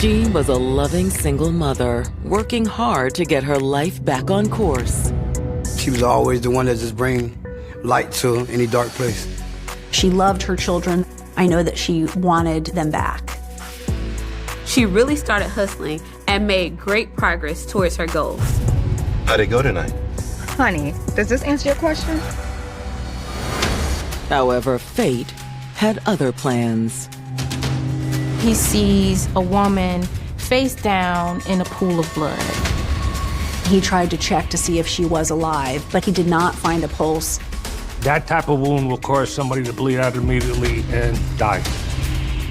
She was a loving single mother, working hard to get her life back on course. She was always the one that just bring light to any dark place. She loved her children. I know that she wanted them back. She really started hustling and made great progress towards her goals. How'd it go tonight? Honey, does this answer your question? However, fate had other plans. He sees a woman face down in a pool of blood. He tried to check to see if she was alive, but he did not find a pulse. That type of wound will cause somebody to bleed out immediately and die.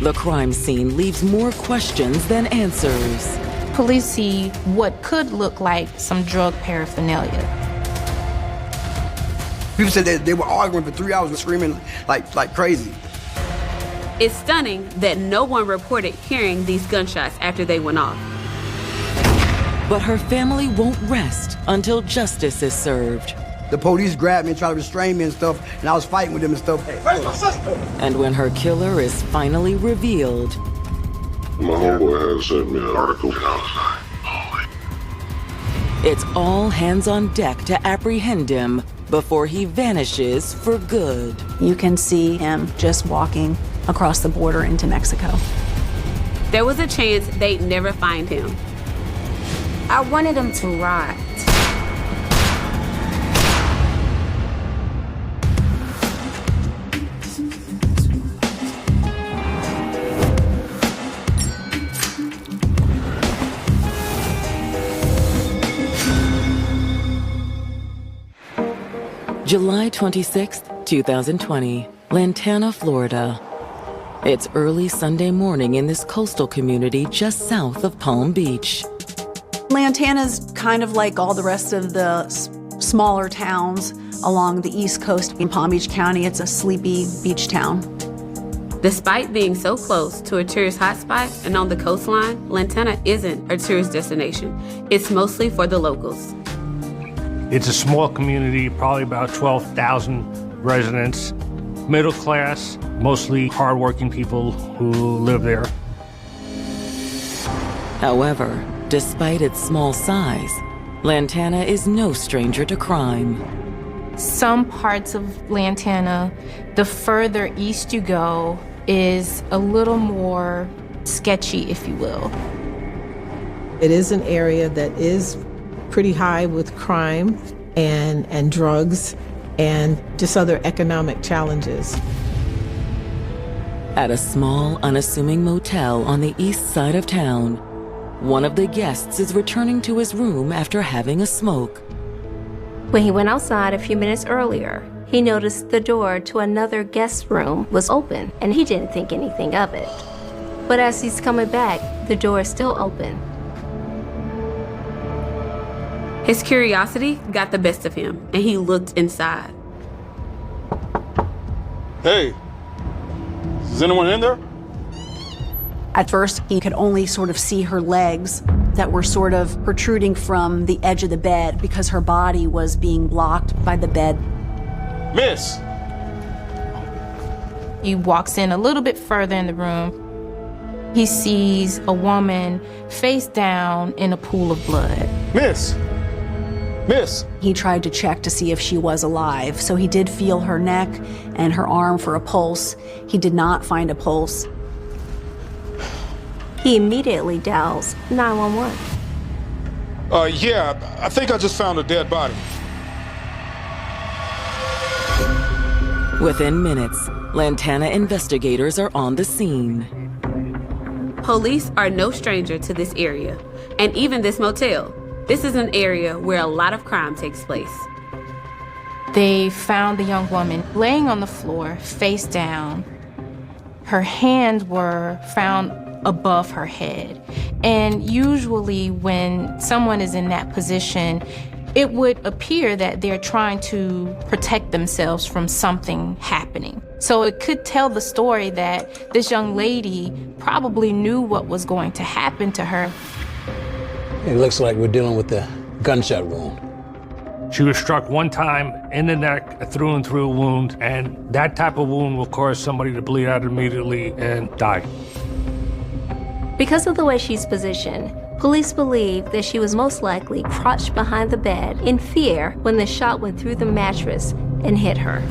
The crime scene leaves more questions than answers. Police see what could look like some drug paraphernalia. People said that they were arguing for 3 hours and screaming like crazy. It's stunning that no one reported hearing these gunshots after they went off. But her family won't rest until justice is served. The police grabbed me and tried to restrain me and stuff, and I was fighting with them and stuff. And when her killer is finally revealed, my homeboy had sent me an article, and I was like, holy. it's all hands on deck to apprehend him before he vanishes for good. You can see him just walking across the border into Mexico. There was a chance they'd never find him. I wanted him to rot. July 26, 2020, Lantana, Florida. It's early Sunday morning in this coastal community just south of Palm Beach. Lantana's kind of like all the rest of the smaller towns along the East Coast in Palm Beach County. It's a sleepy beach town. Despite being so close to a tourist hotspot and on the coastline, Lantana isn't a tourist destination. It's mostly for the locals. It's a small community, probably about 12,000 residents, middle class, mostly hardworking people who live there. However, despite its small size, Lantana is no stranger to crime. Some parts of Lantana, the further east you go, is a little more sketchy, if you will. It is an area that is pretty high with crime and drugs and just other economic challenges. At a small, unassuming motel on the east side of town, one of the guests is returning to his room after having a smoke. When he went outside a few minutes earlier, he noticed the door to another guest room was open, and he didn't think anything of it. But as he's coming back, the door is still open. His curiosity got the best of him, and he looked inside. Hey, is anyone in there? At first, he could only sort of see her legs that were sort of protruding from the edge of the bed because her body was being blocked by the bed. Miss! He walks in a little bit further in the room. He sees a woman face down in a pool of blood. Miss! Miss! He tried to check to see if she was alive, so he did feel her neck and her arm for a pulse. He did not find a pulse. He immediately dials 911. Yeah, I think I just found a dead body. Within minutes, Lantana investigators are on the scene. Police are no stranger to this area, and even this motel. This is an area where a lot of crime takes place. They found the young woman laying on the floor, face down. Her hands were found above her head. And usually when someone is in that position, it would appear that they're trying to protect themselves from something happening. So it could tell the story that this young lady probably knew what was going to happen to her. It looks like we're dealing with a gunshot wound. She was struck one time in the neck, a through and through wound, and that type of wound will cause somebody to bleed out immediately and die. Because of the way she's positioned, police believe that she was most likely crouched behind the bed in fear when the shot went through the mattress and hit her.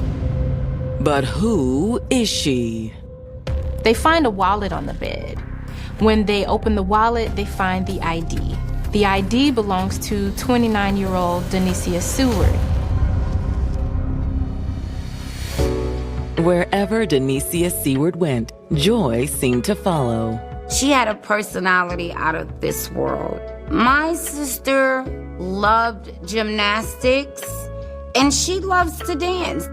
But who is she? They find a wallet on the bed. When they open the wallet, they find the ID. The ID belongs to 29-year-old Denicia Seward. Wherever Denicia Seward went, joy seemed to follow. She had a personality out of this world. My sister loved gymnastics, and she loves to dance.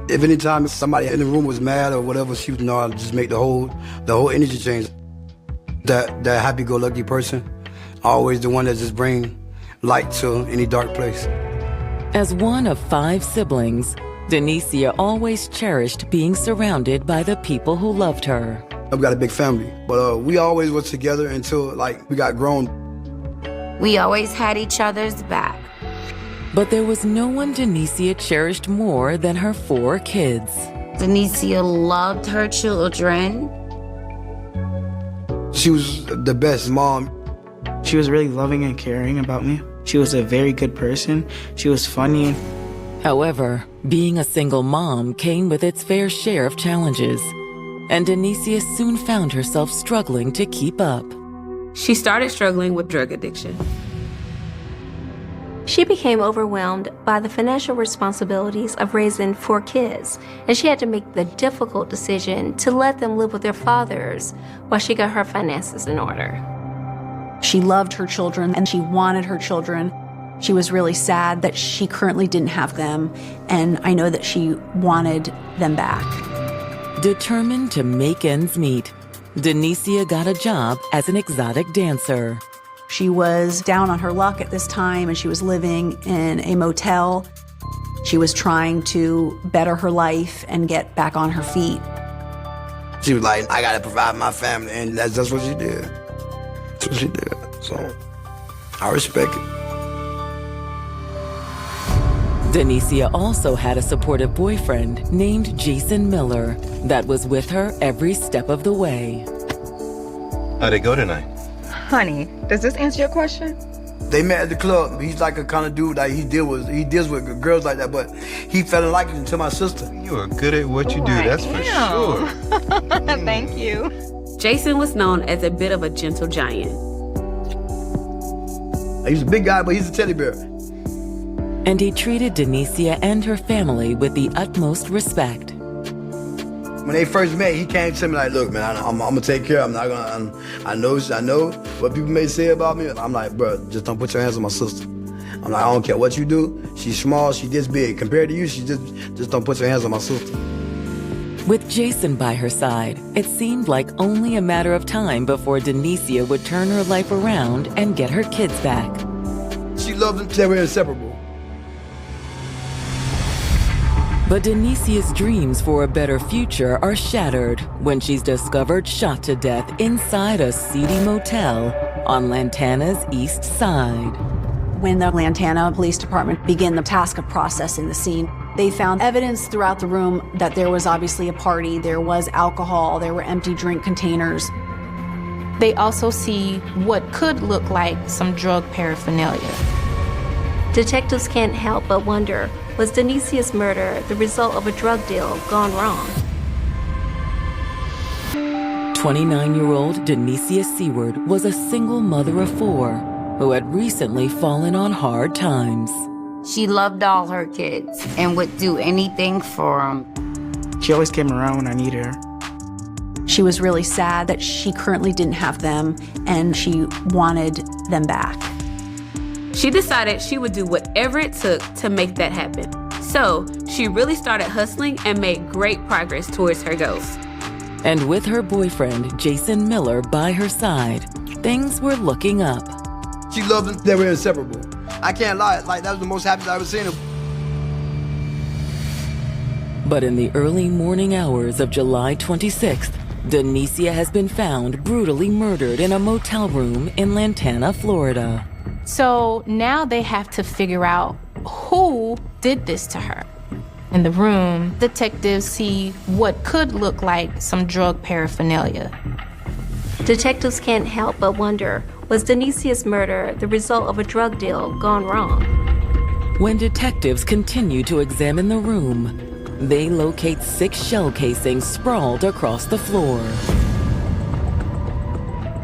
If any time somebody in the room was mad or whatever, she would know how to just make the whole energy change. That happy-go-lucky person, always the one that just bring light to any dark place. As one of 5 siblings, Denicia always cherished being surrounded by the people who loved her. I've got a big family, but we always was together until we got grown. We always had each other's back. But there was no one Denicia cherished more than her 4 kids. Denicia loved her children. She was the best mom. She was really loving and caring about me. She was a very good person. She was funny. However, being a single mom came with its fair share of challenges, and Denicia soon found herself struggling to keep up. She started struggling with drug addiction. She became overwhelmed by the financial responsibilities of raising 4 kids, and she had to make the difficult decision to let them live with their fathers while she got her finances in order. She loved her children and she wanted her children. She was really sad that she currently didn't have them, and I know that she wanted them back. Determined to make ends meet, Denicia got a job as an exotic dancer. She was down on her luck at this time, and she was living in a motel. She was trying to better her life and get back on her feet. She was like, I gotta provide my family, and that's what she did. That's what she did. So, I respect it. Denicia also had a supportive boyfriend named Jason Miller that was with her every step of the way. How'd it go tonight? Honey, does this answer your question? They met at the club. He's like a kind of dude that he deals with girls like that, but he fell in like it to my sister. You are good at what you do, that's for sure. Thank you. Jason was known as a bit of a gentle giant. He's a big guy, but he's a teddy bear. And he treated Denicia and her family with the utmost respect. When they first met, he came to me like, look, man, I'm gonna take care of him. I know what people may say about me. I'm like, bro, just don't put your hands on my sister. I'm like, I don't care what you do. She's small, she's this big. Compared to you, she just don't put your hands on my sister. With Jason by her side, it seemed like only a matter of time before Denicia would turn her life around and get her kids back. She loved them, they were inseparable. But Denicia's dreams for a better future are shattered when she's discovered shot to death inside a seedy motel on Lantana's east side. When the Lantana Police Department began the task of processing the scene, they found evidence throughout the room that there was obviously a party, there was alcohol, there were empty drink containers. They also see what could look like some drug paraphernalia. Detectives can't help but wonder, was Denicia's murder the result of a drug deal gone wrong? 29-year-old Denicia Seward was a single mother of 4 who had recently fallen on hard times. She loved all her kids and would do anything for them. She always came around when I needed her. She was really sad that she currently didn't have them, and she wanted them back. She decided she would do whatever it took to make that happen. So she really started hustling and made great progress towards her goals. And with her boyfriend, Jason Miller, by her side, things were looking up. She loved them, they were inseparable. I can't lie, like that was the most happiest I've ever seen her. But in the early morning hours of July 26th, Denicia has been found brutally murdered in a motel room in Lantana, Florida. So now they have to figure out who did this to her. In the room, detectives see what could look like some drug paraphernalia. Detectives can't help but wonder, was Denicia's murder the result of a drug deal gone wrong? When detectives continue to examine the room, they locate 6 shell casings sprawled across the floor.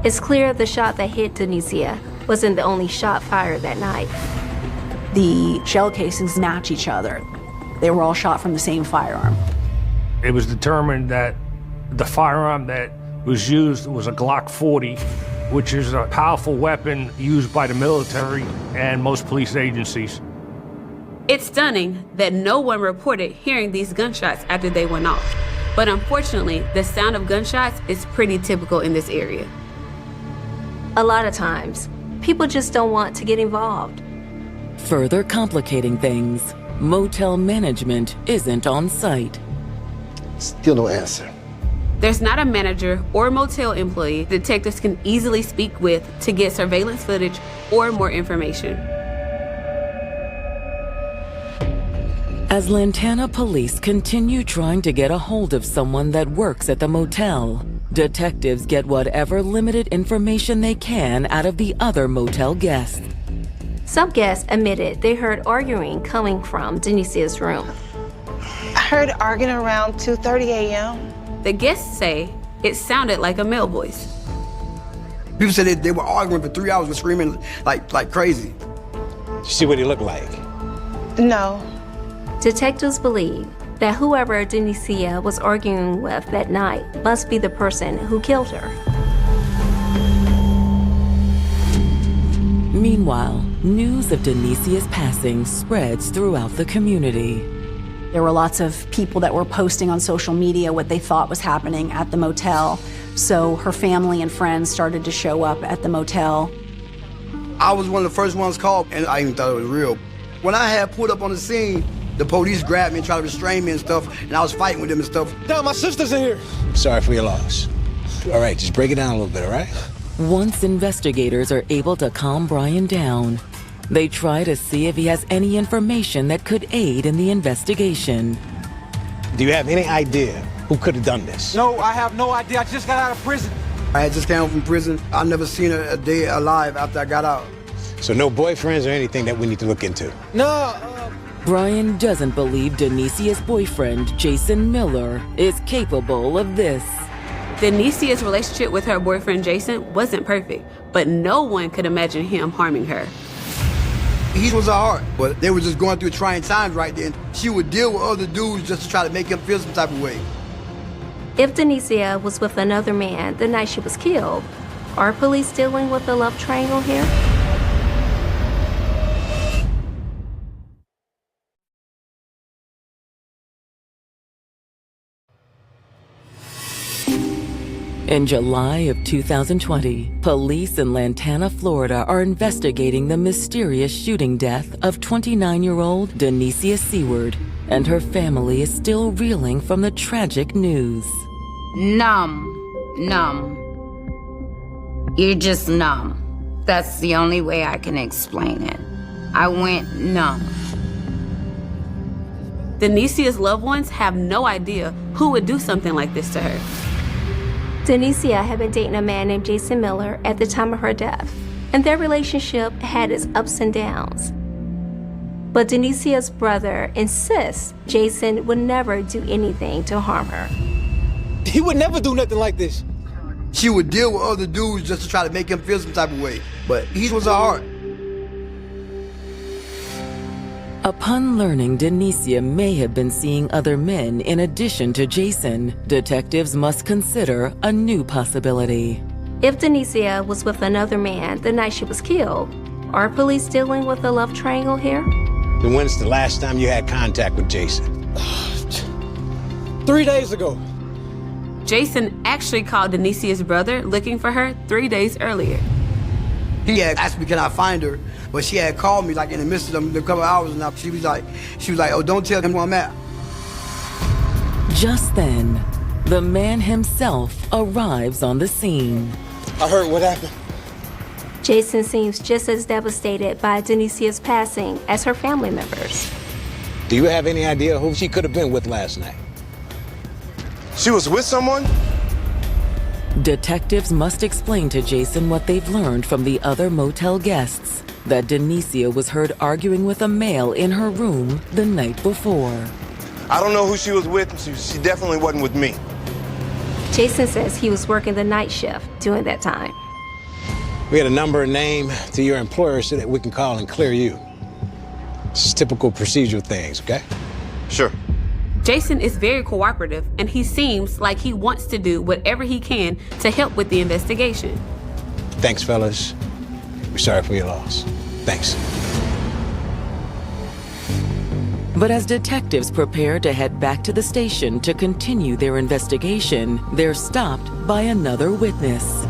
It's clear the shot that hit Denicia wasn't the only shot fired that night. The shell casings match each other. They were all shot from the same firearm. It was determined that the firearm that was used was a Glock 40, which is a powerful weapon used by the military and most police agencies. It's stunning that no one reported hearing these gunshots after they went off. But unfortunately, the sound of gunshots is pretty typical in this area. A lot of times, people just don't want to get involved. Further complicating things, motel management isn't on site. Still no answer. There's not a manager or motel employee detectives can easily speak with to get surveillance footage or more information. As Lantana police continue trying to get a hold of someone that works at the motel, detectives get whatever limited information they can out of the other motel guests. Some guests admitted they heard arguing coming from Denicia's room. I heard arguing around 2:30 a.m. The guests say it sounded like a male voice. People said they were arguing for 3 hours and screaming like crazy. Did you see what he looked like? No. Detectives believe that whoever Denicia was arguing with that night must be the person who killed her. Meanwhile, news of Denicia's passing spreads throughout the community. There were lots of people that were posting on social media what they thought was happening at the motel. So her family and friends started to show up at the motel. I was one of the first ones called, and I even thought it was real. When I had pulled up on the scene, the police grabbed me and tried to restrain me and stuff, and I was fighting with them and stuff. Dad, my sister's in here. Sorry for your loss. All right, just break it down a little bit, all right? Once investigators are able to calm Brian down, they try to see if he has any information that could aid in the investigation. Do you have any idea who could have done this? No, I have no idea. I just got out of prison. I had just came home from prison. I never seen her a day alive after I got out. So no boyfriends or anything that we need to look into? No. Brian doesn't believe Denicia's boyfriend, Jason Miller, is capable of this. Denicia's relationship with her boyfriend Jason wasn't perfect, but no one could imagine him harming her. He was a heart, but they were just going through trying times right then. She would deal with other dudes just to try to make him feel some type of way. If Denicia was with another man the night she was killed, are police dealing with the love triangle here? In July of 2020, police in Lantana, Florida are investigating the mysterious shooting death of 29-year-old Denicia Seward, and her family is still reeling from the tragic news. Numb. You're just numb. That's the only way I can explain it. I went numb. Denicia's loved ones have no idea who would do something like this to her. Denicia had been dating a man named Jason Miller at the time of her death, and their relationship had its ups and downs. But Denicia's brother insists Jason would never do anything to harm her. He would never do nothing like this. She would deal with other dudes just to try to make him feel some type of way, but he was a heart. Upon learning Denicia may have been seeing other men in addition to Jason, detectives must consider a new possibility. If Denicia was with another man the night she was killed, are police dealing with a love triangle here? Then when's the last time you had contact with Jason? 3 days ago. Jason actually called Denicia's brother looking for her 3 days earlier. He had asked me, can I find her? But she had called me like in the midst of the couple of hours, and she was like, oh, don't tell him where I'm at. Just then, the man himself arrives on the scene. I heard what happened. Jason seems just as devastated by Denicia's passing as her family members. Do you have any idea who she could have been with last night? She was with someone? Detectives must explain to Jason what they've learned from the other motel guests, that Denicia was heard arguing with a male in her room the night before. I don't know who she was with. She definitely wasn't with me. Jason says he was working the night shift during that time. We had a number and name to your employer so that we can call and clear you. It's typical procedural things, okay? Sure. Jason is very cooperative, and he seems like he wants to do whatever he can to help with the investigation. Thanks, fellas. We're sorry for your loss. Thanks. But as detectives prepare to head back to the station to continue their investigation, they're stopped by another witness.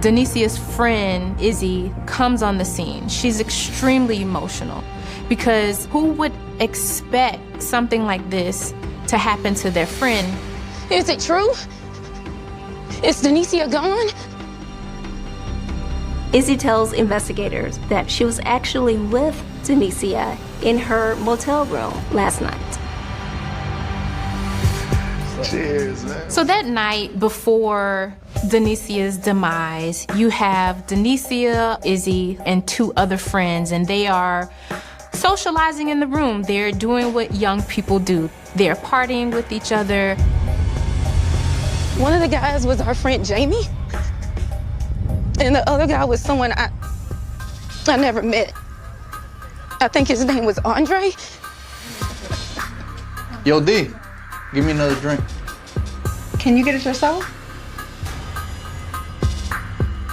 Denicia's friend, Izzy, comes on the scene. She's extremely emotional because who would expect something like this to happen to their friend? Is it true? Is Denicia gone? Izzy tells investigators that she was actually with Denicia in her motel room last night. Cheers, man. So that night before Denicia's demise, you have Denicia, Izzy, and two other friends, and they are socializing in the room. They're doing what young people do. They're partying with each other. One of the guys was our friend Jamie, and the other guy was someone I never met. I think his name was Andre. Yo, D, give me another drink. Can you get it yourself?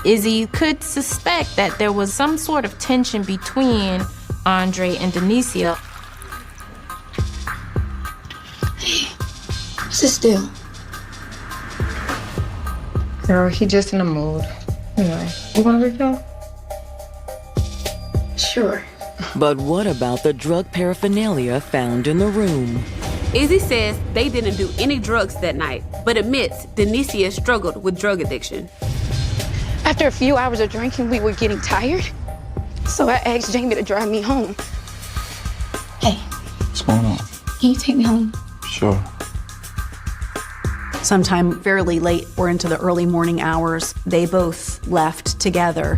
Izzy could suspect that there was some sort of tension between Andre and Denicia. Sit still. Girl, he just in a mood. Anyway, you want a refill? Sure. But what about the drug paraphernalia found in the room? Izzy says they didn't do any drugs that night, but admits Denicia struggled with drug addiction. After a few hours of drinking, we were getting tired. So I asked Jamie to drive me home. Hey. What's going on? Can you take me home? Sure. Sometime fairly late or into the early morning hours, they both left together.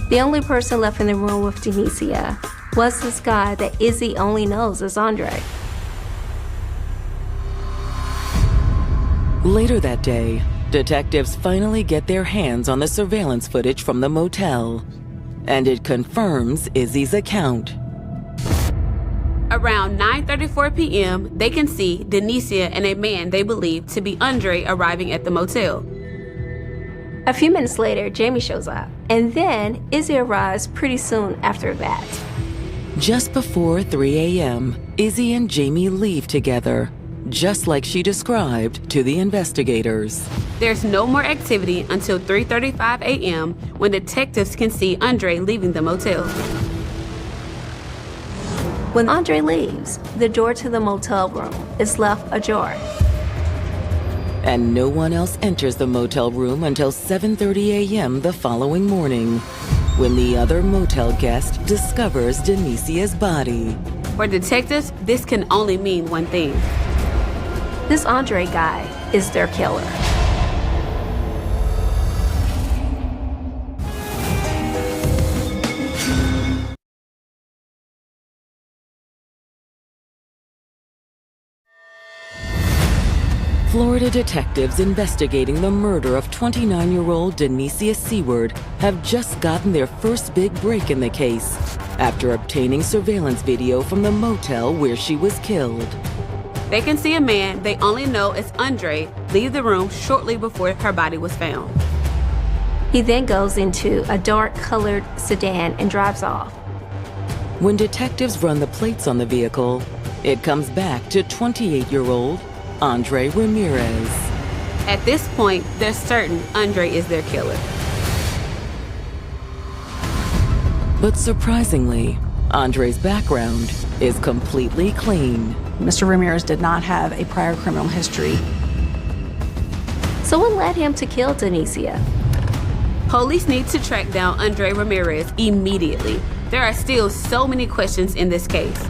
The only person left in the room with Denicia was this guy that Izzy only knows as Andre. Later that day, detectives finally get their hands on the surveillance footage from the motel, and it confirms Izzy's account. Around 9:34 p.m., they can see Denicia and a man they believe to be Andre arriving at the motel. A few minutes later, Jamie shows up, and then Izzy arrives pretty soon after that. Just before 3 a.m., Izzy and Jamie leave together, just like she described to the investigators. There's no more activity until 3:35 a.m. when detectives can see Andre leaving the motel. When Andre leaves, the door to the motel room is left ajar. And no one else enters the motel room until 7:30 a.m. the following morning, when the other motel guest discovers Denicia's body. For detectives, this can only mean one thing. This Andre guy is their killer. Florida detectives investigating the murder of 29-year-old Denicia Seward have just gotten their first big break in the case after obtaining surveillance video from the motel where she was killed. They can see a man they only know as Andre leave the room shortly before her body was found. He then goes into a dark-colored sedan and drives off. When detectives run the plates on the vehicle, it comes back to 28-year-old Andre Ramirez. At this point, they're certain Andre is their killer. But surprisingly, Andre's background is completely clean. Mr. Ramirez did not have a prior criminal history. So what led him to kill Denicia? Police need to track down Andre Ramirez immediately. There are still so many questions in this case.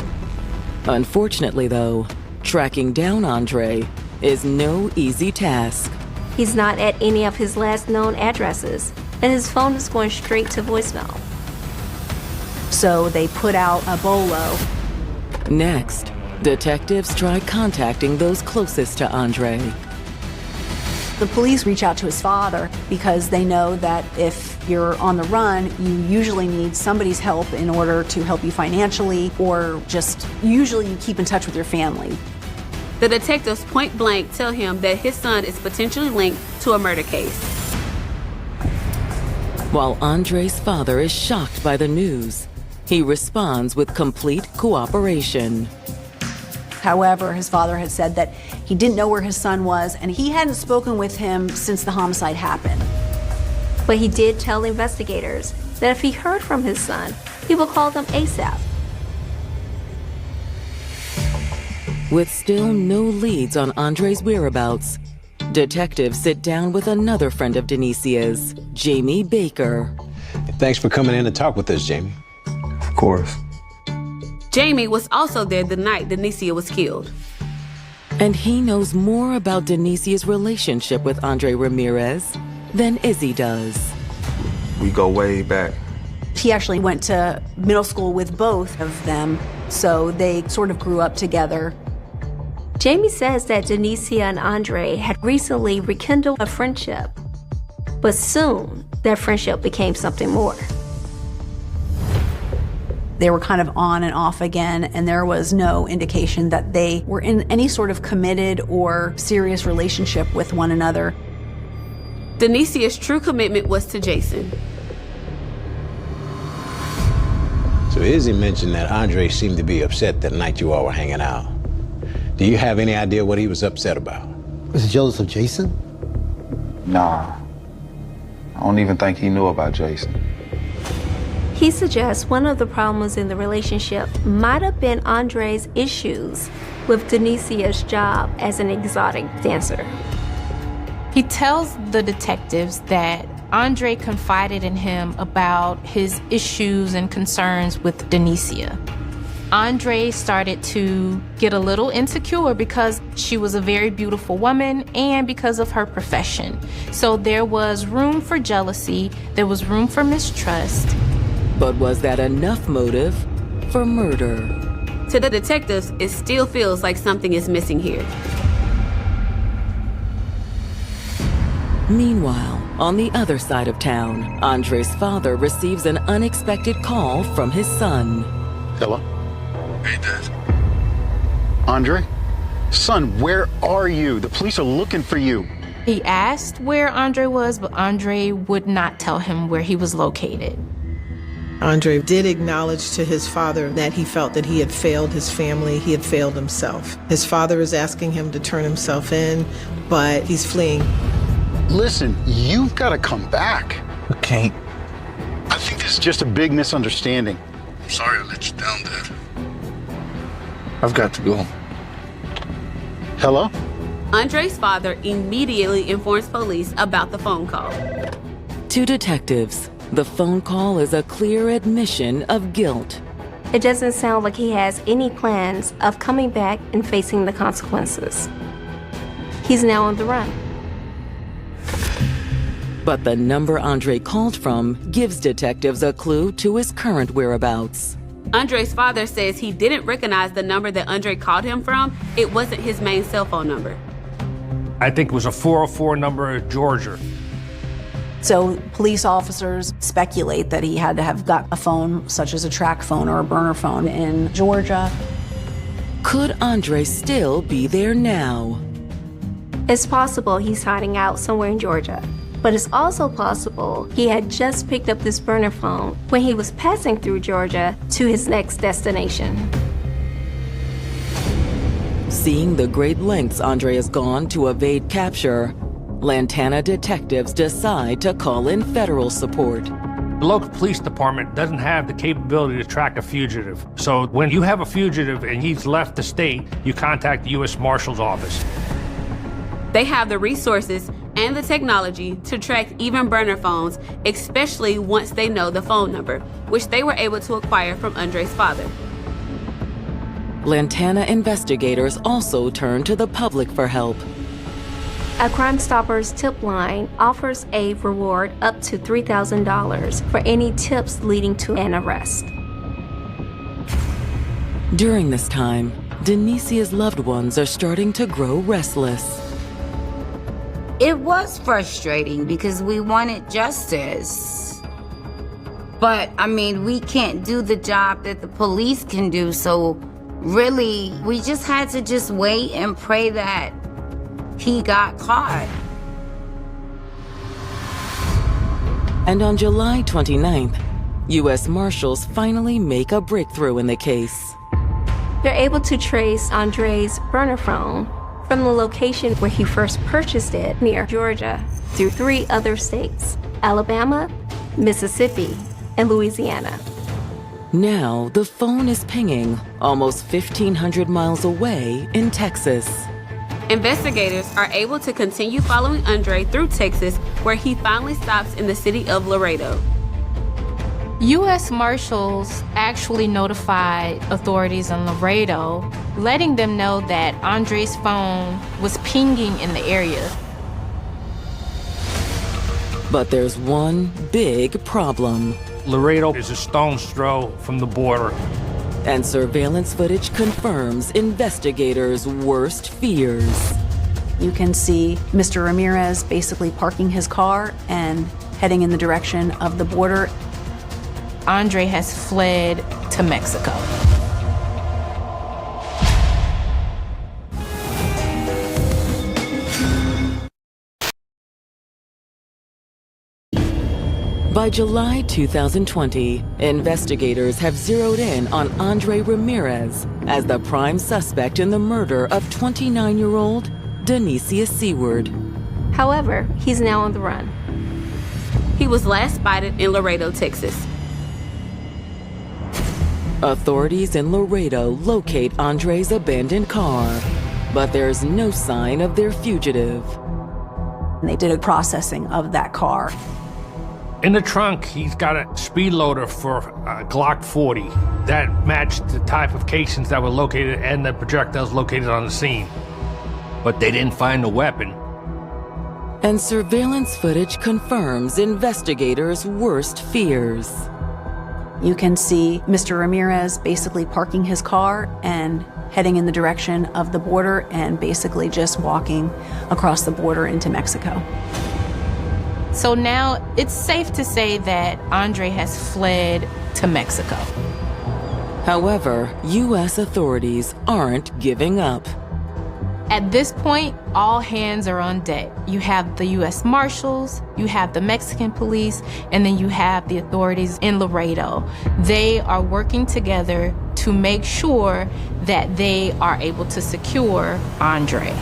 Unfortunately, though, tracking down Andre is no easy task. He's not at any of his last known addresses, and his phone is going straight to voicemail. So they put out a bolo. Next, detectives try contacting those closest to Andre. The police reach out to his father because they know that if you're on the run, you usually need somebody's help in order to help you financially, or just usually you keep in touch with your family. The detectives point blank tell him that his son is potentially linked to a murder case. While Andre's father is shocked by the news, he responds with complete cooperation. However, his father had said that he didn't know where his son was, and he hadn't spoken with him since the homicide happened. But he did tell investigators that if he heard from his son, he would call them ASAP. With still no leads on Andre's whereabouts, detectives sit down with another friend of Denicia's, Jamie Baker. Thanks for coming in to talk with us, Jamie. Of course. Jamie was also there the night Denicia was killed. And he knows more about Denicia's relationship with Andre Ramirez than Izzy does. We go way back. He actually went to middle school with both of them, so they sort of grew up together. Jamie says that Denicia and Andre had recently rekindled a friendship, but soon that friendship became something more. They were kind of on and off again, and there was no indication that they were in any sort of committed or serious relationship with one another. Denicia's true commitment was to Jason. So Izzy mentioned that Andre seemed to be upset that night you all were hanging out. Do you have any idea what he was upset about? Was he jealous of Jason? Nah. I don't even think he knew about Jason. He suggests one of the problems in the relationship might have been Andre's issues with Denicia's job as an exotic dancer. He tells the detectives that Andre confided in him about his issues and concerns with Denicia. Andre started to get a little insecure because she was a very beautiful woman and because of her profession. So there was room for jealousy, there was room for mistrust. But was that enough motive for murder? To the detectives, it still feels like something is missing here. Meanwhile, on the other side of town, Andre's father receives an unexpected call from his son. Hello? Hey, Dad. Andre? Son, where are you? The police are looking for you. He asked where Andre was, but Andre would not tell him where he was located. Andre did acknowledge to his father that he felt that he had failed his family, he had failed himself. His father is asking him to turn himself in, but he's fleeing. Listen, you've got to come back. Okay. I think this is just a big misunderstanding. I'm sorry I let you down, Dad. I've got to go. Hello? Andre's father immediately informs police about the phone call. To detectives, the phone call is a clear admission of guilt. It doesn't sound like he has any plans of coming back and facing the consequences. He's now on the run. But the number Andre called from gives detectives a clue to his current whereabouts. Andre's father says he didn't recognize the number that Andre called him from. It wasn't his main cell phone number. I think it was a 404 number in Georgia. So police officers speculate that he had to have got a phone, such as a track phone or a burner phone, in Georgia. Could Andre still be there now? It's possible he's hiding out somewhere in Georgia, but it's also possible he had just picked up this burner phone when he was passing through Georgia to his next destination. Seeing the great lengths Andre has gone to evade capture, Lantana detectives decide to call in federal support. The local police department doesn't have the capability to track a fugitive. So when you have a fugitive and he's left the state, you contact the U.S. Marshal's office. They have the resources and the technology to track even burner phones, especially once they know the phone number, which they were able to acquire from Andre's father. Lantana investigators also turn to the public for help. A Crime Stoppers tip line offers a reward up to $3,000 for any tips leading to an arrest. During this time, Denicia's loved ones are starting to grow restless. It was frustrating because we wanted justice. But, I mean, we can't do the job that the police can do, so really, we just had to just wait and pray that he got caught. And on July 29th, U.S. Marshals finally make a breakthrough in the case. They're able to trace Andre's burner phone from the location where he first purchased it near Georgia through 3 other states: Alabama, Mississippi, and Louisiana. Now, the phone is pinging almost 1,500 miles away in Texas. Investigators are able to continue following Andre through Texas, where he finally stops in the city of Laredo. U.S. Marshals actually notified authorities in Laredo, letting them know that Andre's phone was pinging in the area. But there's one big problem. Laredo is a stone's throw from the border. And surveillance footage confirms investigators' worst fears. You can see Mr. Ramirez basically parking his car and heading in the direction of the border. Andre has fled to Mexico. By July 2020, investigators have zeroed in on Andre Ramirez as the prime suspect in the murder of 29-year-old Denicia Seward. However, he's now on the run. He was last spotted in Laredo, Texas. Authorities in Laredo locate Andre's abandoned car, but there's no sign of their fugitive. They did a processing of that car. In the trunk, he's got a speed loader for a Glock 40 that matched the type of casings that were located and the projectiles located on the scene. But they didn't find the weapon. And surveillance footage confirms investigators' worst fears. You can see Mr. Ramirez basically parking his car and heading in the direction of the border and basically just walking across the border into Mexico. So now it's safe to say that Andre has fled to Mexico. However, U.S. authorities aren't giving up. At this point, all hands are on deck. You have the U.S. Marshals, you have the Mexican police, and then you have the authorities in Laredo. They are working together to make sure that they are able to secure Andre.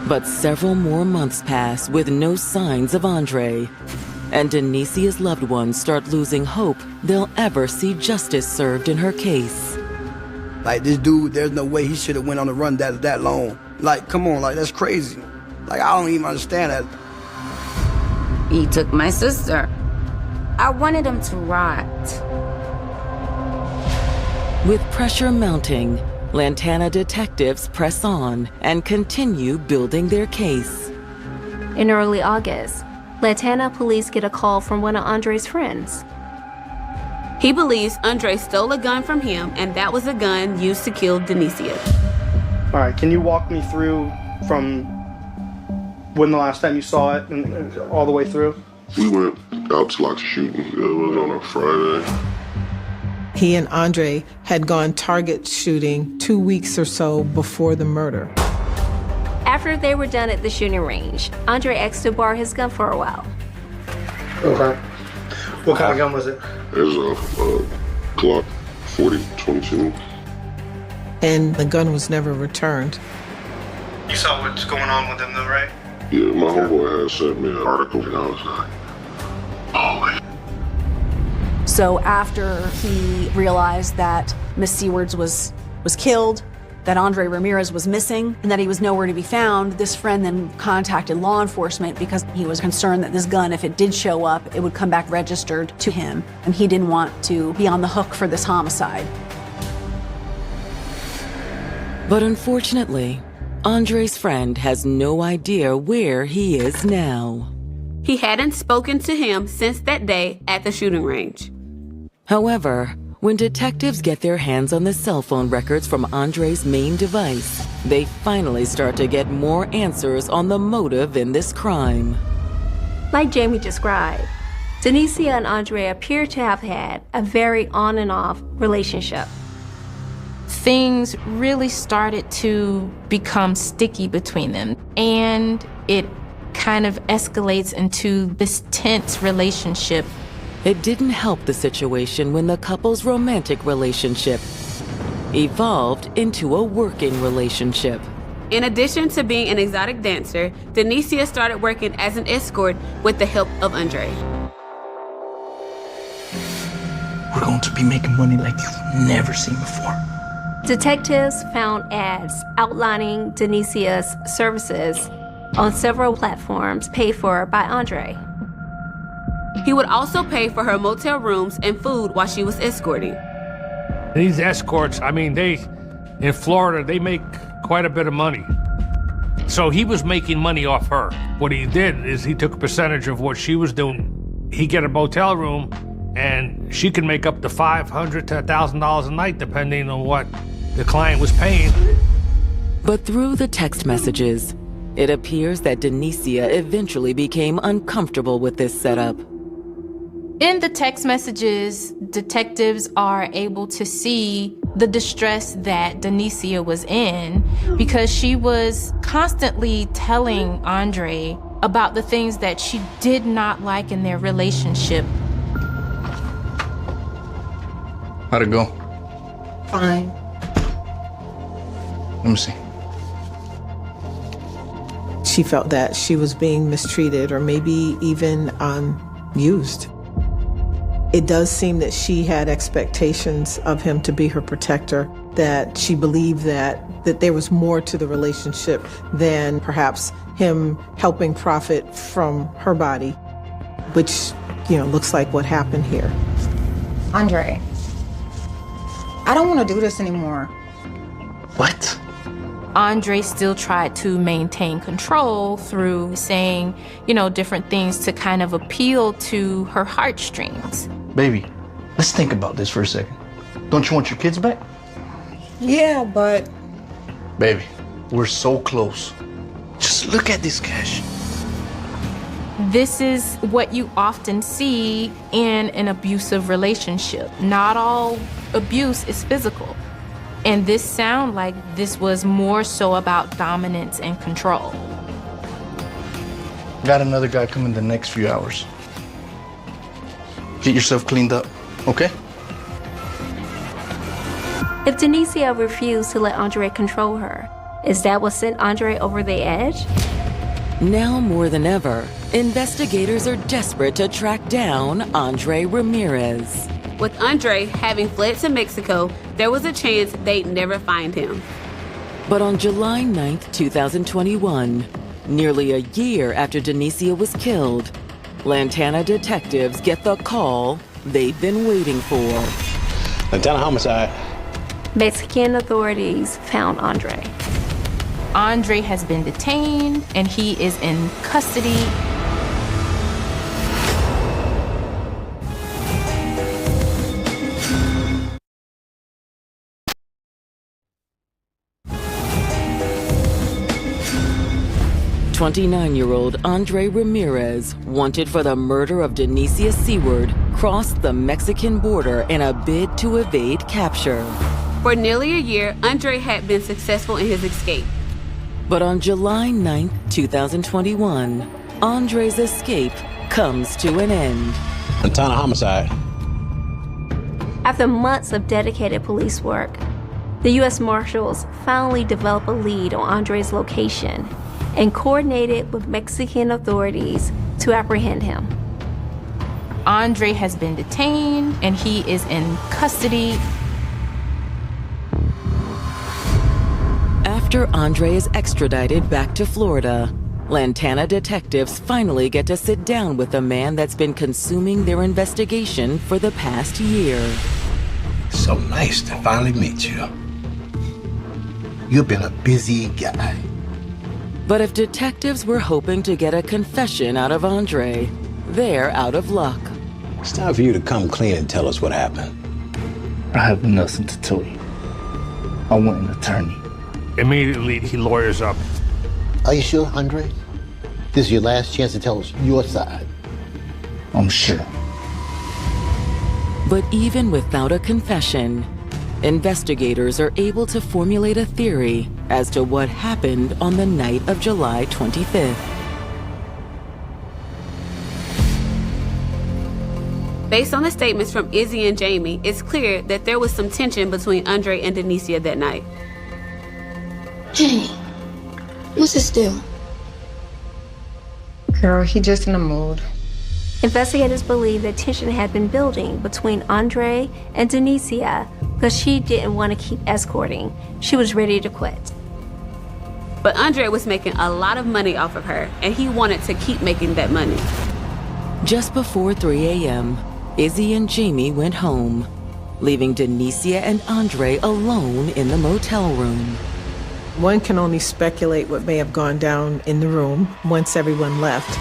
But several more months pass with no signs of Andre. And Denicia's loved ones start losing hope they'll ever see justice served in her case. Like, this dude, there's no way he should have went on the run that long. Like, come on, like, that's crazy. Like, I don't even understand that. He took my sister. I wanted him to rot. With pressure mounting, Lantana detectives press on and continue building their case. In early August, Lantana police get a call from one of Andre's friends. He believes Andre stole a gun from him, and that was a gun used to kill Denicia. All right, can you walk me through from when the last time you saw it and all the way through? We went out to like shooting. It was on a Friday. He and Andre had gone target shooting 2 weeks or so before the murder. After they were done at the shooting range, Andre asked to borrow his gun for a while. Okay. What kind of gun was it? It was a Glock 40-22. And the gun was never returned. You saw what's going on with him though, right? Yeah, my homeboy had sent me an article and I was like, holy. So after he realized that Miss Seward was killed, that Andre Ramirez was missing, and that he was nowhere to be found, this friend then contacted law enforcement because he was concerned that this gun, if it did show up, it would come back registered to him, and he didn't want to be on the hook for this homicide. But unfortunately, Andre's friend has no idea where he is now. He hadn't spoken to him since that day at the shooting range. However, when detectives get their hands on the cell phone records from Andre's main device, they finally start to get more answers on the motive in this crime. Like Jamie described, Denicia and Andre appear to have had a very on and off relationship. Things really started to become sticky between them, and it kind of escalates into this tense relationship. It didn't help the situation when the couple's romantic relationship evolved into a working relationship. In addition to being an exotic dancer, Denicia started working as an escort with the help of Andre. We're going to be making money like you've never seen before. Detectives found ads outlining Denicia's services on several platforms paid for by Andre. He would also pay for her motel rooms and food while she was escorting. These escorts, I mean, in Florida, they make quite a bit of money. So he was making money off her. What he did is he took a percentage of what she was doing. He'd get a motel room, and she could make up to $500 to $1,000 a night, depending on what the client was paying. But through the text messages, it appears that Denicia eventually became uncomfortable with this setup. In the text messages, detectives are able to see the distress that Denicia was in because she was constantly telling Andre about the things that she did not like in their relationship. How'd it go? Fine. Let me see. She felt that she was being mistreated or maybe even used. It does seem that she had expectations of him to be her protector, that she believed that there was more to the relationship than perhaps him helping profit from her body, which, looks like what happened here. Andre, I don't want to do this anymore. What? Andre still tried to maintain control through saying, different things to kind of appeal to her heartstrings. Baby, let's think about this for a second. Don't you want your kids back? Yeah, but... Baby, we're so close. Just look at this cash. This is what you often see in an abusive relationship. Not all abuse is physical. And this sounded like this was more so about dominance and control. Got another guy coming the next few hours. Get yourself cleaned up, okay? If Denicia refused to let Andre control her, is that what sent Andre over the edge? Now more than ever, investigators are desperate to track down Andre Ramirez. With Andre having fled to Mexico, there was a chance they'd never find him. But on July 9th, 2021, nearly a year after Denicia was killed, Lantana detectives get the call they've been waiting for. Lantana homicide. Mexican authorities found Andre. Andre has been detained and he is in custody. "29-year-old Andre Ramirez, wanted for the murder of Denicia Seward, crossed the Mexican border in a bid to evade capture. For nearly a year, Andre had been successful in his escape. But on July 9th, 2021, Andre's escape comes to an end. Lantana homicide. After months of dedicated police work, the U.S. Marshals finally developed a lead on Andre's location and coordinated with Mexican authorities to apprehend him. Andre has been detained and he is in custody. After Andre is extradited back to Florida, Lantana detectives finally get to sit down with the man that's been consuming their investigation for the past year. So nice to finally meet you. You've been a busy guy. But if detectives were hoping to get a confession out of Andre, they're out of luck. It's time for you to come clean and tell us what happened. I have nothing to tell you. I want an attorney. Immediately, he lawyers up. Are you sure, Andre? This is your last chance to tell us your side. I'm sure. But even without a confession, investigators are able to formulate a theory as to what happened on the night of July 25th. Based on the statements from Izzy and Jamie, it's clear that there was some tension between Andre and Denicia that night. Hey, what's this deal? Girl, he just in a mood. Investigators believe that tension had been building between Andre and Denicia because she didn't want to keep escorting. She was ready to quit. But Andre was making a lot of money off of her, and he wanted to keep making that money. Just before 3 a.m., Izzy and Jamie went home, leaving Denicia and Andre alone in the motel room. One can only speculate what may have gone down in the room once everyone left.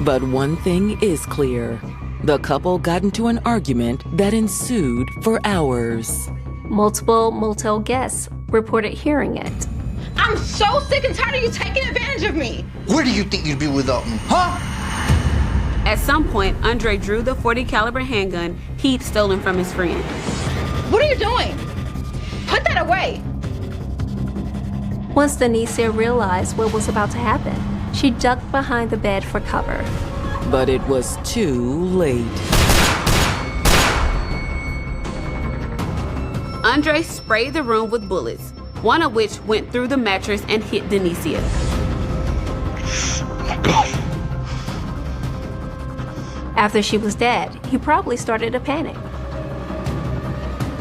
But one thing is clear. The couple got into an argument that ensued for hours. Multiple motel guests reported hearing it. I'm so sick and tired of you taking advantage of me. Where do you think you'd be without me, huh? At some point, Andre drew the .40 caliber handgun he'd stolen from his friend. What are you doing? Put that away. Once Denicia realized what was about to happen, she ducked behind the bed for cover. But it was too late. Andre sprayed the room with bullets, one of which went through the mattress and hit Denicia. Oh my God. After she was dead, he probably started to panic.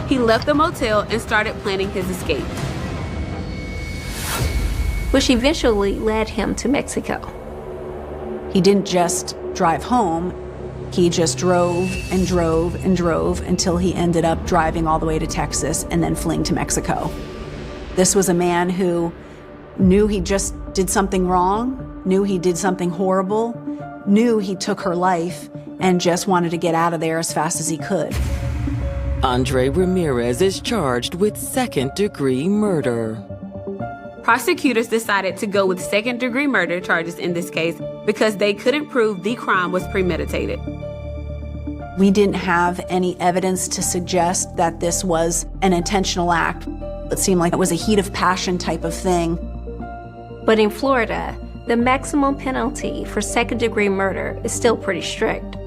He left the motel and started planning his escape, which eventually led him to Mexico. He didn't just drive home, he just drove and drove and drove until he ended up driving all the way to Texas and then fleeing to Mexico. This was a man who knew he just did something wrong, knew he did something horrible, knew he took her life, and just wanted to get out of there as fast as he could. Andre Ramirez is charged with second-degree murder. Prosecutors decided to go with second-degree murder charges in this case because they couldn't prove the crime was premeditated. We didn't have any evidence to suggest that this was an intentional act. It seemed like it was a heat of passion type of thing. But in Florida, the maximum penalty for second-degree murder is still pretty strict.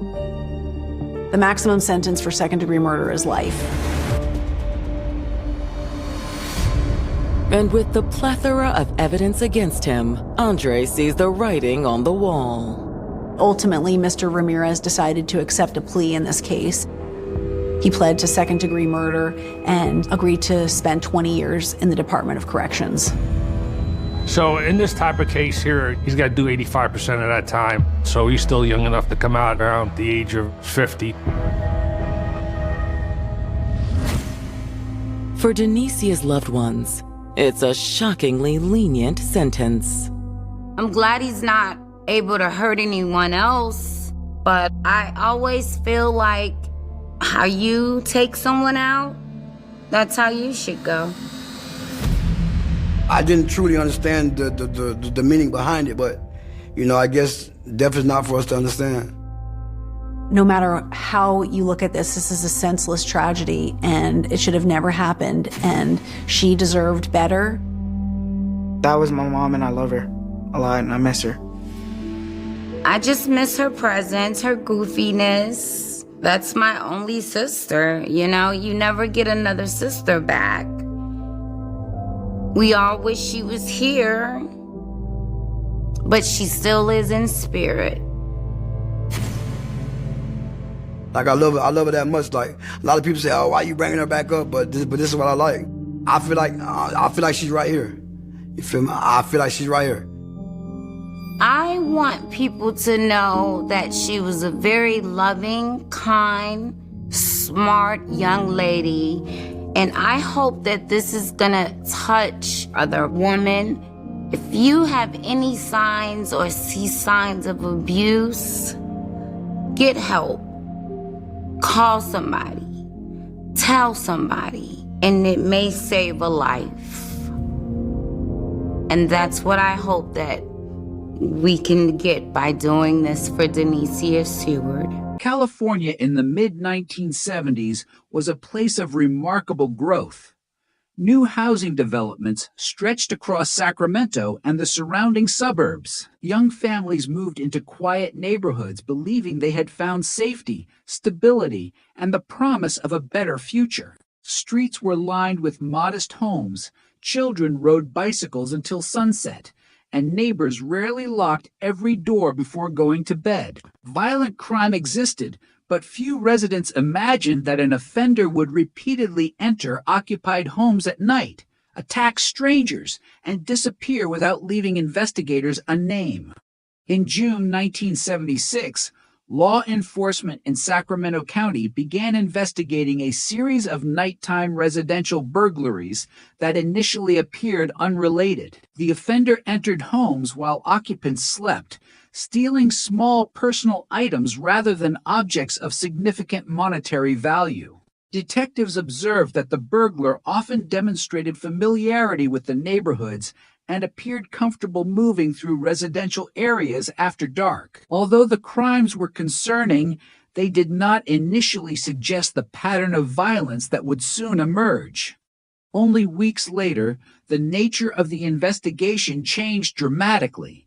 The maximum sentence for second-degree murder is life. And with the plethora of evidence against him, Andre sees the writing on the wall. Ultimately, Mr. Ramirez decided to accept a plea in this case. He pled to second-degree murder and agreed to spend 20 years in the Department of Corrections. So in this type of case here, he's got to do 85% of that time. So he's still young enough to come out around the age of 50. For Denicia's loved ones, it's a shockingly lenient sentence. I'm glad he's not able to hurt anyone else, but I always feel like how you take someone out, that's how you should go. I didn't truly understand the meaning behind it, but, you know, I guess death is not for us to understand. No matter how you look at this is a senseless tragedy, and it should have never happened, and she deserved better. That was my mom, and I love her a lot, and I miss her. I just miss her presence, her goofiness. That's my only sister, you know? You never get another sister back. We all wish she was here, but she still is in spirit. Like, I love her that much. Like, a lot of people say, oh, why you bringing her back up? But this is what I like. I feel like she's right here. You feel me? I feel like she's right here. I want people to know that she was a very loving, kind, smart young lady, And I hope that this is gonna touch other women. If you have any signs or see signs of abuse, get help. Call somebody. Tell somebody. And it may save a life. And that's what I hope that we can get by doing this for Denicia Seward. California in the mid-1970s was a place of remarkable growth. New housing developments stretched across Sacramento and the surrounding suburbs. Young families moved into quiet neighborhoods believing they had found safety, stability, and the promise of a better future. Streets were lined with modest homes, children rode bicycles until sunset, and neighbors rarely locked every door before going to bed. Violent crime existed, but few residents imagined that an offender would repeatedly enter occupied homes at night, attack strangers, and disappear without leaving investigators a name. In June 1976, law enforcement in Sacramento County began investigating a series of nighttime residential burglaries that initially appeared unrelated. The offender entered homes while occupants slept, stealing small personal items rather than objects of significant monetary value. Detectives observed that the burglar often demonstrated familiarity with the neighborhoods and appeared comfortable moving through residential areas after dark. Although the crimes were concerning, they did not initially suggest the pattern of violence that would soon emerge. Only weeks later, the nature of the investigation changed dramatically.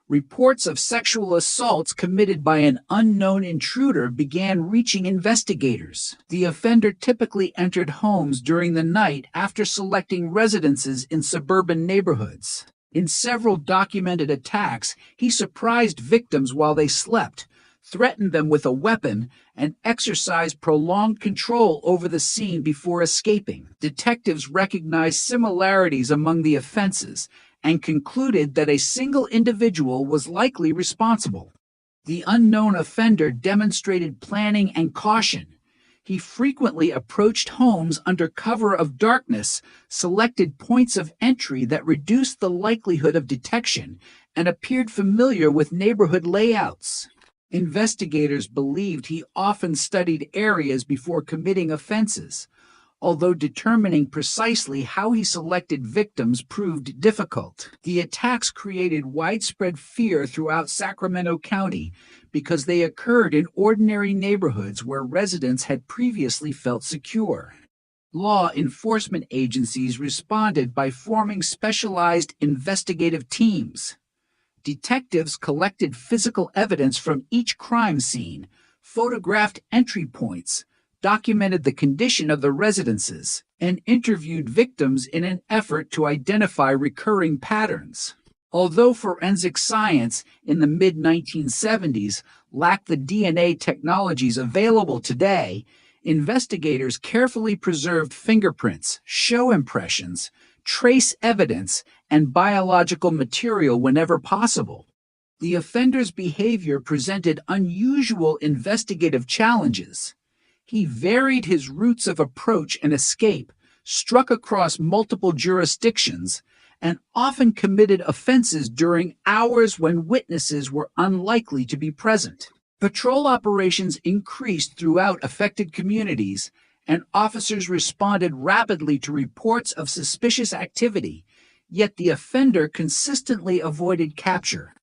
Reports of sexual assaults committed by an unknown intruder began reaching investigators. The offender typically entered homes during the night after selecting residences in suburban neighborhoods. In several documented attacks, he surprised victims while they slept, threatened them with a weapon, and exercised prolonged control over the scene before escaping. Detectives recognized similarities among the offenses and concluded that a single individual was likely responsible. The unknown offender demonstrated planning and caution. He frequently approached homes under cover of darkness, selected points of entry that reduced the likelihood of detection, and appeared familiar with neighborhood layouts. Investigators believed he often studied areas before committing offenses, although determining precisely how he selected victims proved difficult. The attacks created widespread fear throughout Sacramento County because they occurred in ordinary neighborhoods where residents had previously felt secure. Law enforcement agencies responded by forming specialized investigative teams. Detectives collected physical evidence from each crime scene, photographed entry points, documented the condition of the residences, and interviewed victims in an effort to identify recurring patterns. Although forensic science in the mid-1970s lacked the DNA technologies available today, investigators carefully preserved fingerprints, show impressions, trace evidence, and biological material whenever possible. The offender's behavior presented unusual investigative challenges. He varied his routes of approach and escape, struck across multiple jurisdictions, and often committed offenses during hours when witnesses were unlikely to be present. Patrol operations increased throughout affected communities, and officers responded rapidly to reports of suspicious activity, yet the offender consistently avoided capture.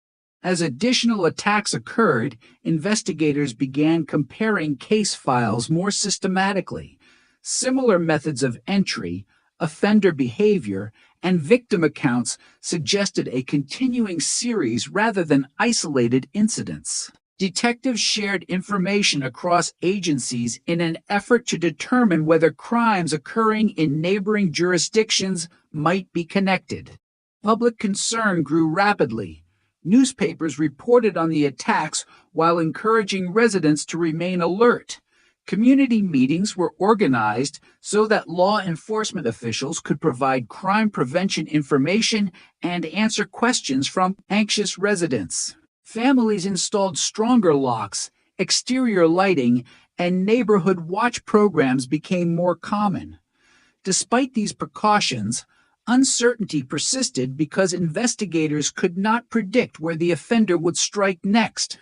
As additional attacks occurred, investigators began comparing case files more systematically. Similar methods of entry, offender behavior, and victim accounts suggested a continuing series rather than isolated incidents. Detectives shared information across agencies in an effort to determine whether crimes occurring in neighboring jurisdictions might be connected. Public concern grew rapidly. Newspapers reported on the attacks while encouraging residents to remain alert. Community meetings were organized so that law enforcement officials could provide crime prevention information and answer questions from anxious residents. Families installed stronger locks, exterior lighting, and neighborhood watch programs became more common. Despite these precautions, uncertainty persisted because investigators could not predict where the offender would strike next.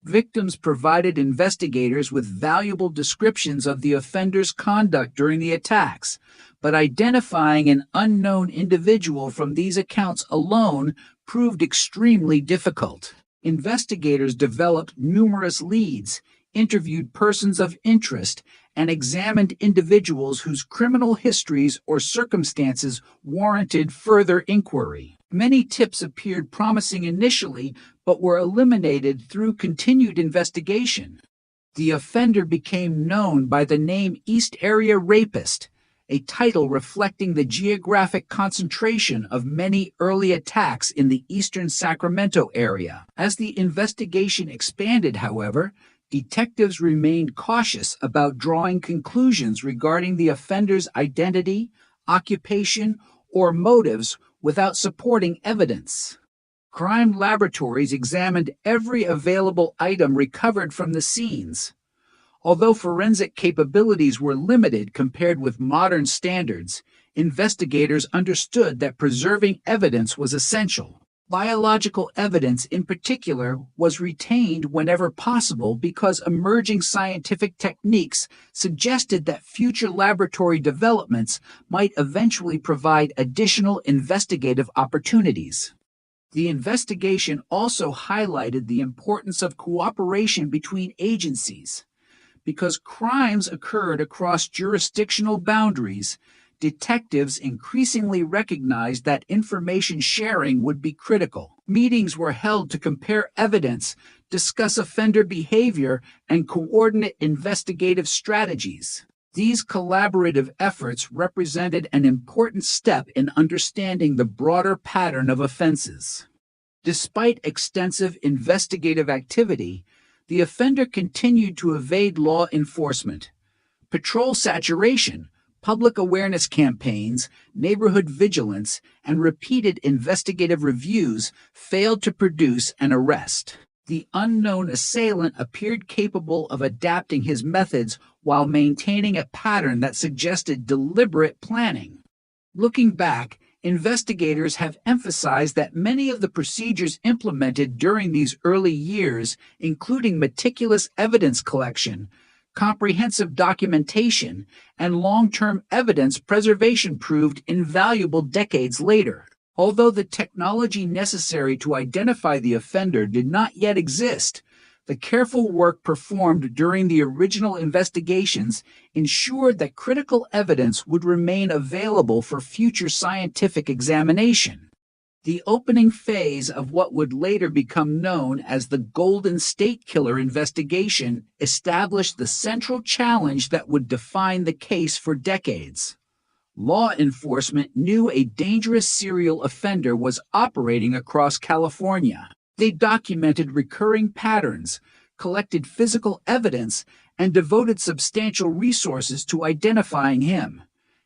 Victims provided investigators with valuable descriptions of the offender's conduct during the attacks, but identifying an unknown individual from these accounts alone proved extremely difficult. Investigators developed numerous leads, interviewed persons of interest, and examined individuals whose criminal histories or circumstances warranted further inquiry. Many tips appeared promising initially, but were eliminated through continued investigation. The offender became known by the name East Area Rapist, a title reflecting the geographic concentration of many early attacks in the eastern Sacramento area. As the investigation expanded, however, detectives remained cautious about drawing conclusions regarding the offender's identity, occupation, or motives without supporting evidence. Crime laboratories examined every available item recovered from the scenes. Although forensic capabilities were limited compared with modern standards, investigators understood that preserving evidence was essential. Biological evidence in particular was retained whenever possible because emerging scientific techniques suggested that future laboratory developments might eventually provide additional investigative opportunities. The investigation also highlighted the importance of cooperation between agencies. Because crimes occurred across jurisdictional boundaries, detectives increasingly recognized that information sharing would be critical. Meetings were held to compare evidence, discuss offender behavior, and coordinate investigative strategies. These collaborative efforts represented an important step in understanding the broader pattern of offenses. Despite extensive investigative activity, the offender continued to evade law enforcement. Patrol saturation, public awareness campaigns, neighborhood vigilance, and repeated investigative reviews failed to produce an arrest. The unknown assailant appeared capable of adapting his methods while maintaining a pattern that suggested deliberate planning. Looking back, investigators have emphasized that many of the procedures implemented during these early years, including meticulous evidence collection, comprehensive documentation, and long-term evidence preservation, proved invaluable decades later. Although the technology necessary to identify the offender did not yet exist, the careful work performed during the original investigations ensured that critical evidence would remain available for future scientific examination. The opening phase of what would later become known as the Golden State Killer investigation established the central challenge that would define the case for decades. Law enforcement knew a dangerous serial offender was operating across California. They documented recurring patterns, collected physical evidence, and devoted substantial resources to identifying him.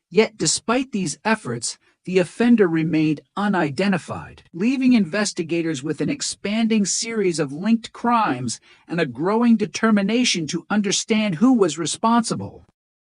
Yet, despite these efforts, the offender remained unidentified, leaving investigators with an expanding series of linked crimes and a growing determination to understand who was responsible.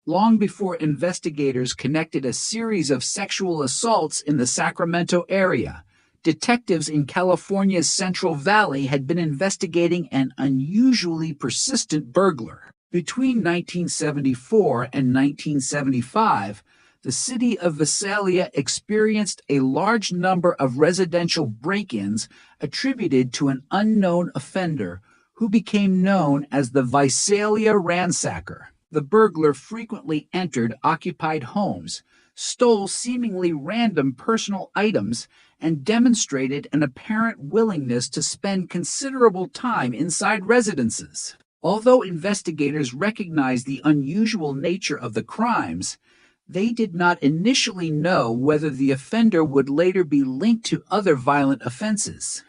Long before investigators connected a series of sexual assaults in the Sacramento area, detectives in California's Central Valley had been investigating an unusually persistent burglar. Between 1974 and 1975, the city of Visalia experienced a large number of residential break-ins attributed to an unknown offender who became known as the Visalia Ransacker. The burglar frequently entered occupied homes, stole seemingly random personal items, and demonstrated an apparent willingness to spend considerable time inside residences. Although investigators recognized the unusual nature of the crimes, they did not initially know whether the offender would later be linked to other violent offenses.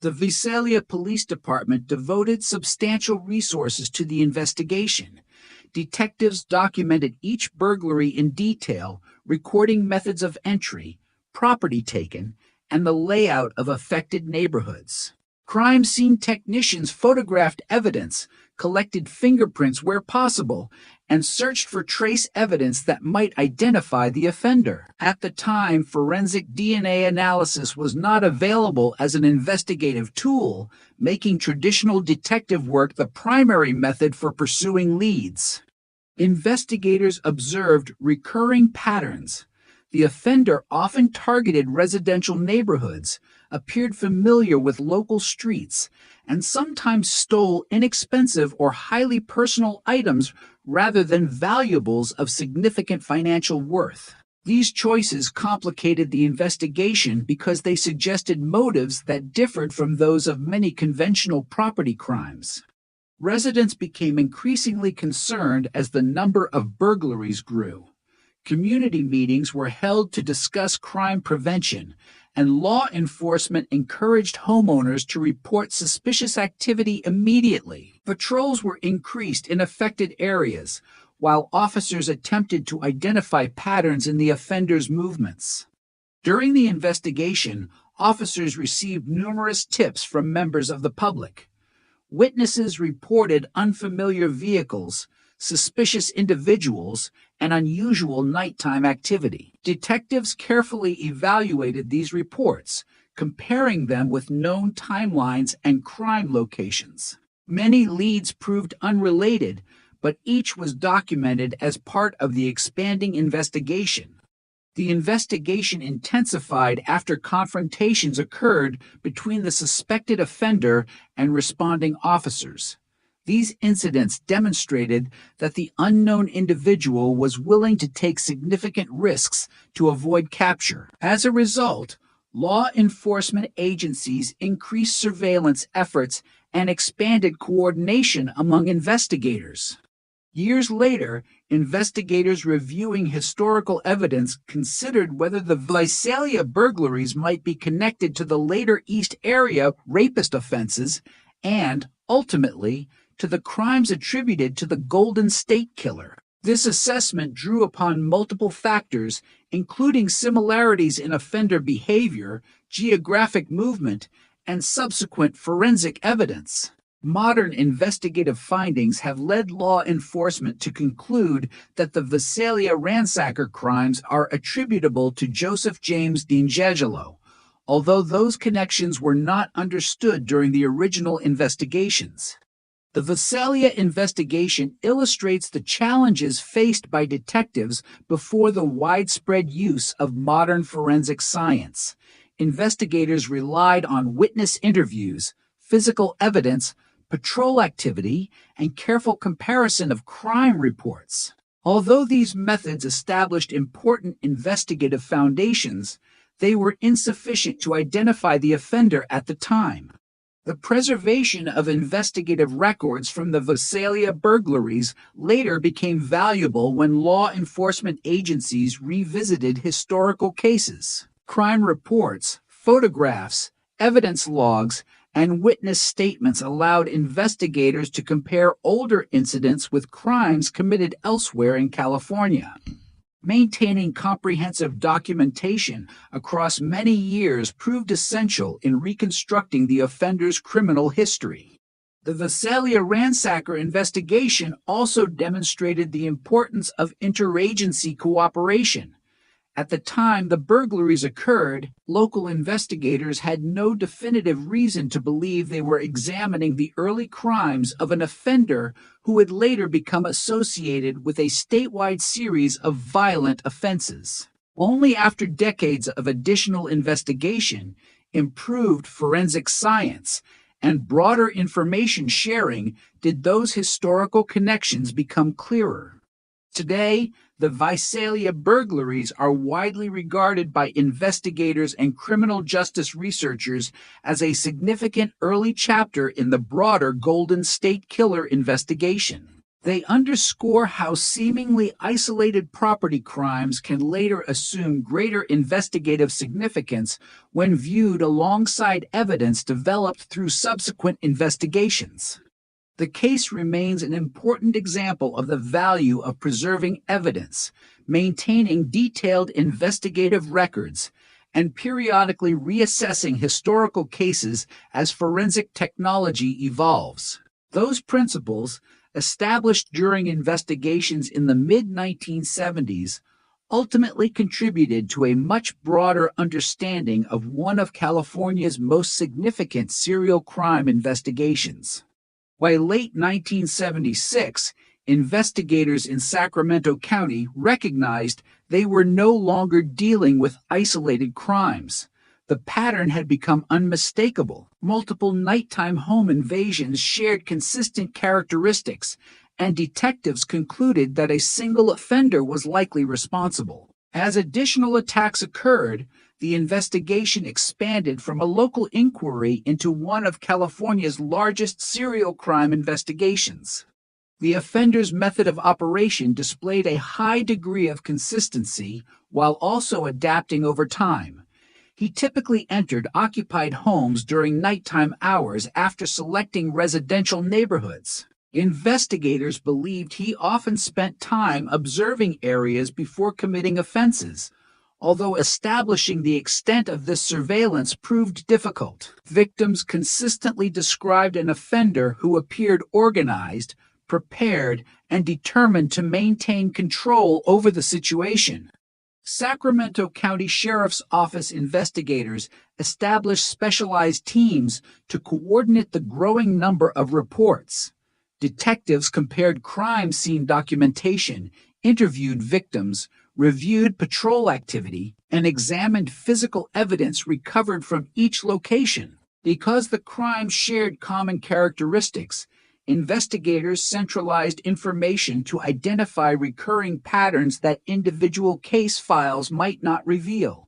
The Visalia Police Department devoted substantial resources to the investigation. Detectives documented each burglary in detail, recording methods of entry, property taken, and the layout of affected neighborhoods. Crime scene technicians photographed evidence, collected fingerprints where possible, and searched for trace evidence that might identify the offender. At the time, forensic DNA analysis was not available as an investigative tool, making traditional detective work the primary method for pursuing leads. Investigators observed recurring patterns. The offender often targeted residential neighborhoods, appeared familiar with local streets, and sometimes stole inexpensive or highly personal items rather than valuables of significant financial worth. These choices complicated the investigation because they suggested motives that differed from those of many conventional property crimes. Residents became increasingly concerned as the number of burglaries grew. Community meetings were held to discuss crime prevention, and law enforcement encouraged homeowners to report suspicious activity immediately. Patrols were increased in affected areas, while officers attempted to identify patterns in the offender's movements. During the investigation, officers received numerous tips from members of the public. Witnesses reported unfamiliar vehicles, suspicious individuals, and unusual nighttime activity. Detectives carefully evaluated these reports, comparing them with known timelines and crime locations. Many leads proved unrelated, but each was documented as part of the expanding investigation. The investigation intensified after confrontations occurred between the suspected offender and responding officers. These incidents demonstrated that the unknown individual was willing to take significant risks to avoid capture. As a result, law enforcement agencies increased surveillance efforts and expanded coordination among investigators. Years later, investigators reviewing historical evidence considered whether the Visalia burglaries might be connected to the later East Area rapist offenses and, ultimately, to the crimes attributed to the Golden State Killer. This assessment drew upon multiple factors, including similarities in offender behavior, geographic movement, and subsequent forensic evidence. Modern investigative findings have led law enforcement to conclude that the Visalia ransacker crimes are attributable to Joseph James DiAngelo, although those connections were not understood during the original investigations. The Visalia investigation illustrates the challenges faced by detectives before the widespread use of modern forensic science. Investigators relied on witness interviews, physical evidence, patrol activity, and careful comparison of crime reports. Although these methods established important investigative foundations, they were insufficient to identify the offender at the time. The preservation of investigative records from the Visalia burglaries later became valuable when law enforcement agencies revisited historical cases. Crime reports, photographs, evidence logs, and witness statements allowed investigators to compare older incidents with crimes committed elsewhere in California. Maintaining comprehensive documentation across many years proved essential in reconstructing the offender's criminal history. The Visalia ransacker investigation also demonstrated the importance of interagency cooperation. At the time the burglaries occurred, local investigators had no definitive reason to believe they were examining the early crimes of an offender who would later become associated with a statewide series of violent offenses. Only after decades of additional investigation, improved forensic science, and broader information sharing did those historical connections become clearer. Today, the Visalia burglaries are widely regarded by investigators and criminal justice researchers as a significant early chapter in the broader Golden State Killer investigation. They underscore how seemingly isolated property crimes can later assume greater investigative significance when viewed alongside evidence developed through subsequent investigations. The case remains an important example of the value of preserving evidence, maintaining detailed investigative records, and periodically reassessing historical cases as forensic technology evolves. Those principles, established during investigations in the mid-1970s, ultimately contributed to a much broader understanding of one of California's most significant serial crime investigations. By late 1976, investigators in Sacramento County recognized they were no longer dealing with isolated crimes. The pattern had become unmistakable. Multiple nighttime home invasions shared consistent characteristics, and detectives concluded that a single offender was likely responsible. As additional attacks occurred, the investigation expanded from a local inquiry into one of California's largest serial crime investigations. The offender's method of operation displayed a high degree of consistency while also adapting over time. He typically entered occupied homes during nighttime hours after selecting residential neighborhoods. Investigators believed he often spent time observing areas before committing offenses, although establishing the extent of this surveillance proved difficult. Victims consistently described an offender who appeared organized, prepared, and determined to maintain control over the situation. Sacramento County Sheriff's Office investigators established specialized teams to coordinate the growing number of reports. Detectives compared crime scene documentation, interviewed victims, reviewed patrol activity, and examined physical evidence recovered from each location. Because the crimes shared common characteristics, investigators centralized information to identify recurring patterns that individual case files might not reveal.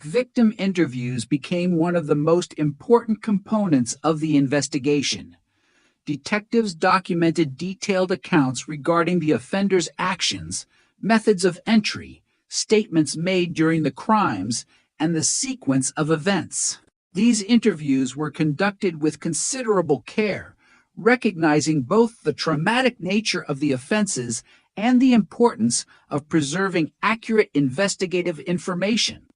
Victim interviews became one of the most important components of the investigation. Detectives documented detailed accounts regarding the offender's actions, methods of entry, statements made during the crimes, and the sequence of events. These interviews were conducted with considerable care, recognizing both the traumatic nature of the offenses and the importance of preserving accurate investigative information.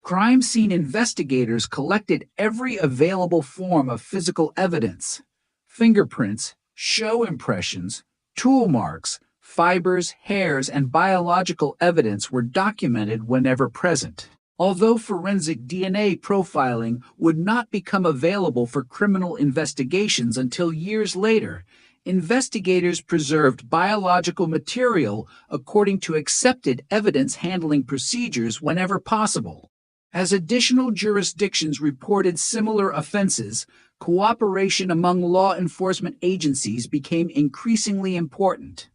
Crime scene investigators collected every available form of physical evidence. Fingerprints, show impressions, tool marks, fibers, hairs, and biological evidence were documented whenever present. Although forensic DNA profiling would not become available for criminal investigations until years later, investigators preserved biological material according to accepted evidence handling procedures whenever possible. As additional jurisdictions reported similar offenses, cooperation among law enforcement agencies became increasingly important.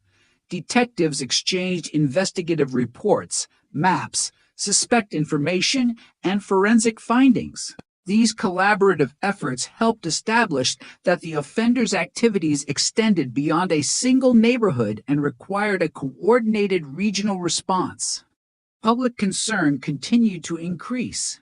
Detectives exchanged investigative reports, maps, suspect information, and forensic findings. These collaborative efforts helped establish that the offender's activities extended beyond a single neighborhood and required a coordinated regional response. Public concern continued to increase.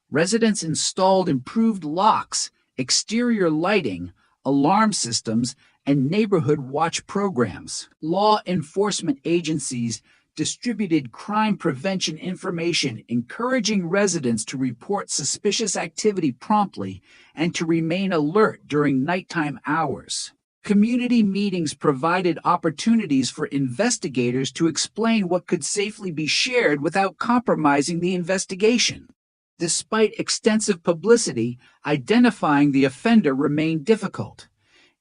Residents installed improved locks, exterior lighting, alarm systems, and neighborhood watch programs. Law enforcement agencies distributed crime prevention information, encouraging residents to report suspicious activity promptly and to remain alert during nighttime hours. Community meetings provided opportunities for investigators to explain what could safely be shared without compromising the investigation. Despite extensive publicity, identifying the offender remained difficult.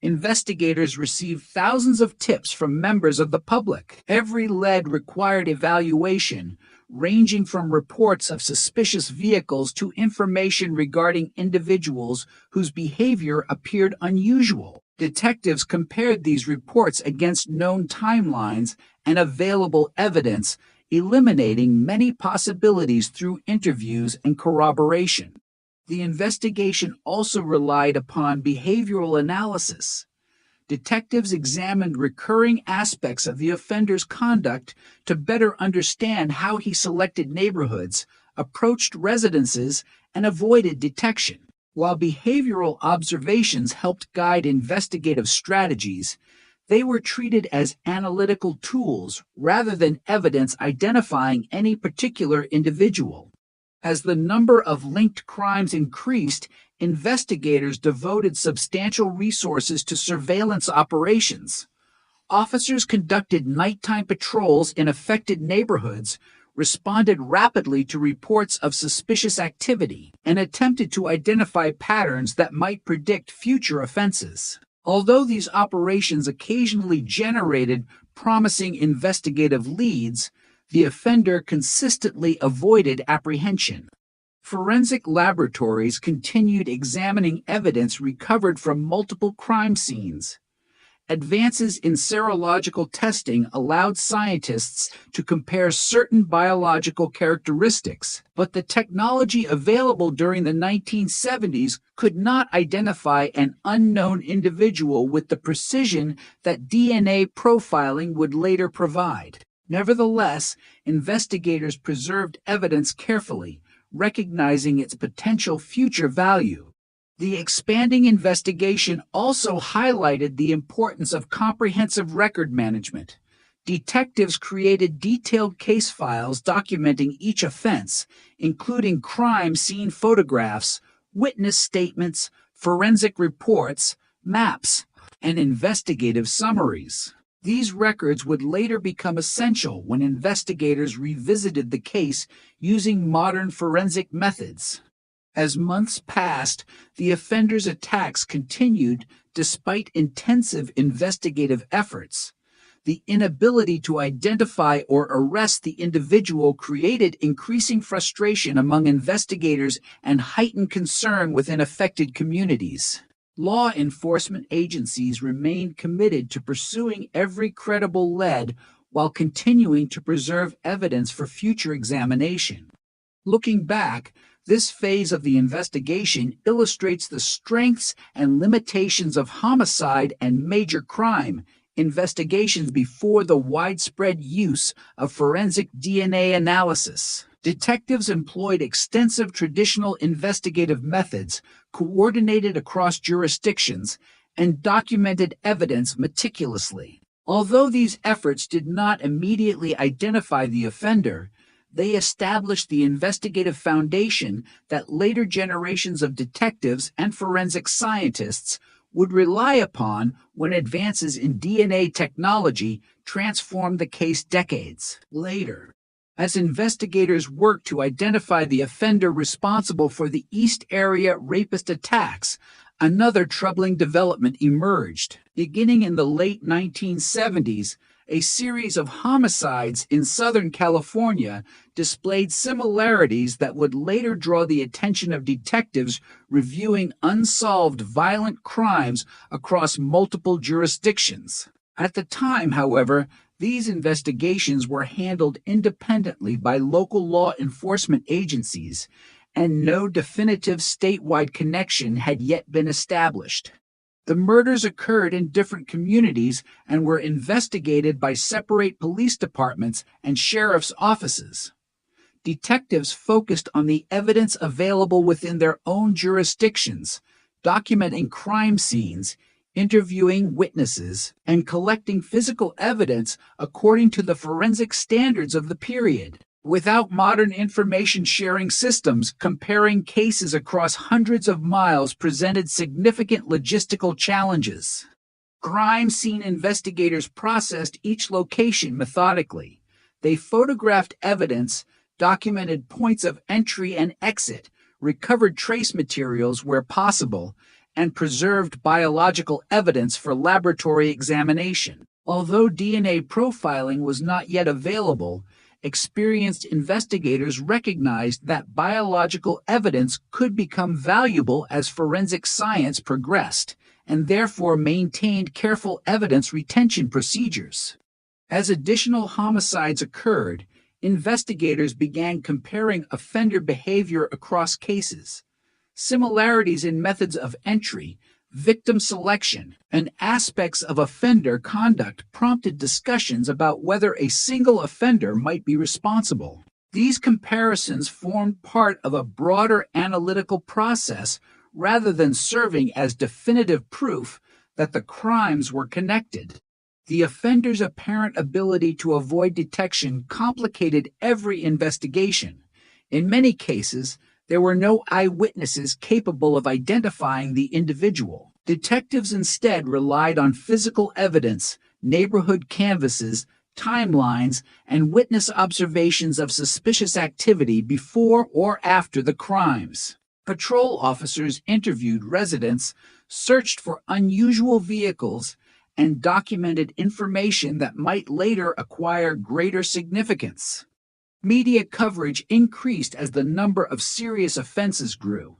Investigators received thousands of tips from members of the public. Every lead required evaluation, ranging from reports of suspicious vehicles to information regarding individuals whose behavior appeared unusual. Detectives compared these reports against known timelines and available evidence, eliminating many possibilities through interviews and corroboration. The investigation also relied upon behavioral analysis. Detectives examined recurring aspects of the offender's conduct to better understand how he selected neighborhoods, approached residences, and avoided detection. While behavioral observations helped guide investigative strategies, they were treated as analytical tools rather than evidence identifying any particular individual. As the number of linked crimes increased, investigators devoted substantial resources to surveillance operations. Officers conducted nighttime patrols in affected neighborhoods, responded rapidly to reports of suspicious activity, and attempted to identify patterns that might predict future offenses. Although these operations occasionally generated promising investigative leads, the offender consistently avoided apprehension. Forensic laboratories continued examining evidence recovered from multiple crime scenes. Advances in serological testing allowed scientists to compare certain biological characteristics, but the technology available during the 1970s could not identify an unknown individual with the precision that DNA profiling would later provide. Nevertheless, investigators preserved evidence carefully, recognizing its potential future value. The expanding investigation also highlighted the importance of comprehensive record management. Detectives created detailed case files documenting each offense, including crime scene photographs, witness statements, forensic reports, maps, and investigative summaries. These records would later become essential when investigators revisited the case using modern forensic methods. As months passed, the offender's attacks continued despite intensive investigative efforts. The inability to identify or arrest the individual created increasing frustration among investigators and heightened concern within affected communities. Law enforcement agencies remained committed to pursuing every credible lead while continuing to preserve evidence for future examination. Looking back, this phase of the investigation illustrates the strengths and limitations of homicide and major crime investigations before the widespread use of forensic DNA analysis. Detectives employed extensive traditional investigative methods, coordinated across jurisdictions, and documented evidence meticulously. Although these efforts did not immediately identify the offender, they established the investigative foundation that later generations of detectives and forensic scientists would rely upon when advances in DNA technology transformed the case decades later. As investigators worked to identify the offender responsible for the East Area Rapist attacks, another troubling development emerged. Beginning in the late 1970s, a series of homicides in Southern California displayed similarities that would later draw the attention of detectives reviewing unsolved violent crimes across multiple jurisdictions. At the time, however, these investigations were handled independently by local law enforcement agencies, and no definitive statewide connection had yet been established. The murders occurred in different communities and were investigated by separate police departments and sheriff's offices. Detectives focused on the evidence available within their own jurisdictions, documenting crime scenes, interviewing witnesses, and collecting physical evidence according to the forensic standards of the period. Without modern information sharing systems, comparing cases across hundreds of miles presented significant logistical challenges. Crime scene investigators processed each location methodically. They photographed evidence, documented points of entry and exit, recovered trace materials where possible, and preserved biological evidence for laboratory examination. Although DNA profiling was not yet available, experienced investigators recognized that biological evidence could become valuable as forensic science progressed, and therefore maintained careful evidence retention procedures. As additional homicides occurred, investigators began comparing offender behavior across cases. Similarities in methods of entry, victim selection, and aspects of offender conduct prompted discussions about whether a single offender might be responsible. These comparisons formed part of a broader analytical process rather than serving as definitive proof that the crimes were connected. The offender's apparent ability to avoid detection complicated every investigation. In many cases, there were no eyewitnesses capable of identifying the individual. Detectives instead relied on physical evidence, neighborhood canvases, timelines, and witness observations of suspicious activity before or after the crimes. Patrol officers interviewed residents, searched for unusual vehicles, and documented information that might later acquire greater significance. Media coverage increased as the number of serious offenses grew.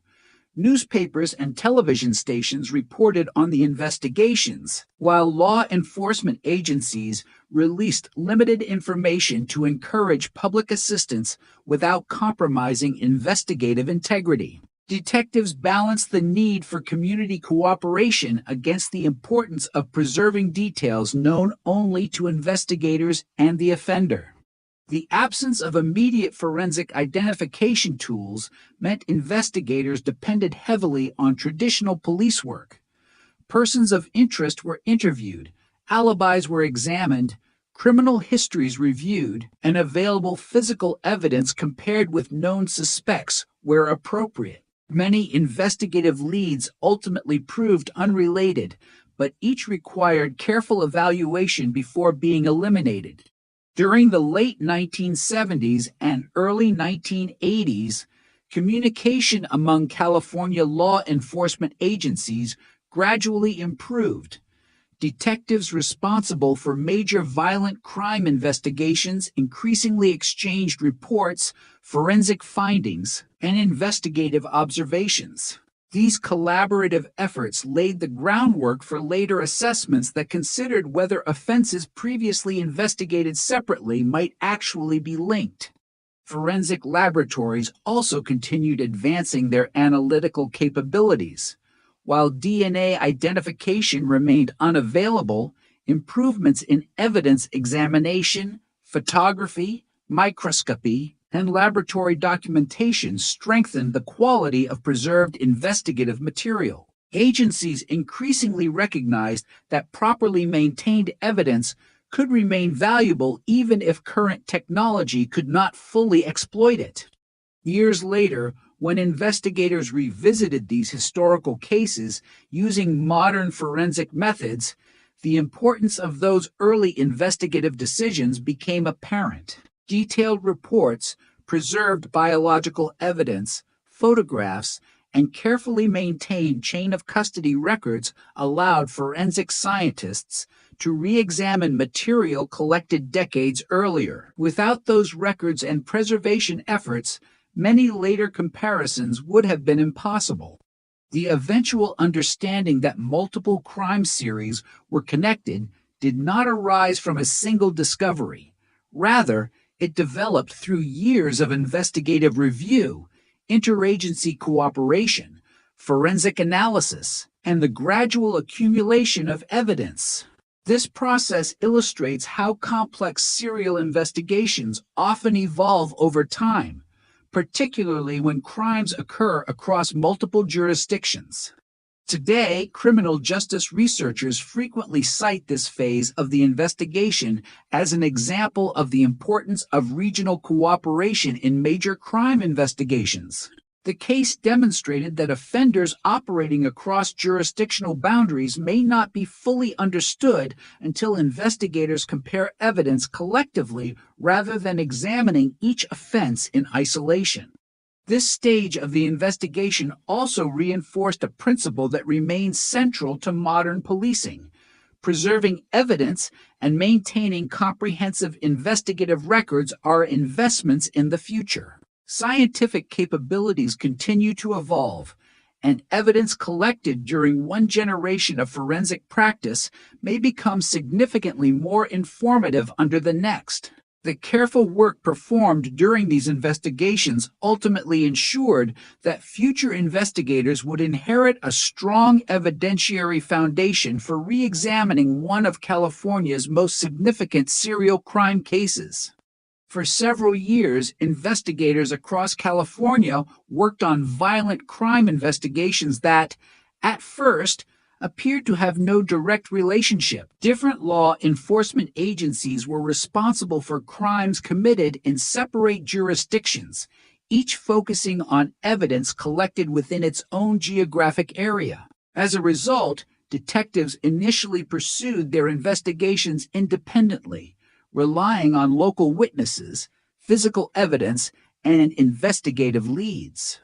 Newspapers and television stations reported on the investigations, while law enforcement agencies released limited information to encourage public assistance without compromising investigative integrity. Detectives balanced the need for community cooperation against the importance of preserving details known only to investigators and the offender. The absence of immediate forensic identification tools meant investigators depended heavily on traditional police work. Persons of interest were interviewed, alibis were examined, criminal histories reviewed, and available physical evidence compared with known suspects where appropriate. Many investigative leads ultimately proved unrelated, but each required careful evaluation before being eliminated. During the late 1970s and early 1980s, communication among California law enforcement agencies gradually improved. Detectives responsible for major violent crime investigations increasingly exchanged reports, forensic findings, and investigative observations. These collaborative efforts laid the groundwork for later assessments that considered whether offenses previously investigated separately might actually be linked. Forensic laboratories also continued advancing their analytical capabilities. While DNA identification remained unavailable, improvements in evidence examination, photography, microscopy, and laboratory documentation strengthened the quality of preserved investigative material. Agencies increasingly recognized that properly maintained evidence could remain valuable even if current technology could not fully exploit it. Years later, when investigators revisited these historical cases using modern forensic methods, the importance of those early investigative decisions became apparent. Detailed reports, preserved biological evidence, photographs, and carefully maintained chain of custody records allowed forensic scientists to re-examine material collected decades earlier. Without those records and preservation efforts, many later comparisons would have been impossible. The eventual understanding that multiple crime series were connected did not arise from a single discovery. Rather, it developed through years of investigative review, interagency cooperation, forensic analysis, and the gradual accumulation of evidence. This process illustrates how complex serial investigations often evolve over time, particularly when crimes occur across multiple jurisdictions. Today, criminal justice researchers frequently cite this phase of the investigation as an example of the importance of regional cooperation in major crime investigations. The case demonstrated that offenders operating across jurisdictional boundaries may not be fully understood until investigators compare evidence collectively rather than examining each offense in isolation. This stage of the investigation also reinforced a principle that remains central to modern policing: preserving evidence and maintaining comprehensive investigative records are investments in the future. Scientific capabilities continue to evolve, and evidence collected during one generation of forensic practice may become significantly more informative under the next. The careful work performed during these investigations ultimately ensured that future investigators would inherit a strong evidentiary foundation for re-examining one of California's most significant serial crime cases. For several years, investigators across California worked on violent crime investigations that, at first, appeared to have no direct relationship. Different law enforcement agencies were responsible for crimes committed in separate jurisdictions, each focusing on evidence collected within its own geographic area. As a result, detectives initially pursued their investigations independently, relying on local witnesses, physical evidence, and investigative leads.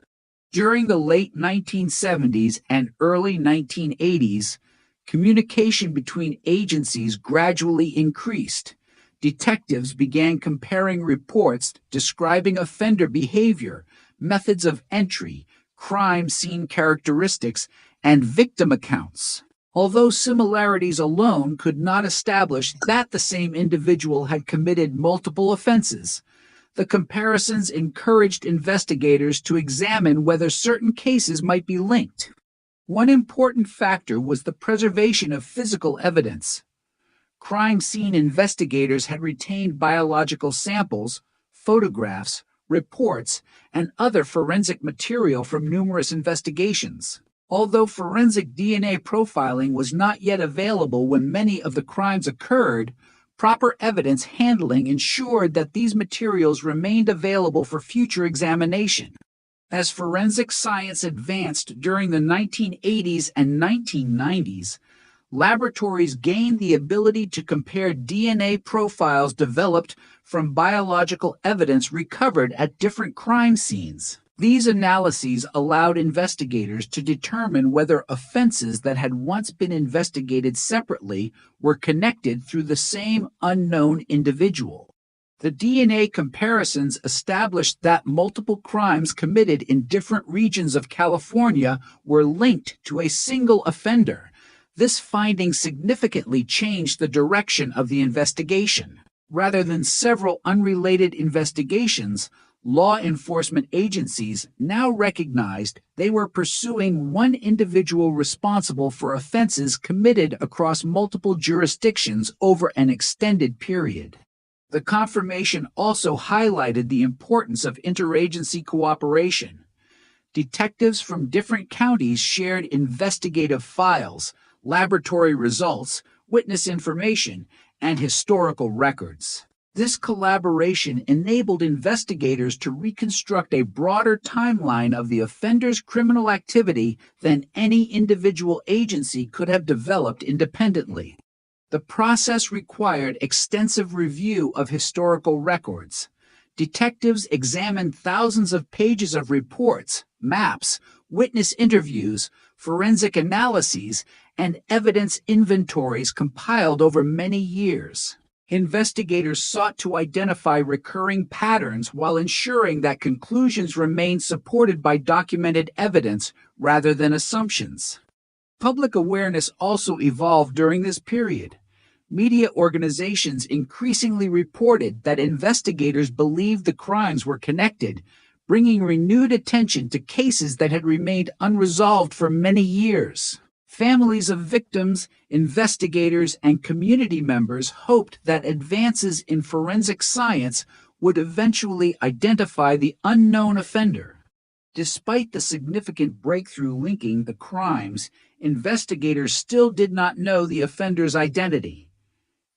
During the late 1970s and early 1980s, communication between agencies gradually increased. Detectives began comparing reports describing offender behavior, methods of entry, crime scene characteristics, and victim accounts. Although similarities alone could not establish that the same individual had committed multiple offenses, the comparisons encouraged investigators to examine whether certain cases might be linked. One important factor was the preservation of physical evidence. Crime scene investigators had retained biological samples, photographs, reports, and other forensic material from numerous investigations. Although forensic DNA profiling was not yet available when many of the crimes occurred, proper evidence handling ensured that these materials remained available for future examination. As forensic science advanced during the 1980s and 1990s, laboratories gained the ability to compare DNA profiles developed from biological evidence recovered at different crime scenes. These analyses allowed investigators to determine whether offenses that had once been investigated separately were connected through the same unknown individual. The DNA comparisons established that multiple crimes committed in different regions of California were linked to a single offender. This finding significantly changed the direction of the investigation. Rather than several unrelated investigations, law enforcement agencies now recognized they were pursuing one individual responsible for offenses committed across multiple jurisdictions over an extended period. The confirmation also highlighted the importance of interagency cooperation. Detectives from different counties shared investigative files, laboratory results, witness information, and historical records. This collaboration enabled investigators to reconstruct a broader timeline of the offender's criminal activity than any individual agency could have developed independently. The process required extensive review of historical records. Detectives examined thousands of pages of reports, maps, witness interviews, forensic analyses, and evidence inventories compiled over many years. Investigators sought to identify recurring patterns while ensuring that conclusions remained supported by documented evidence rather than assumptions. Public awareness also evolved during this period. Media organizations increasingly reported that investigators believed the crimes were connected, bringing renewed attention to cases that had remained unresolved for many years. Families of victims, investigators, and community members hoped that advances in forensic science would eventually identify the unknown offender. Despite the significant breakthrough linking the crimes, investigators still did not know the offender's identity.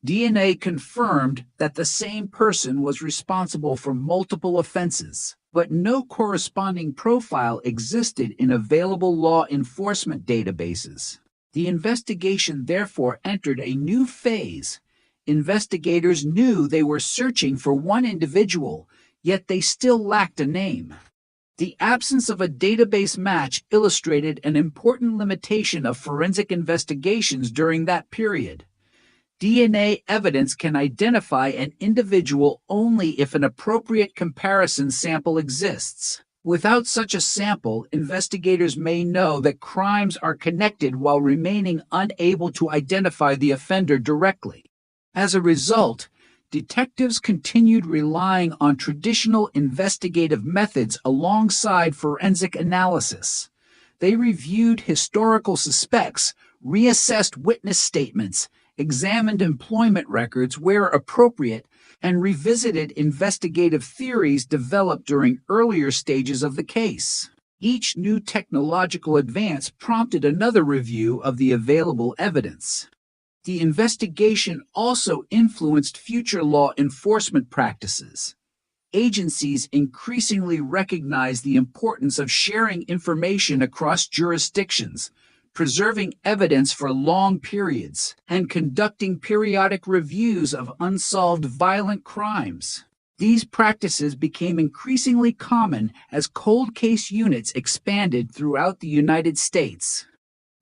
DNA confirmed that the same person was responsible for multiple offenses, but no corresponding profile existed in available law enforcement databases. The investigation therefore entered a new phase. Investigators knew they were searching for one individual, yet they still lacked a name. The absence of a database match illustrated an important limitation of forensic investigations during that period. DNA evidence can identify an individual only if an appropriate comparison sample exists. Without such a sample, investigators may know that crimes are connected while remaining unable to identify the offender directly. As a result, detectives continued relying on traditional investigative methods alongside forensic analysis. They reviewed historical suspects, reassessed witness statements, examined employment records where appropriate, and revisited investigative theories developed during earlier stages of the case. Each new technological advance prompted another review of the available evidence. The investigation also influenced future law enforcement practices. Agencies increasingly recognized the importance of sharing information across jurisdictions, preserving evidence for long periods, and conducting periodic reviews of unsolved violent crimes. These practices became increasingly common as cold case units expanded throughout the United States.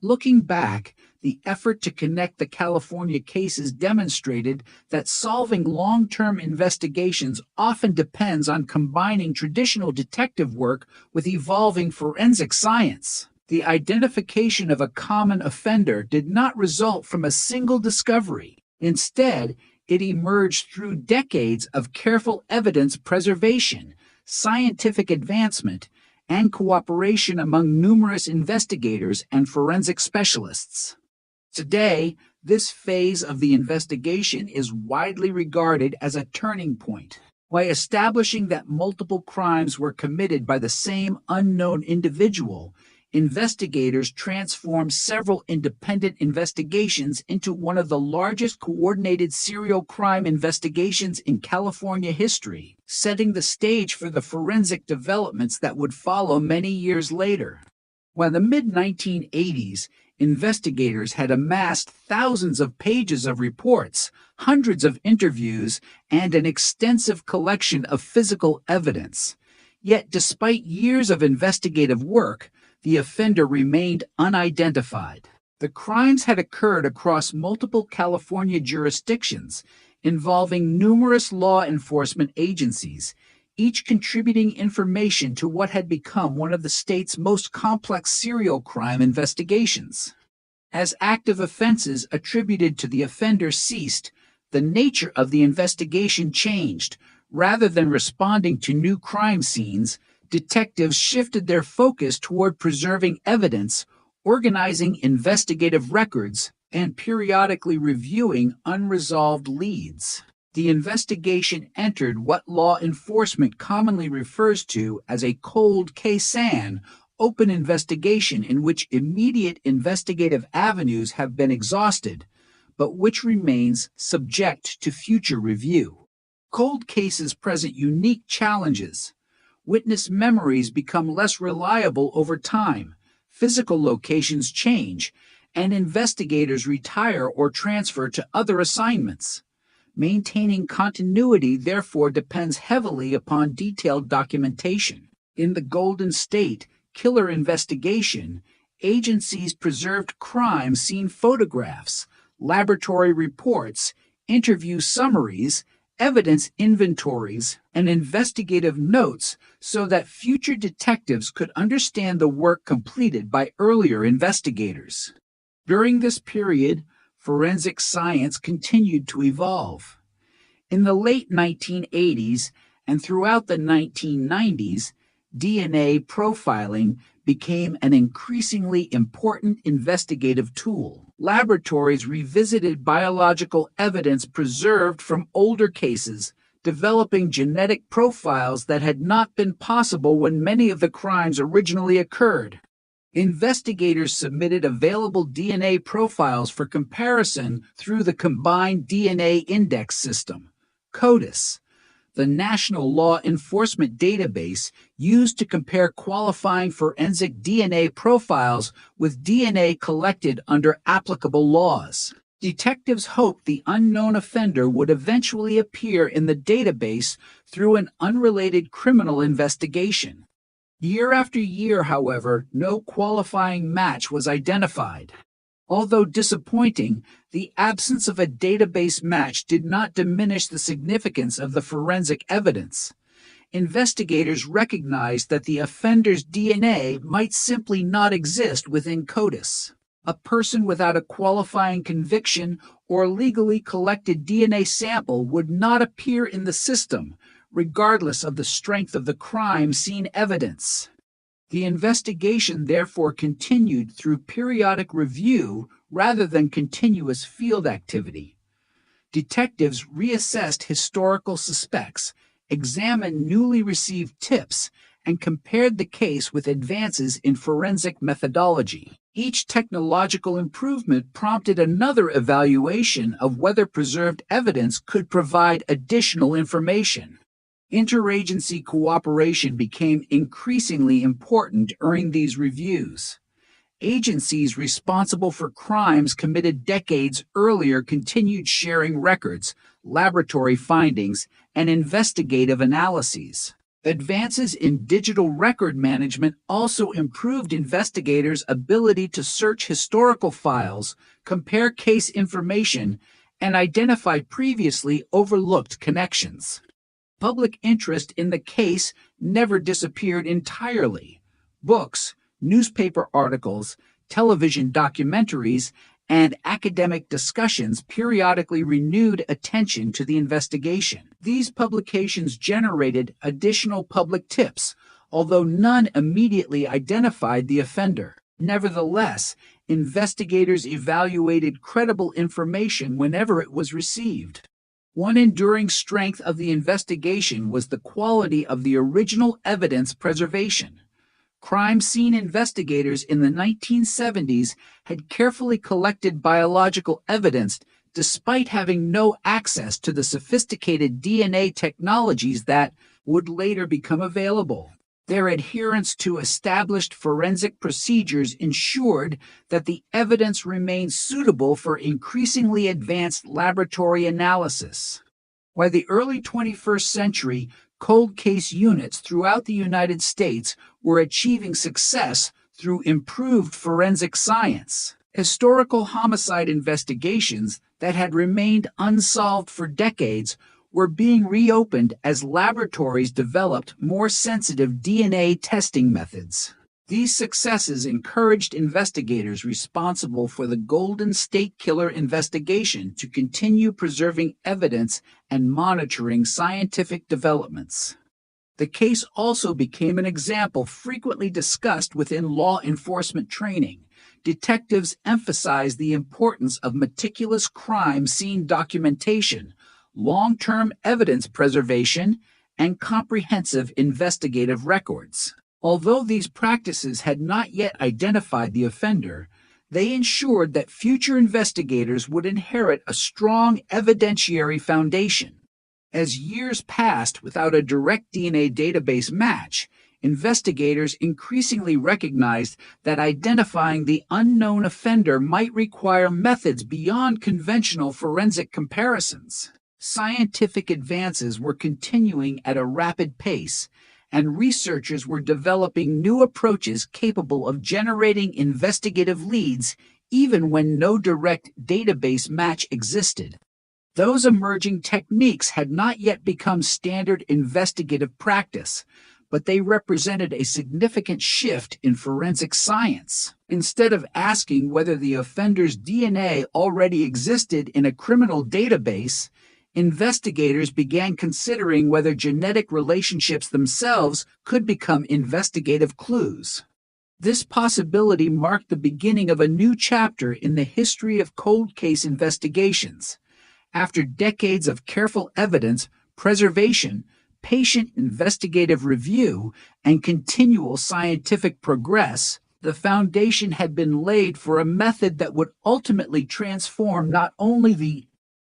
Looking back, the effort to connect the California cases demonstrated that solving long-term investigations often depends on combining traditional detective work with evolving forensic science. The identification of a common offender did not result from a single discovery. Instead, it emerged through decades of careful evidence preservation, scientific advancement, and cooperation among numerous investigators and forensic specialists. Today, this phase of the investigation is widely regarded as a turning point. By establishing that multiple crimes were committed by the same unknown individual, investigators transformed several independent investigations into one of the largest coordinated serial crime investigations in California history, setting the stage for the forensic developments that would follow many years later. By the mid-1980s, investigators had amassed thousands of pages of reports, hundreds of interviews, and an extensive collection of physical evidence. Yet, despite years of investigative work, the offender remained unidentified. The crimes had occurred across multiple California jurisdictions, involving numerous law enforcement agencies, each contributing information to what had become one of the state's most complex serial crime investigations. As active offenses attributed to the offender ceased, the nature of the investigation changed. Rather than responding to new crime scenes, detectives shifted their focus toward preserving evidence, organizing investigative records, and periodically reviewing unresolved leads. The investigation entered what law enforcement commonly refers to as a cold case-an, open investigation in which immediate investigative avenues have been exhausted, but which remains subject to future review. Cold cases present unique challenges. Witness memories become less reliable over time, physical locations change, and investigators retire or transfer to other assignments. Maintaining continuity therefore depends heavily upon detailed documentation. In the Golden State Killer investigation, agencies preserved crime scene photographs, laboratory reports, interview summaries, evidence inventories, and investigative notes so that future detectives could understand the work completed by earlier investigators. During this period, forensic science continued to evolve. In the late 1980s and throughout the 1990s, DNA profiling became an increasingly important investigative tool. Laboratories revisited biological evidence preserved from older cases, developing genetic profiles that had not been possible when many of the crimes originally occurred. Investigators submitted available DNA profiles for comparison through the Combined DNA Index System, CODIS, the national law enforcement database used to compare qualifying forensic DNA profiles with DNA collected under applicable laws. Detectives hoped the unknown offender would eventually appear in the database through an unrelated criminal investigation. Year after year, however, no qualifying match was identified. Although disappointing, the absence of a database match did not diminish the significance of the forensic evidence. Investigators recognized that the offender's DNA might simply not exist within CODIS. A person without a qualifying conviction or legally collected DNA sample would not appear in the system, regardless of the strength of the crime scene evidence. The investigation therefore continued through periodic review rather than continuous field activity. Detectives reassessed historical suspects, examined newly received tips, and compared the case with advances in forensic methodology. Each technological improvement prompted another evaluation of whether preserved evidence could provide additional information. Interagency cooperation became increasingly important during these reviews. Agencies responsible for crimes committed decades earlier continued sharing records, laboratory findings, and investigative analyses. Advances in digital record management also improved investigators' ability to search historical files, compare case information, and identify previously overlooked connections. Public interest in the case never disappeared entirely. Books, newspaper articles, television documentaries, and academic discussions periodically renewed attention to the investigation. These publications generated additional public tips, although none immediately identified the offender. Nevertheless, investigators evaluated credible information whenever it was received. One enduring strength of the investigation was the quality of the original evidence preservation. Crime scene investigators in the 1970s had carefully collected biological evidence despite having no access to the sophisticated DNA technologies that would later become available. Their adherence to established forensic procedures ensured that the evidence remained suitable for increasingly advanced laboratory analysis. By the early 21st century, cold case units throughout the United States were achieving success through improved forensic science. Historical homicide investigations that had remained unsolved for decades were being reopened as laboratories developed more sensitive DNA testing methods. These successes encouraged investigators responsible for the Golden State Killer investigation to continue preserving evidence and monitoring scientific developments. The case also became an example frequently discussed within law enforcement training. Detectives emphasized the importance of meticulous crime scene documentation, long-term evidence preservation, and comprehensive investigative records. Although these practices had not yet identified the offender, they ensured that future investigators would inherit a strong evidentiary foundation. As years passed without a direct DNA database match, investigators increasingly recognized that identifying the unknown offender might require methods beyond conventional forensic comparisons. Scientific advances were continuing at a rapid pace, and researchers were developing new approaches capable of generating investigative leads even when no direct database match existed. Those emerging techniques had not yet become standard investigative practice, but they represented a significant shift in forensic science. Instead of asking whether the offender's DNA already existed in a criminal database, investigators began considering whether genetic relationships themselves could become investigative clues. This possibility marked the beginning of a new chapter in the history of cold case investigations. After decades of careful evidence preservation, patient investigative review, and continual scientific progress, the foundation had been laid for a method that would ultimately transform not only the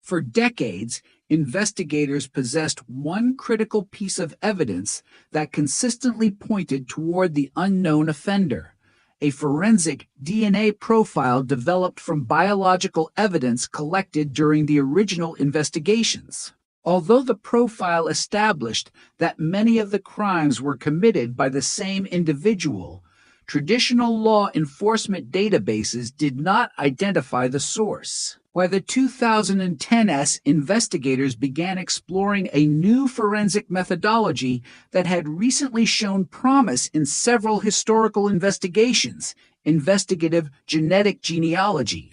For decades, investigators possessed one critical piece of evidence that consistently pointed toward the unknown offender: a forensic DNA profile developed from biological evidence collected during the original investigations. Although the profile established that many of the crimes were committed by the same individual, traditional law enforcement databases did not identify the source. By the 2010s, investigators began exploring a new forensic methodology that had recently shown promise in several historical investigations: investigative genetic genealogy.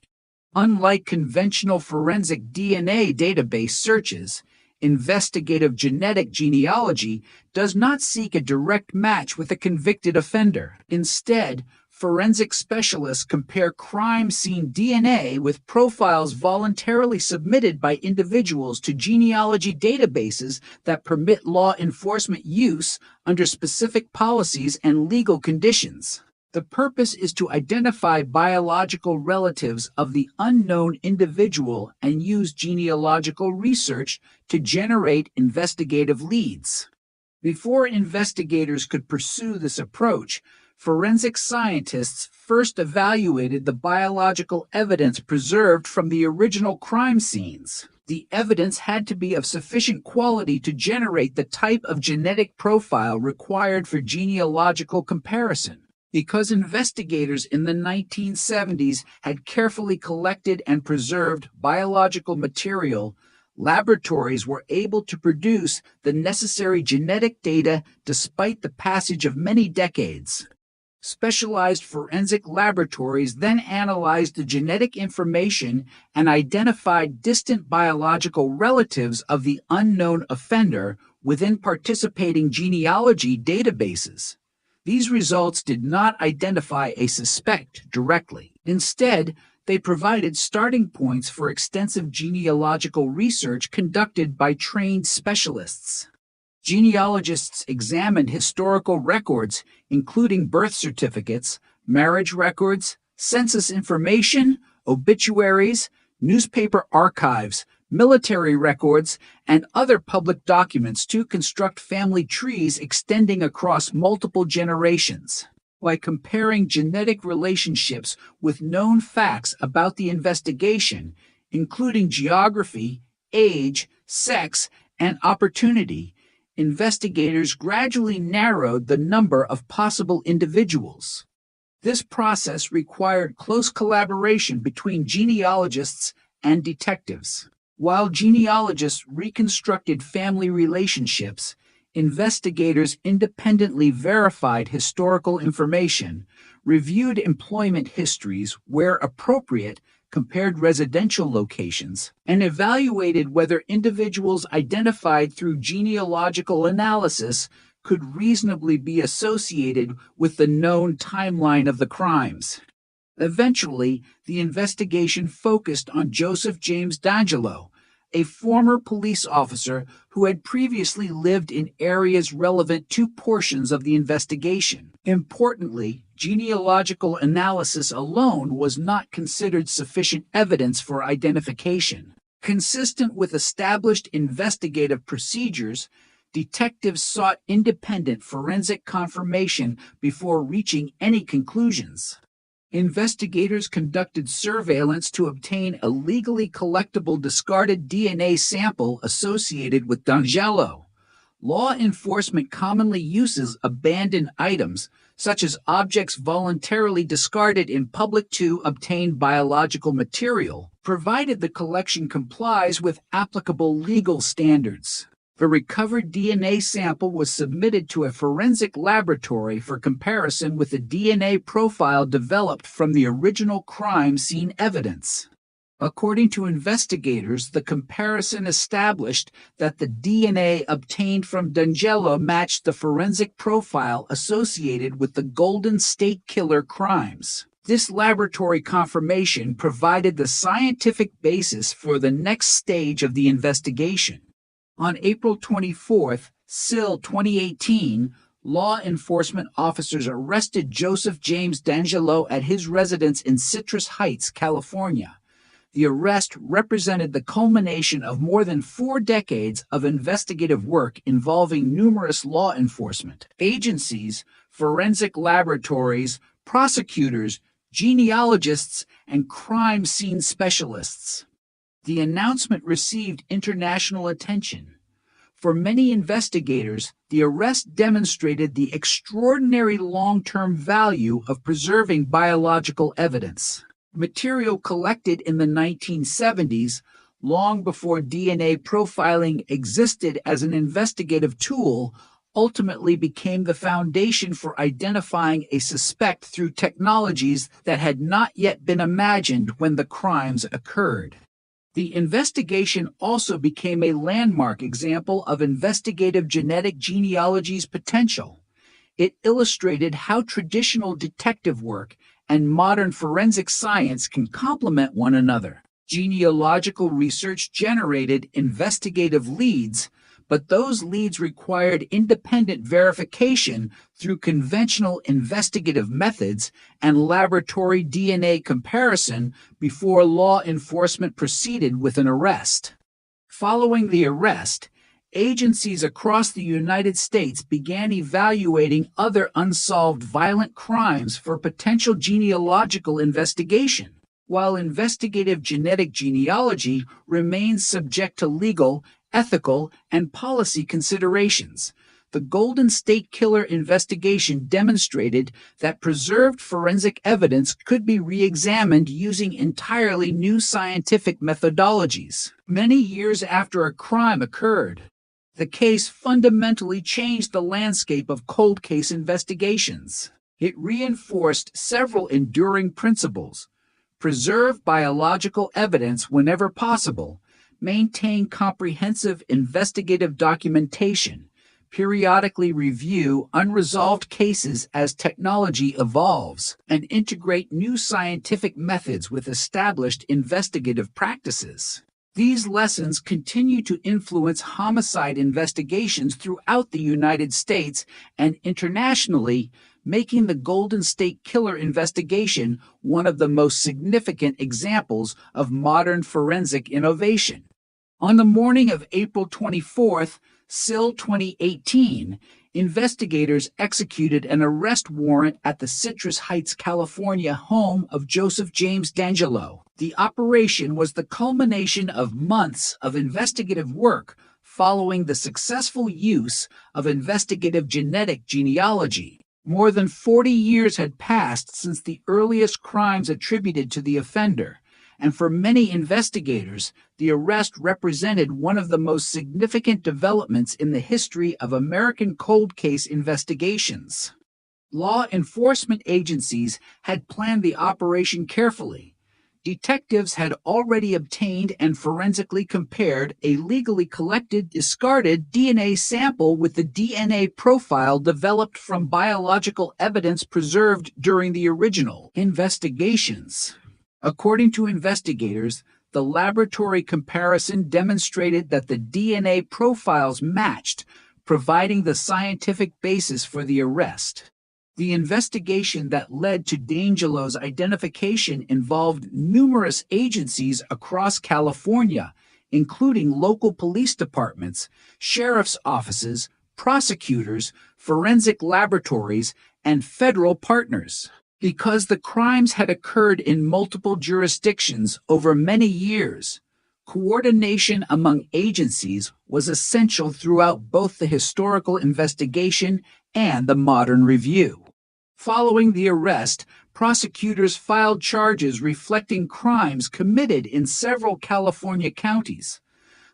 Unlike conventional forensic DNA database searches, investigative genetic genealogy does not seek a direct match with a convicted offender. Instead, forensic specialists compare crime scene DNA with profiles voluntarily submitted by individuals to genealogy databases that permit law enforcement use under specific policies and legal conditions. The purpose is to identify biological relatives of the unknown individual and use genealogical research to generate investigative leads. Before investigators could pursue this approach, forensic scientists first evaluated the biological evidence preserved from the original crime scenes. The evidence had to be of sufficient quality to generate the type of genetic profile required for genealogical comparison. Because investigators in the 1970s had carefully collected and preserved biological material, laboratories were able to produce the necessary genetic data despite the passage of many decades. Specialized forensic laboratories then analyzed the genetic information and identified distant biological relatives of the unknown offender within participating genealogy databases. These results did not identify a suspect directly. Instead, they provided starting points for extensive genealogical research conducted by trained specialists. Genealogists examined historical records, including birth certificates, marriage records, census information, obituaries, newspaper archives, military records, and other public documents to construct family trees extending across multiple generations. By comparing genetic relationships with known facts about the investigation, including geography, age, sex, and opportunity, investigators gradually narrowed the number of possible individuals. This process required close collaboration between genealogists and detectives. While genealogists reconstructed family relationships, investigators independently verified historical information, reviewed employment histories where appropriate, compared residential locations, and evaluated whether individuals identified through genealogical analysis could reasonably be associated with the known timeline of the crimes. Eventually, the investigation focused on Joseph James D'Angelo, a former police officer who had previously lived in areas relevant to portions of the investigation. Importantly, genealogical analysis alone was not considered sufficient evidence for identification. Consistent with established investigative procedures, detectives sought independent forensic confirmation before reaching any conclusions. Investigators conducted surveillance to obtain a legally collectible discarded DNA sample associated with D'Angelo. Law enforcement commonly uses abandoned items, such as objects voluntarily discarded in public to obtain biological material, provided the collection complies with applicable legal standards. The recovered DNA sample was submitted to a forensic laboratory for comparison with the DNA profile developed from the original crime scene evidence. According to investigators, the comparison established that the DNA obtained from D'Angelo matched the forensic profile associated with the Golden State Killer crimes. This laboratory confirmation provided the scientific basis for the next stage of the investigation. On April 24, 2018, law enforcement officers arrested Joseph James D'Angelo at his residence in Citrus Heights, California. The arrest represented the culmination of more than 4 decades of investigative work involving numerous law enforcement agencies, forensic laboratories, prosecutors, genealogists, and crime scene specialists. The announcement received international attention. For many investigators, the arrest demonstrated the extraordinary long-term value of preserving biological evidence. Material collected in the 1970s, long before DNA profiling existed as an investigative tool, ultimately became the foundation for identifying a suspect through technologies that had not yet been imagined when the crimes occurred. The investigation also became a landmark example of investigative genetic genealogy's potential. It illustrated how traditional detective work and modern forensic science can complement one another. Genealogical research generated investigative leads, but those leads required independent verification through conventional investigative methods and laboratory DNA comparison before law enforcement proceeded with an arrest. Following the arrest, agencies across the United States began evaluating other unsolved violent crimes for potential genealogical investigation. While investigative genetic genealogy remains subject to legal, ethical, and policy considerations, the Golden State Killer investigation demonstrated that preserved forensic evidence could be re-examined using entirely new scientific methodologies. Many years after a crime occurred, the case fundamentally changed the landscape of cold case investigations. It reinforced several enduring principles: preserve biological evidence whenever possible, maintain comprehensive investigative documentation, periodically review unresolved cases as technology evolves, and integrate new scientific methods with established investigative practices. These lessons continue to influence homicide investigations throughout the United States and internationally, making the Golden State Killer investigation one of the most significant examples of modern forensic innovation. On the morning of April 24th, SIL 2018, investigators executed an arrest warrant at the Citrus Heights, California home of Joseph James DeAngelo. The operation was the culmination of months of investigative work following the successful use of investigative genetic genealogy. More than 40 years had passed since the earliest crimes attributed to the offender, and for many investigators, the arrest represented one of the most significant developments in the history of American cold case investigations. Law enforcement agencies had planned the operation carefully. Detectives had already obtained and forensically compared a legally collected, discarded DNA sample with the DNA profile developed from biological evidence preserved during the original investigations. According to investigators, the laboratory comparison demonstrated that the DNA profiles matched, providing the scientific basis for the arrest. The investigation that led to DeAngelo's identification involved numerous agencies across California, including local police departments, sheriff's offices, prosecutors, forensic laboratories, and federal partners. Because the crimes had occurred in multiple jurisdictions over many years, coordination among agencies was essential throughout both the historical investigation and the modern review. Following the arrest, prosecutors filed charges reflecting crimes committed in several California counties.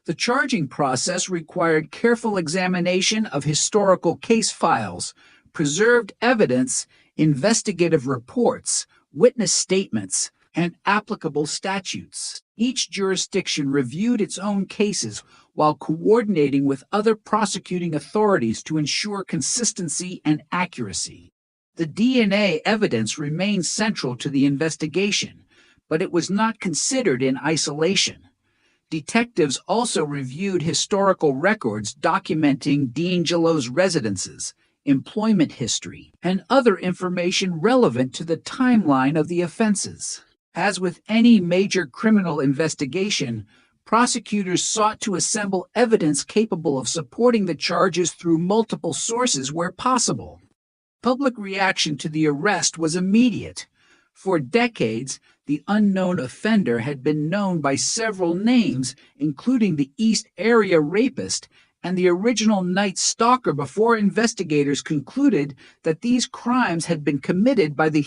The charging process required careful examination of historical case files, preserved evidence, investigative reports, witness statements, and applicable statutes. Each jurisdiction reviewed its own cases while coordinating with other prosecuting authorities to ensure consistency and accuracy. The DNA evidence remained central to the investigation, but it was not considered in isolation. Detectives also reviewed historical records documenting DeAngelo's residences, employment history, and other information relevant to the timeline of the offenses. As with any major criminal investigation, prosecutors sought to assemble evidence capable of supporting the charges through multiple sources where possible. Public reaction to the arrest was immediate. For decades, the unknown offender had been known by several names, including the East Area Rapist and the original Night Stalker, before investigators concluded that these crimes had been committed by the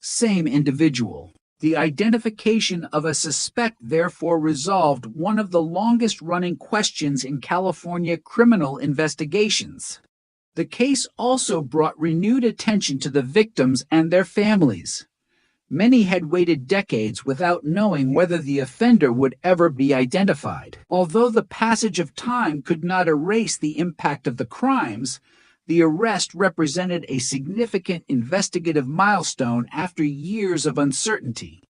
same individual. The identification of a suspect therefore resolved one of the longest-running questions in California criminal investigations. The case also brought renewed attention to the victims and their families. Many had waited decades without knowing whether the offender would ever be identified. Although the passage of time could not erase the impact of the crimes, the arrest represented a significant investigative milestone after years of uncertainty.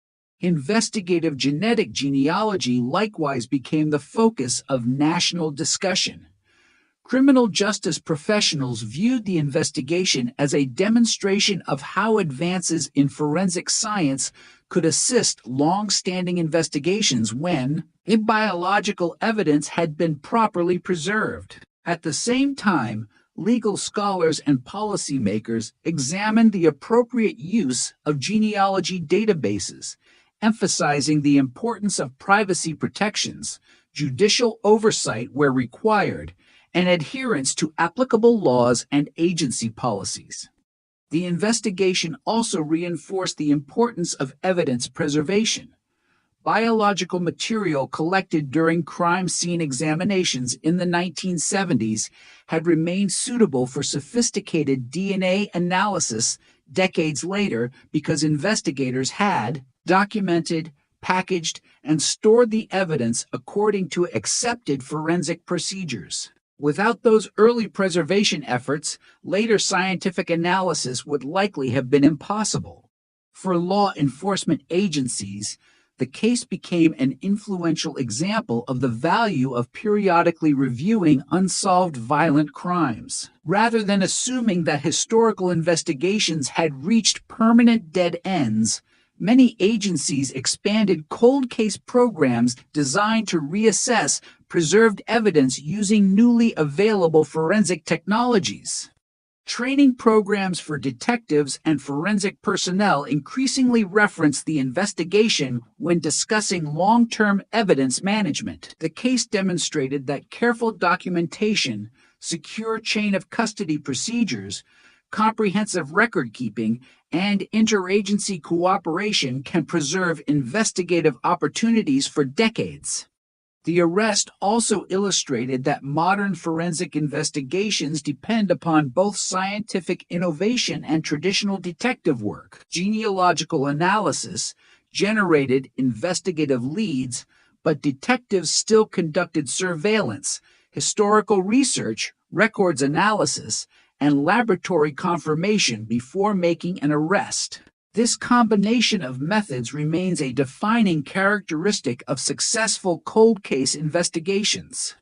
Investigative genetic genealogy likewise became the focus of national discussion. Criminal justice professionals viewed the investigation as a demonstration of how advances in forensic science could assist long-standing investigations when biological evidence had been properly preserved. At the same time, legal scholars and policymakers examined the appropriate use of genealogy databases, emphasizing the importance of privacy protections, judicial oversight where required, and adherence to applicable laws and agency policies. The investigation also reinforced the importance of evidence preservation. Biological material collected during crime scene examinations in the 1970s had remained suitable for sophisticated DNA analysis decades later because investigators had documented, packaged, and stored the evidence according to accepted forensic procedures. Without those early preservation efforts, later scientific analysis would likely have been impossible. For law enforcement agencies, the case became an influential example of the value of periodically reviewing unsolved violent crimes. Rather than assuming that historical investigations had reached permanent dead ends, many agencies expanded cold case programs designed to reassess preserved evidence using newly available forensic technologies. Training programs for detectives and forensic personnel increasingly reference the investigation when discussing long-term evidence management. The case demonstrated that careful documentation, secure chain of custody procedures, comprehensive record keeping, and interagency cooperation can preserve investigative opportunities for decades. The arrest also illustrated that modern forensic investigations depend upon both scientific innovation and traditional detective work. Genealogical analysis generated investigative leads, but detectives still conducted surveillance, historical research, records analysis, and laboratory confirmation before making an arrest. This combination of methods remains a defining characteristic of successful cold case investigations.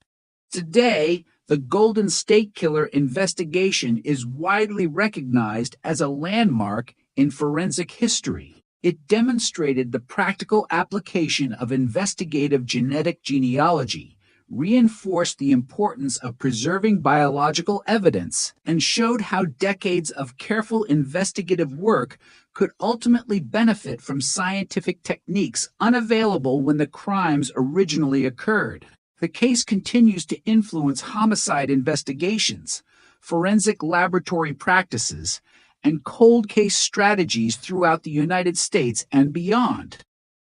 Today, the Golden State Killer investigation is widely recognized as a landmark in forensic history. It demonstrated the practical application of investigative genetic genealogy, reinforced the importance of preserving biological evidence, and showed how decades of careful investigative work could ultimately benefit from scientific techniques unavailable when the crimes originally occurred. The case continues to influence homicide investigations, forensic laboratory practices, and cold case strategies throughout the United States and beyond.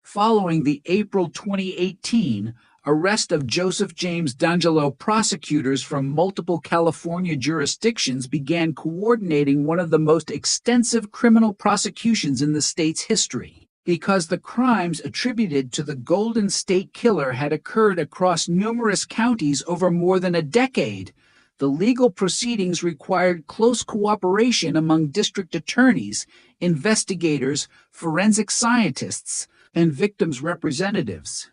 Following the April 2018 arrest of Joseph James D'Angelo, prosecutors from multiple California jurisdictions began coordinating one of the most extensive criminal prosecutions in the state's history. Because the crimes attributed to the Golden State Killer had occurred across numerous counties over more than a decade, the legal proceedings required close cooperation among district attorneys, investigators, forensic scientists, and victims' representatives.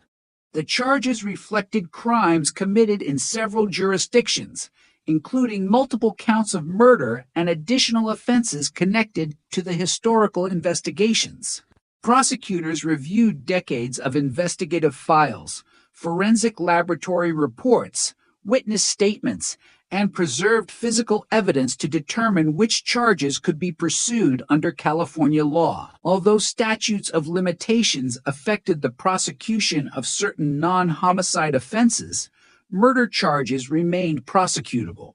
The charges reflected crimes committed in several jurisdictions, including multiple counts of murder and additional offenses connected to the historical investigations. Prosecutors reviewed decades of investigative files, forensic laboratory reports, witness statements, and preserved physical evidence to determine which charges could be pursued under California law. Although statutes of limitations affected the prosecution of certain non-homicide offenses, murder charges remained prosecutable.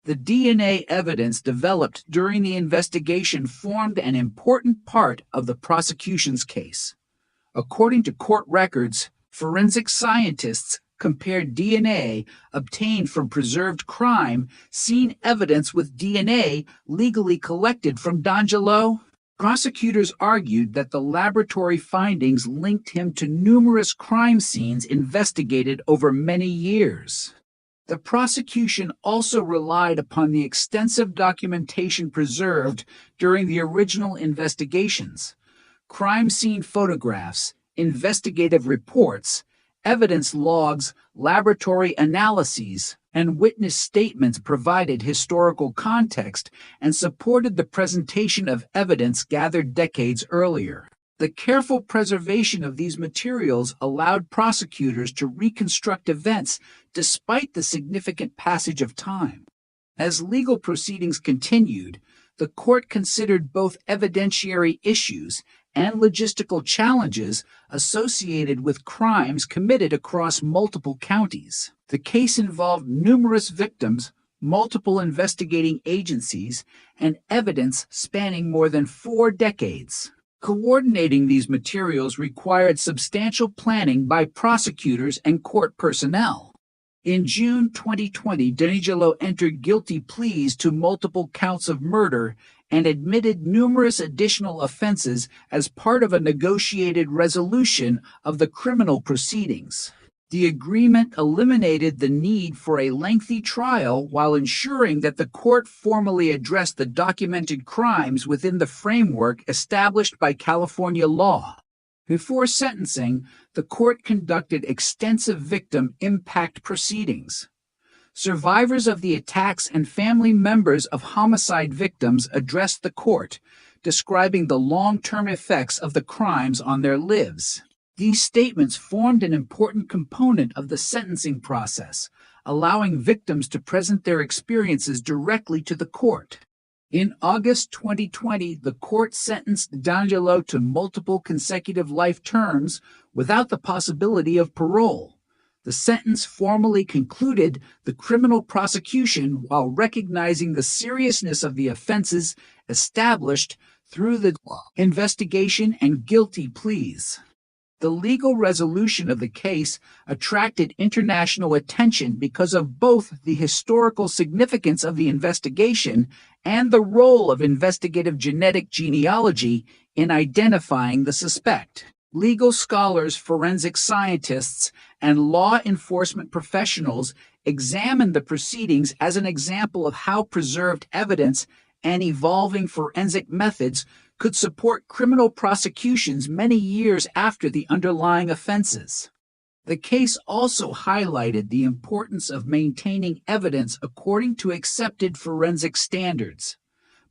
The DNA evidence developed during the investigation formed an important part of the prosecution's case. According to court records, forensic scientists compared DNA obtained from preserved crime scene evidence with DNA legally collected from D'Angelo. Prosecutors argued that the laboratory findings linked him to numerous crime scenes investigated over many years. The prosecution also relied upon the extensive documentation preserved during the original investigations. Crime scene photographs, investigative reports, evidence logs, laboratory analyses, and witness statements provided historical context and supported the presentation of evidence gathered decades earlier. The careful preservation of these materials allowed prosecutors to reconstruct events despite the significant passage of time. As legal proceedings continued, the court considered both evidentiary issues and logistical challenges associated with crimes committed across multiple counties. The case involved numerous victims, multiple investigating agencies, and evidence spanning more than 4 decades. Coordinating these materials required substantial planning by prosecutors and court personnel. In June 2020, DeAngelo entered guilty pleas to multiple counts of murder and admitted numerous additional offenses as part of a negotiated resolution of the criminal proceedings. The agreement eliminated the need for a lengthy trial while ensuring that the court formally addressed the documented crimes within the framework established by California law. Before sentencing, the court conducted extensive victim impact proceedings. Survivors of the attacks and family members of homicide victims addressed the court, describing the long-term effects of the crimes on their lives. These statements formed an important component of the sentencing process, allowing victims to present their experiences directly to the court. In August 2020, the court sentenced DeAngelo to multiple consecutive life terms without the possibility of parole. The sentence formally concluded the criminal prosecution while recognizing the seriousness of the offenses established through the investigation and guilty pleas. The legal resolution of the case attracted international attention because of both the historical significance of the investigation and the role of investigative genetic genealogy in identifying the suspect. Legal scholars, forensic scientists, and law enforcement professionals examined the proceedings as an example of how preserved evidence and evolving forensic methods could support criminal prosecutions many years after the underlying offenses. The case also highlighted the importance of maintaining evidence according to accepted forensic standards.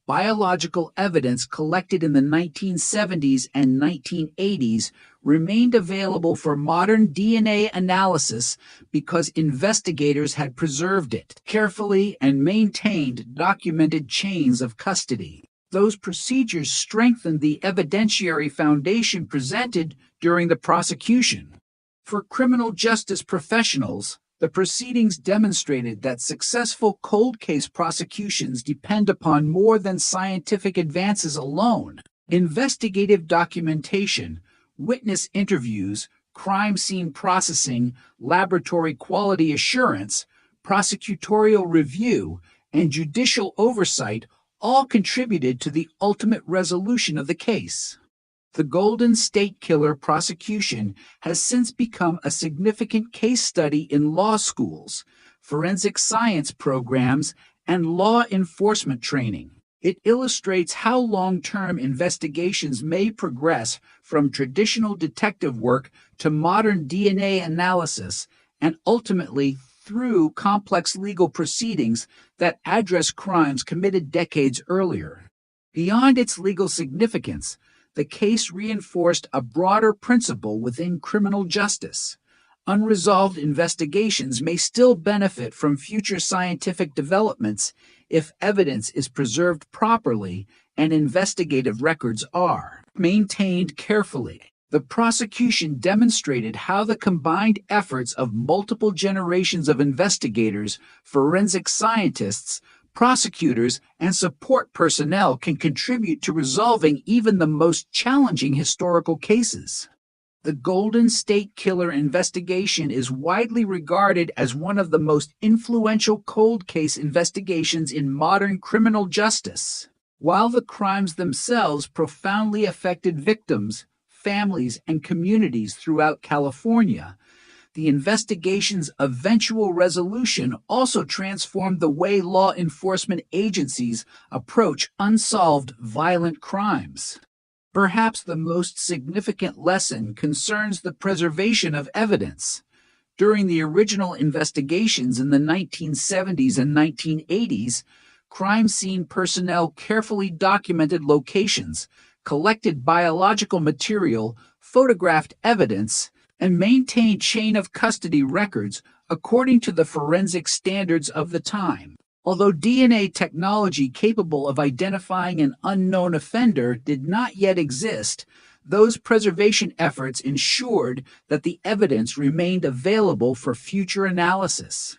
Biological evidence collected in the 1970s and 1980s remained available for modern DNA analysis because investigators had preserved it carefully and maintained documented chains of custody. Those procedures strengthened the evidentiary foundation presented during the prosecution. For criminal justice professionals, the proceedings demonstrated that successful cold case prosecutions depend upon more than scientific advances alone. Investigative documentation, witness interviews, crime scene processing, laboratory quality assurance, prosecutorial review, and judicial oversight all contributed to the ultimate resolution of the case. The Golden State Killer prosecution has since become a significant case study in law schools, forensic science programs, and law enforcement training. It illustrates how long-term investigations may progress from traditional detective work to modern DNA analysis and ultimately through complex legal proceedings that address crimes committed decades earlier. Beyond its legal significance, the case reinforced a broader principle within criminal justice. Unresolved investigations may still benefit from future scientific developments if evidence is preserved properly and investigative records are maintained carefully. The prosecution demonstrated how the combined efforts of multiple generations of investigators, forensic scientists, prosecutors, and support personnel can contribute to resolving even the most challenging historical cases. The Golden State Killer investigation is widely regarded as one of the most influential cold case investigations in modern criminal justice. While the crimes themselves profoundly affected victims, families, and communities throughout California, the investigation's eventual resolution also transformed the way law enforcement agencies approach unsolved violent crimes. Perhaps the most significant lesson concerns the preservation of evidence. During the original investigations in the 1970s and 1980s, crime scene personnel carefully documented locations, collected biological material, photographed evidence, and maintained chain of custody records according to the forensic standards of the time. Although DNA technology capable of identifying an unknown offender did not yet exist, those preservation efforts ensured that the evidence remained available for future analysis.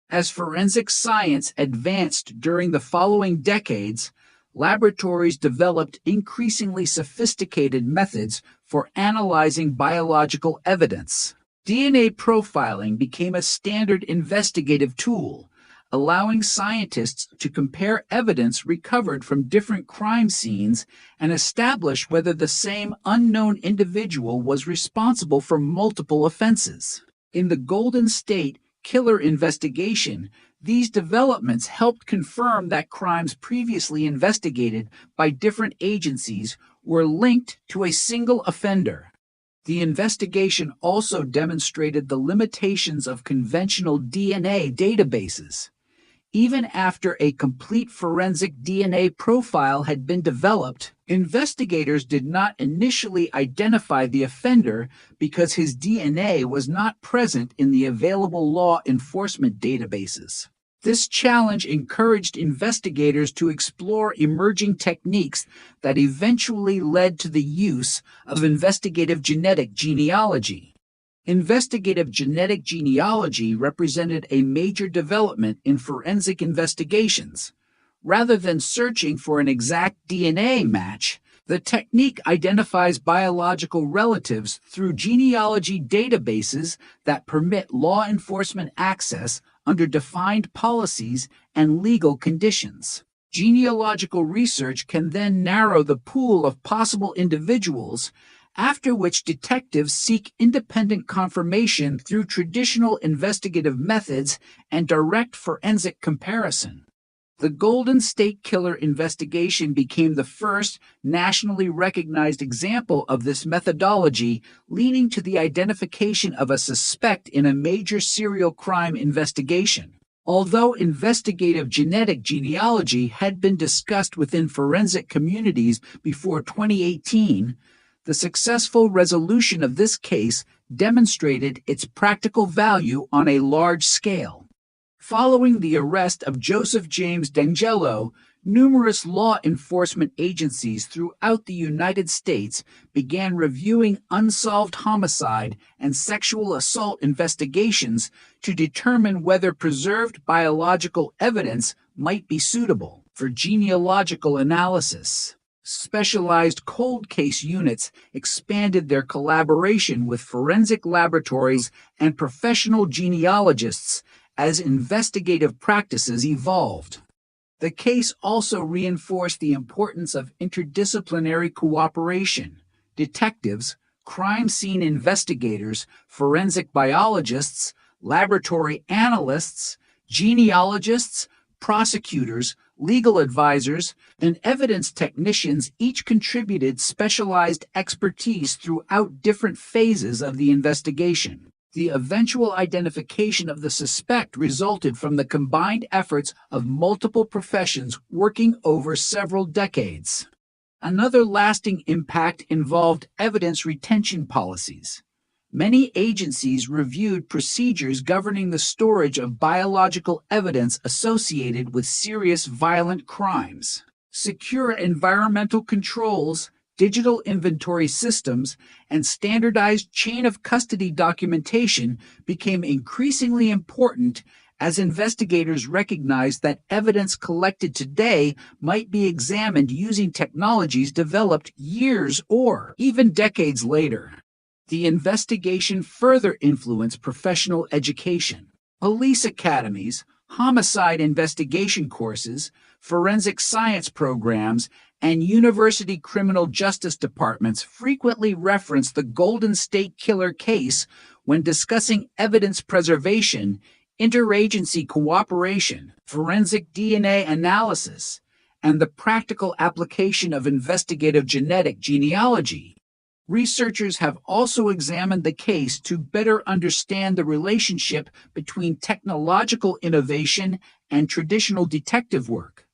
As forensic science advanced during the following decades, laboratories developed increasingly sophisticated methods for analyzing biological evidence. DNA profiling became a standard investigative tool, allowing scientists to compare evidence recovered from different crime scenes and establish whether the same unknown individual was responsible for multiple offenses. In the Golden State Killer investigation, these developments helped confirm that crimes previously investigated by different agencies were linked to a single offender. The investigation also demonstrated the limitations of conventional DNA databases. Even after a complete forensic DNA profile had been developed, investigators did not initially identify the offender because his DNA was not present in the available law enforcement databases. This challenge encouraged investigators to explore emerging techniques that eventually led to the use of investigative genetic genealogy. Investigative genetic genealogy represented a major development in forensic investigations. Rather than searching for an exact DNA match, the technique identifies biological relatives through genealogy databases that permit law enforcement access under defined policies and legal conditions. Genealogical research can then narrow the pool of possible individuals, after which detectives seek independent confirmation through traditional investigative methods and direct forensic comparison. The Golden State Killer investigation became the first nationally recognized example of this methodology, leading to the identification of a suspect in a major serial crime investigation. Although investigative genetic genealogy had been discussed within forensic communities before 2018, the successful resolution of this case demonstrated its practical value on a large scale. Following the arrest of Joseph James DeAngelo, numerous law enforcement agencies throughout the United States began reviewing unsolved homicide and sexual assault investigations to determine whether preserved biological evidence might be suitable for genealogical analysis. Specialized cold case units expanded their collaboration with forensic laboratories and professional genealogists as investigative practices evolved. The case also reinforced the importance of interdisciplinary cooperation. Detectives, crime scene investigators, forensic biologists, laboratory analysts, genealogists, prosecutors, legal advisors, and evidence technicians each contributed specialized expertise throughout different phases of the investigation. The eventual identification of the suspect resulted from the combined efforts of multiple professions working over several decades. Another lasting impact involved evidence retention policies. Many agencies reviewed procedures governing the storage of biological evidence associated with serious violent crimes. Secure environmental controls, digital inventory systems, and standardized chain of custody documentation became increasingly important as investigators recognized that evidence collected today might be examined using technologies developed years or even decades later. The investigation further influenced professional education. Police academies, homicide investigation courses, forensic science programs, and university criminal justice departments frequently reference the Golden State Killer case when discussing evidence preservation, interagency cooperation, forensic DNA analysis, and the practical application of investigative genetic genealogy. Researchers have also examined the case to better understand the relationship between technological innovation and traditional detective work.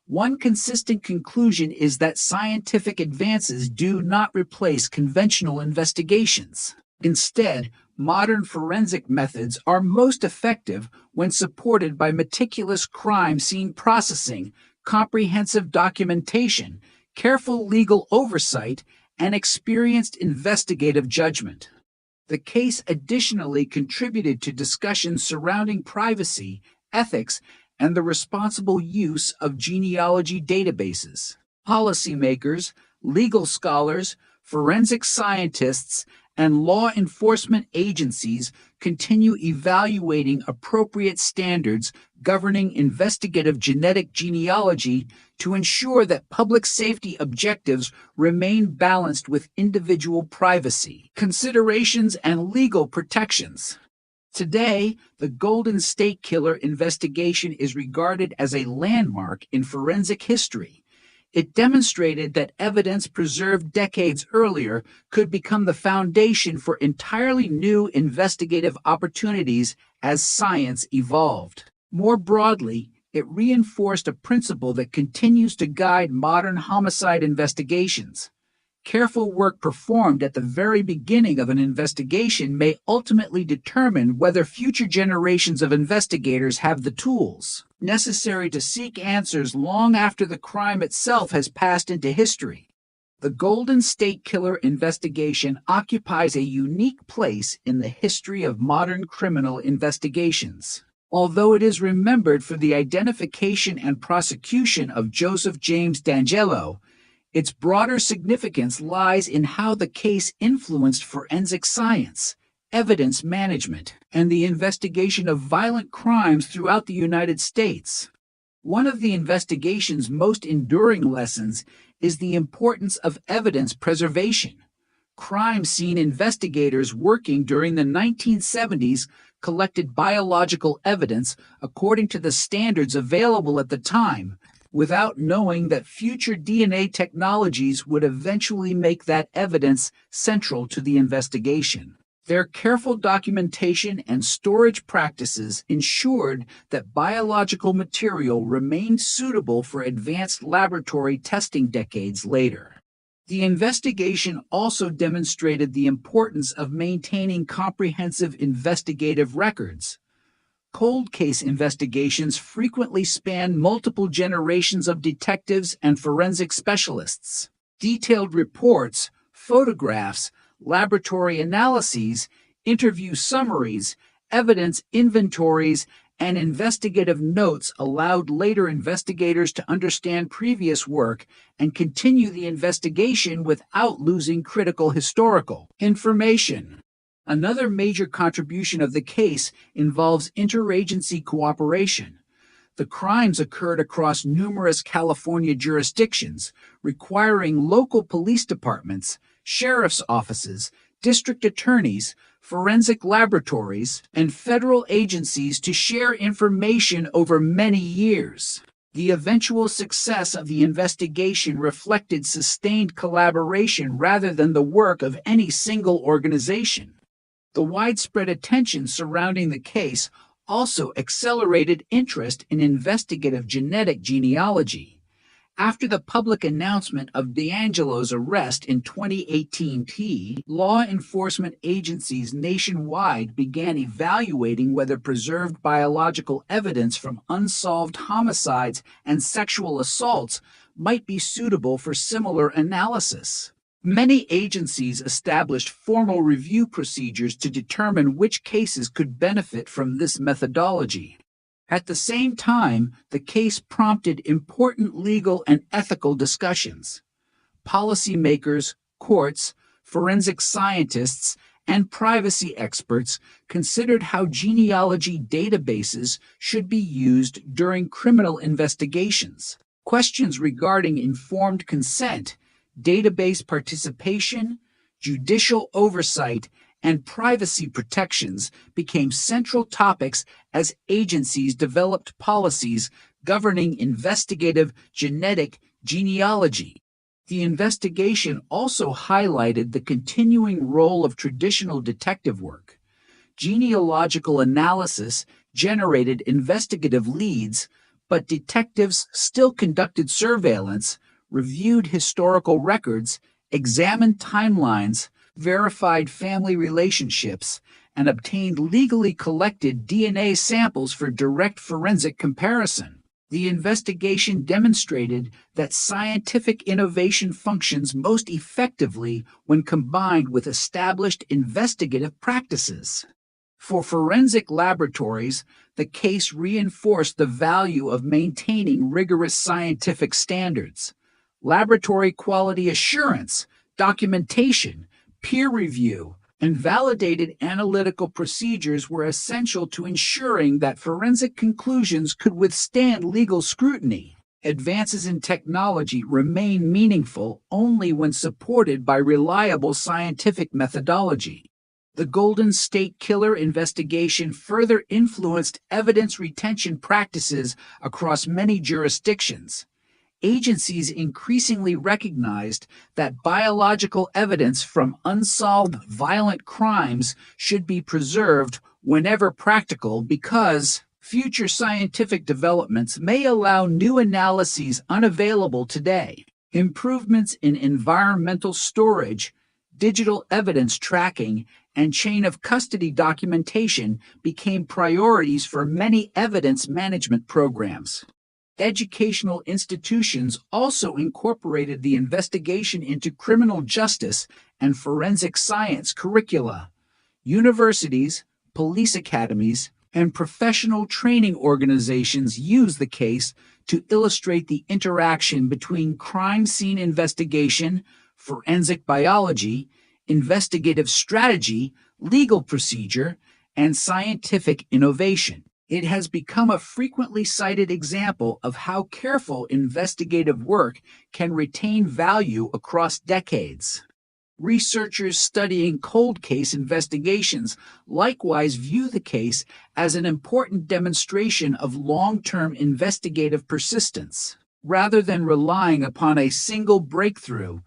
One consistent conclusion is that scientific advances do not replace conventional investigations. Instead, modern forensic methods are most effective when supported by meticulous crime scene processing, comprehensive documentation, careful legal oversight, and experienced investigative judgment. The case additionally contributed to discussions surrounding privacy, ethics, and the responsible use of genealogy databases. Policymakers, legal scholars, forensic scientists, and law enforcement agencies continue evaluating appropriate standards governing investigative genetic genealogy to ensure that public safety objectives remain balanced with individual privacy, considerations, and legal protections. Today, the Golden State Killer investigation is regarded as a landmark in forensic history. It demonstrated that evidence preserved decades earlier could become the foundation for entirely new investigative opportunities as science evolved. More broadly, it reinforced a principle that continues to guide modern homicide investigations. Careful work performed at the very beginning of an investigation may ultimately determine whether future generations of investigators have the tools necessary to seek answers long after the crime itself has passed into history. The Golden State Killer investigation occupies a unique place in the history of modern criminal investigations. Although it is remembered for the identification and prosecution of Joseph James D'Angelo, its broader significance lies in how the case influenced forensic science, evidence management, and the investigation of violent crimes throughout the United States. One of the investigation's most enduring lessons is the importance of evidence preservation. Crime scene investigators working during the 1970s collected biological evidence according to the standards available at the time, without knowing that future DNA technologies would eventually make that evidence central to the investigation. Their careful documentation and storage practices ensured that biological material remained suitable for advanced laboratory testing decades later. The investigation also demonstrated the importance of maintaining comprehensive investigative records. Cold case investigations frequently span multiple generations of detectives and forensic specialists. Detailed reports, photographs, laboratory analyses, interview summaries, evidence inventories, and investigative notes allowed later investigators to understand previous work and continue the investigation without losing critical historical information. Another major contribution of the case involves interagency cooperation. The crimes occurred across numerous California jurisdictions, requiring local police departments, sheriff's offices, district attorneys, forensic laboratories, and federal agencies to share information over many years. The eventual success of the investigation reflected sustained collaboration rather than the work of any single organization. The widespread attention surrounding the case also accelerated interest in investigative genetic genealogy. After the public announcement of D'Angelo's arrest in 2018, law enforcement agencies nationwide began evaluating whether preserved biological evidence from unsolved homicides and sexual assaults might be suitable for similar analysis. Many agencies established formal review procedures to determine which cases could benefit from this methodology. At the same time, the case prompted important legal and ethical discussions. Policymakers, courts, forensic scientists, and privacy experts considered how genealogy databases should be used during criminal investigations. Questions regarding informed consent, database participation, judicial oversight, and privacy protections became central topics as agencies developed policies governing investigative genetic genealogy. The investigation also highlighted the continuing role of traditional detective work. Genealogical analysis generated investigative leads, but detectives still conducted surveillance, reviewed historical records, examined timelines, verified family relationships, and obtained legally collected DNA samples for direct forensic comparison. The investigation demonstrated that scientific innovation functions most effectively when combined with established investigative practices. For forensic laboratories, the case reinforced the value of maintaining rigorous scientific standards. Laboratory quality assurance, documentation, peer review, and validated analytical procedures were essential to ensuring that forensic conclusions could withstand legal scrutiny. Advances in technology remain meaningful only when supported by reliable scientific methodology. The Golden State Killer investigation further influenced evidence retention practices across many jurisdictions. Agencies increasingly recognized that biological evidence from unsolved violent crimes should be preserved whenever practical because future scientific developments may allow new analyses unavailable today. Improvements in environmental storage, digital evidence tracking, and chain of custody documentation became priorities for many evidence management programs. Educational institutions also incorporated the investigation into criminal justice and forensic science curricula. Universities, police academies, and professional training organizations use the case to illustrate the interaction between crime scene investigation, forensic biology, investigative strategy, legal procedure, and scientific innovation. It has become a frequently cited example of how careful investigative work can retain value across decades. Researchers studying cold case investigations likewise view the case as an important demonstration of long-term investigative persistence. Rather than relying upon a single breakthrough,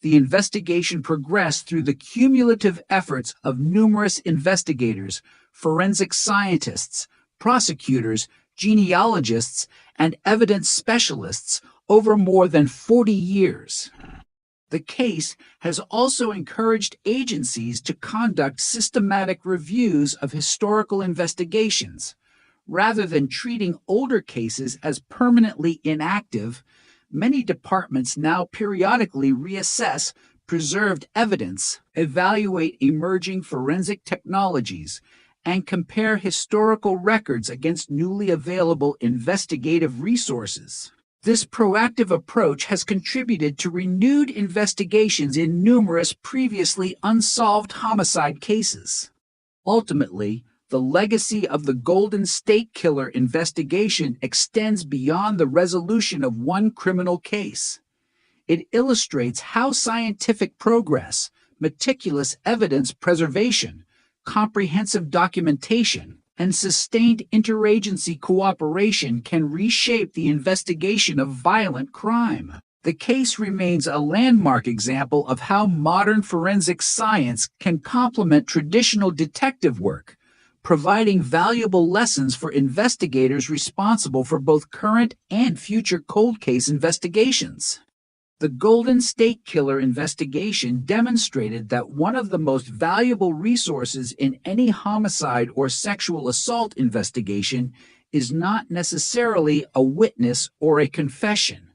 the investigation progressed through the cumulative efforts of numerous investigators, forensic scientists, prosecutors, genealogists, and evidence specialists over more than 40 years. The case has also encouraged agencies to conduct systematic reviews of historical investigations. Rather than treating older cases as permanently inactive, many departments now periodically reassess preserved evidence, evaluate emerging forensic technologies, and compare historical records against newly available investigative resources. This proactive approach has contributed to renewed investigations in numerous previously unsolved homicide cases. Ultimately, the legacy of the Golden State Killer investigation extends beyond the resolution of one criminal case. It illustrates how scientific progress, meticulous evidence preservation, comprehensive documentation, and sustained interagency cooperation can reshape the investigation of violent crime. The case remains a landmark example of how modern forensic science can complement traditional detective work, providing valuable lessons for investigators responsible for both current and future cold case investigations. The Golden State Killer investigation demonstrated that one of the most valuable resources in any homicide or sexual assault investigation is not necessarily a witness or a confession.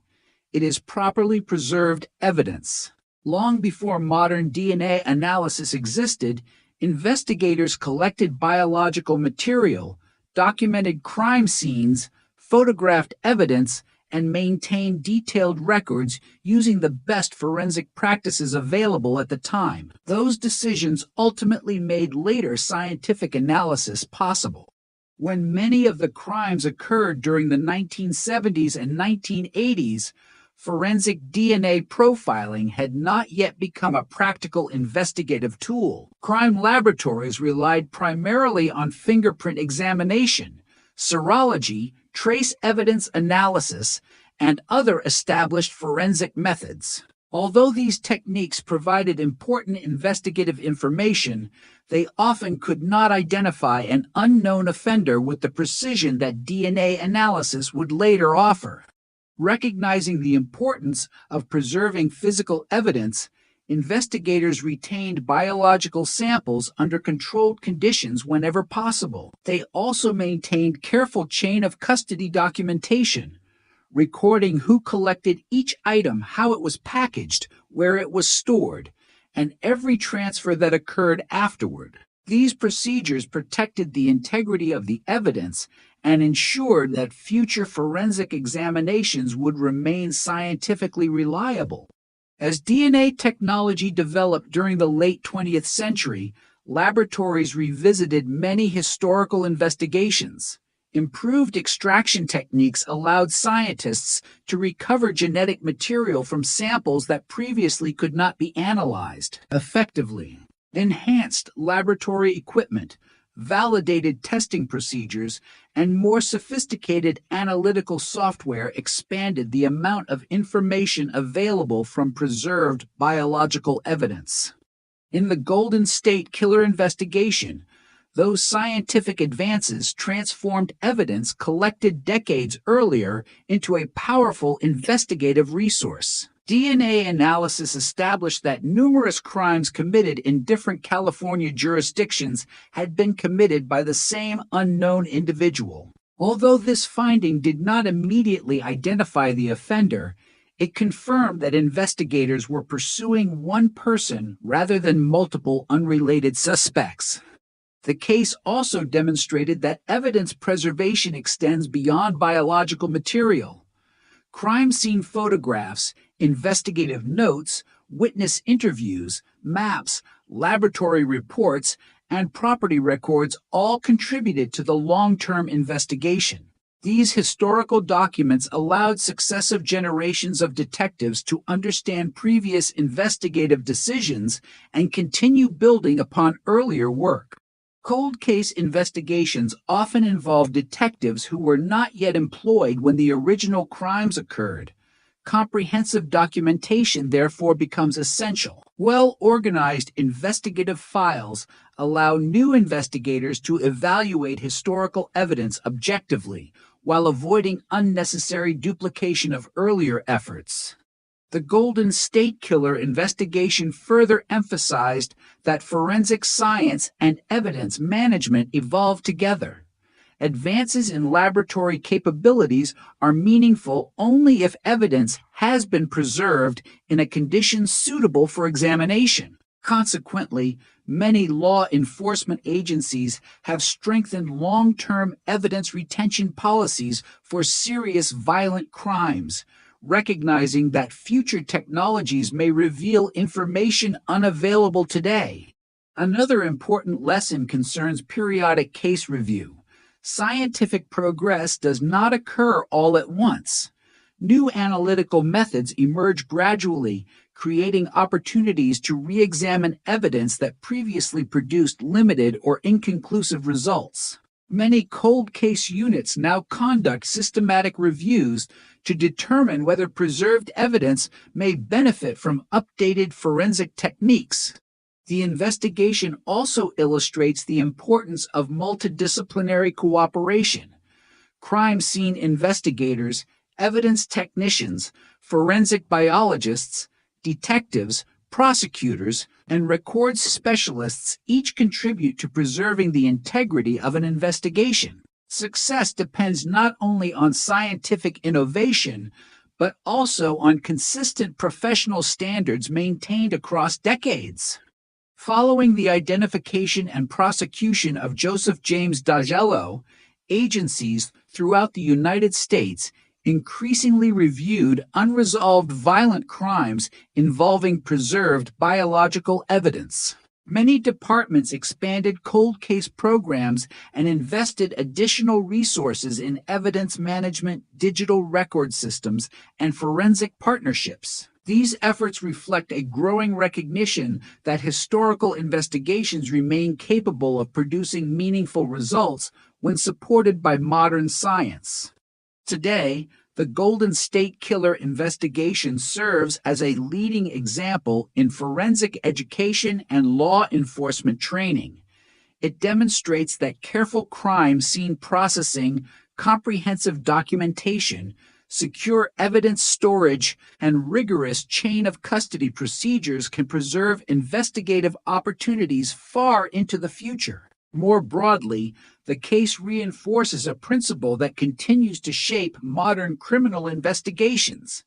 It is properly preserved evidence. Long before modern DNA analysis existed, investigators collected biological material, documented crime scenes, photographed evidence, and maintain detailed records using the best forensic practices available at the time. Those decisions ultimately made later scientific analysis possible. When many of the crimes occurred during the 1970s and 1980s, forensic DNA profiling had not yet become a practical investigative tool. Crime laboratories relied primarily on fingerprint examination, serology, trace evidence analysis, and other established forensic methods. Although these techniques provided important investigative information, they often could not identify an unknown offender with the precision that DNA analysis would later offer. Recognizing the importance of preserving physical evidence, investigators retained biological samples under controlled conditions whenever possible. They also maintained careful chain of custody documentation, recording who collected each item, how it was packaged, where it was stored, and every transfer that occurred afterward. These procedures protected the integrity of the evidence and ensured that future forensic examinations would remain scientifically reliable. As DNA technology developed during the late 20th century, laboratories revisited many historical investigations. Improved extraction techniques allowed scientists to recover genetic material from samples that previously could not be analyzed effectively. Enhanced laboratory equipment, validated testing procedures, and more sophisticated analytical software expanded the amount of information available from preserved biological evidence. In the Golden State Killer investigation, those scientific advances transformed evidence collected decades earlier into a powerful investigative resource. DNA analysis established that numerous crimes committed in different California jurisdictions had been committed by the same unknown individual. Although this finding did not immediately identify the offender, it confirmed that investigators were pursuing one person rather than multiple unrelated suspects. The case also demonstrated that evidence preservation extends beyond biological material. Crime scene photographs, investigative notes, witness interviews, maps, laboratory reports, and property records all contributed to the long-term investigation. These historical documents allowed successive generations of detectives to understand previous investigative decisions and continue building upon earlier work. Cold case investigations often involve detectives who were not yet employed when the original crimes occurred. Comprehensive documentation therefore becomes essential. Well-organized investigative files allow new investigators to evaluate historical evidence objectively while avoiding unnecessary duplication of earlier efforts. The Golden State Killer investigation further emphasized that forensic science and evidence management evolve together. Advances in laboratory capabilities are meaningful only if evidence has been preserved in a condition suitable for examination. Consequently, many law enforcement agencies have strengthened long-term evidence retention policies for serious violent crimes, recognizing that future technologies may reveal information unavailable today. Another important lesson concerns periodic case review. Scientific progress does not occur all at once. New analytical methods emerge gradually, creating opportunities to re-examine evidence that previously produced limited or inconclusive results. Many cold case units now conduct systematic reviews to determine whether preserved evidence may benefit from updated forensic techniques. The investigation also illustrates the importance of multidisciplinary cooperation. Crime scene investigators, evidence technicians, forensic biologists, detectives, prosecutors, and records specialists each contribute to preserving the integrity of an investigation. Success depends not only on scientific innovation, but also on consistent professional standards maintained across decades. Following the identification and prosecution of Joseph James Dagello, agencies throughout the United States increasingly reviewed unresolved violent crimes involving preserved biological evidence. Many departments expanded cold case programs and invested additional resources in evidence management, digital record systems, and forensic partnerships. These efforts reflect a growing recognition that historical investigations remain capable of producing meaningful results when supported by modern science. Today, The Golden State Killer investigation serves as a leading example in forensic education and law enforcement training. It demonstrates that careful crime scene processing, comprehensive documentation, secure evidence storage, and rigorous chain of custody procedures can preserve investigative opportunities far into the future. More broadly, the case reinforces a principle that continues to shape modern criminal investigations.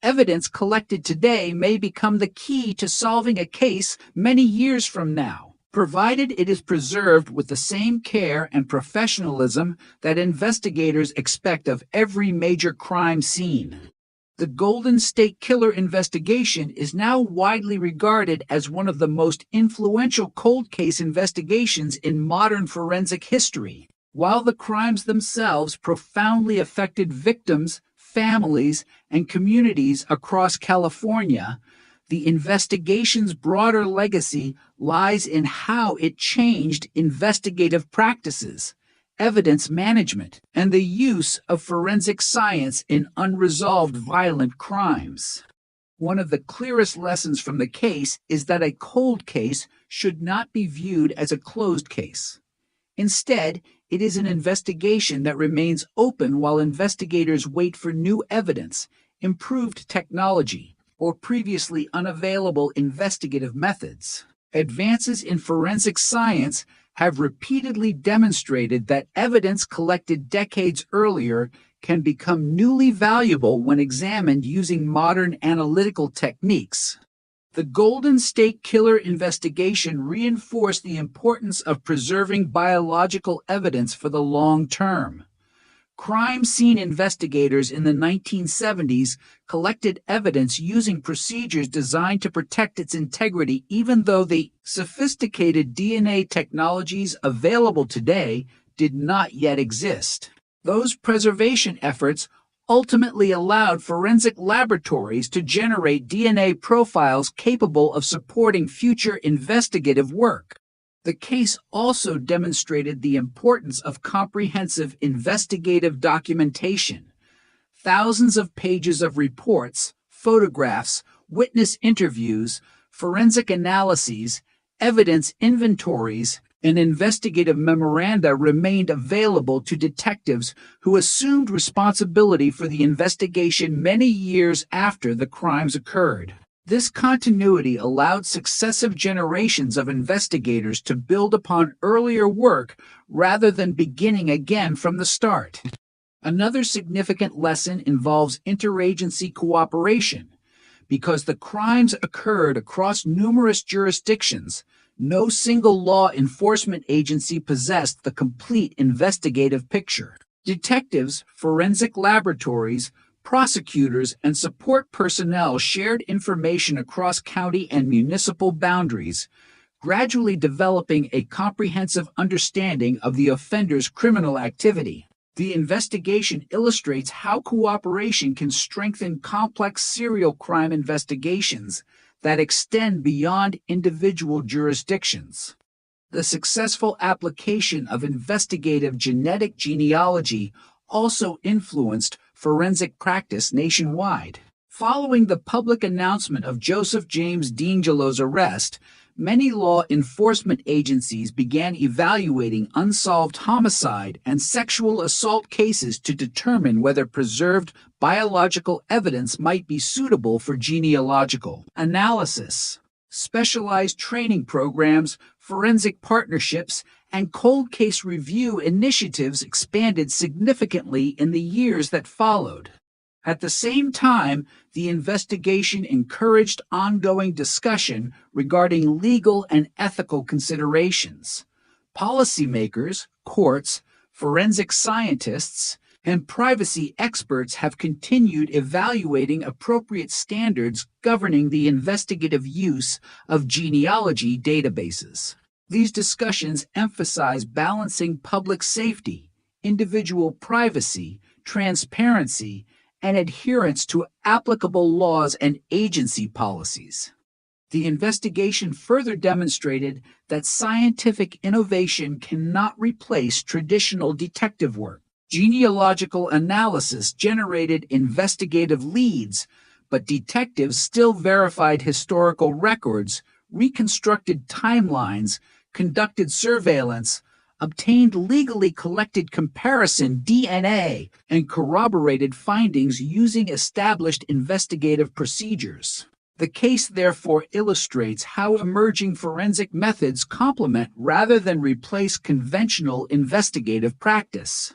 Evidence collected today may become the key to solving a case many years from now, provided it is preserved with the same care and professionalism that investigators expect of every major crime scene. The Golden State Killer investigation is now widely regarded as one of the most influential cold case investigations in modern forensic history. While the crimes themselves profoundly affected victims, families, and communities across California, the investigation's broader legacy lies in how it changed investigative practices, evidence management, and the use of forensic science in unresolved violent crimes. One of the clearest lessons from the case is that a cold case should not be viewed as a closed case. Instead, it is an investigation that remains open while investigators wait for new evidence, improved technology, or previously unavailable investigative methods. Advances in forensic science have repeatedly demonstrated that evidence collected decades earlier can become newly valuable when examined using modern analytical techniques. The Golden State Killer investigation reinforced the importance of preserving biological evidence for the long term. Crime scene investigators in the 1970s collected evidence using procedures designed to protect its integrity, even though the sophisticated DNA technologies available today did not yet exist. Those preservation efforts ultimately allowed forensic laboratories to generate DNA profiles capable of supporting future investigative work. The case also demonstrated the importance of comprehensive investigative documentation. Thousands of pages of reports, photographs, witness interviews, forensic analyses, evidence inventories, and investigative memoranda remained available to detectives who assumed responsibility for the investigation many years after the crimes occurred. This continuity allowed successive generations of investigators to build upon earlier work rather than beginning again from the start. Another significant lesson involves interagency cooperation. Because the crimes occurred across numerous jurisdictions, no single law enforcement agency possessed the complete investigative picture. Detectives, forensic laboratories, prosecutors, and support personnel shared information across county and municipal boundaries, gradually developing a comprehensive understanding of the offender's criminal activity. The investigation illustrates how cooperation can strengthen complex serial crime investigations that extend beyond individual jurisdictions. The successful application of investigative genetic genealogy also influenced forensic practice nationwide. Following the public announcement of Joseph James DeAngelo's arrest, many law enforcement agencies began evaluating unsolved homicide and sexual assault cases to determine whether preserved biological evidence might be suitable for genealogical analysis. Specialized training programs, forensic partnerships, and cold case review initiatives expanded significantly in the years that followed. At the same time, the investigation encouraged ongoing discussion regarding legal and ethical considerations. Policymakers, courts, forensic scientists, and privacy experts have continued evaluating appropriate standards governing the investigative use of genealogy databases. These discussions emphasize balancing public safety, individual privacy, transparency, and adherence to applicable laws and agency policies. The investigation further demonstrated that scientific innovation cannot replace traditional detective work. Genealogical analysis generated investigative leads, but detectives still verified historical records, reconstructed timelines, conducted surveillance, obtained legally collected comparison DNA, and corroborated findings using established investigative procedures. The case therefore illustrates how emerging forensic methods complement rather than replace conventional investigative practice.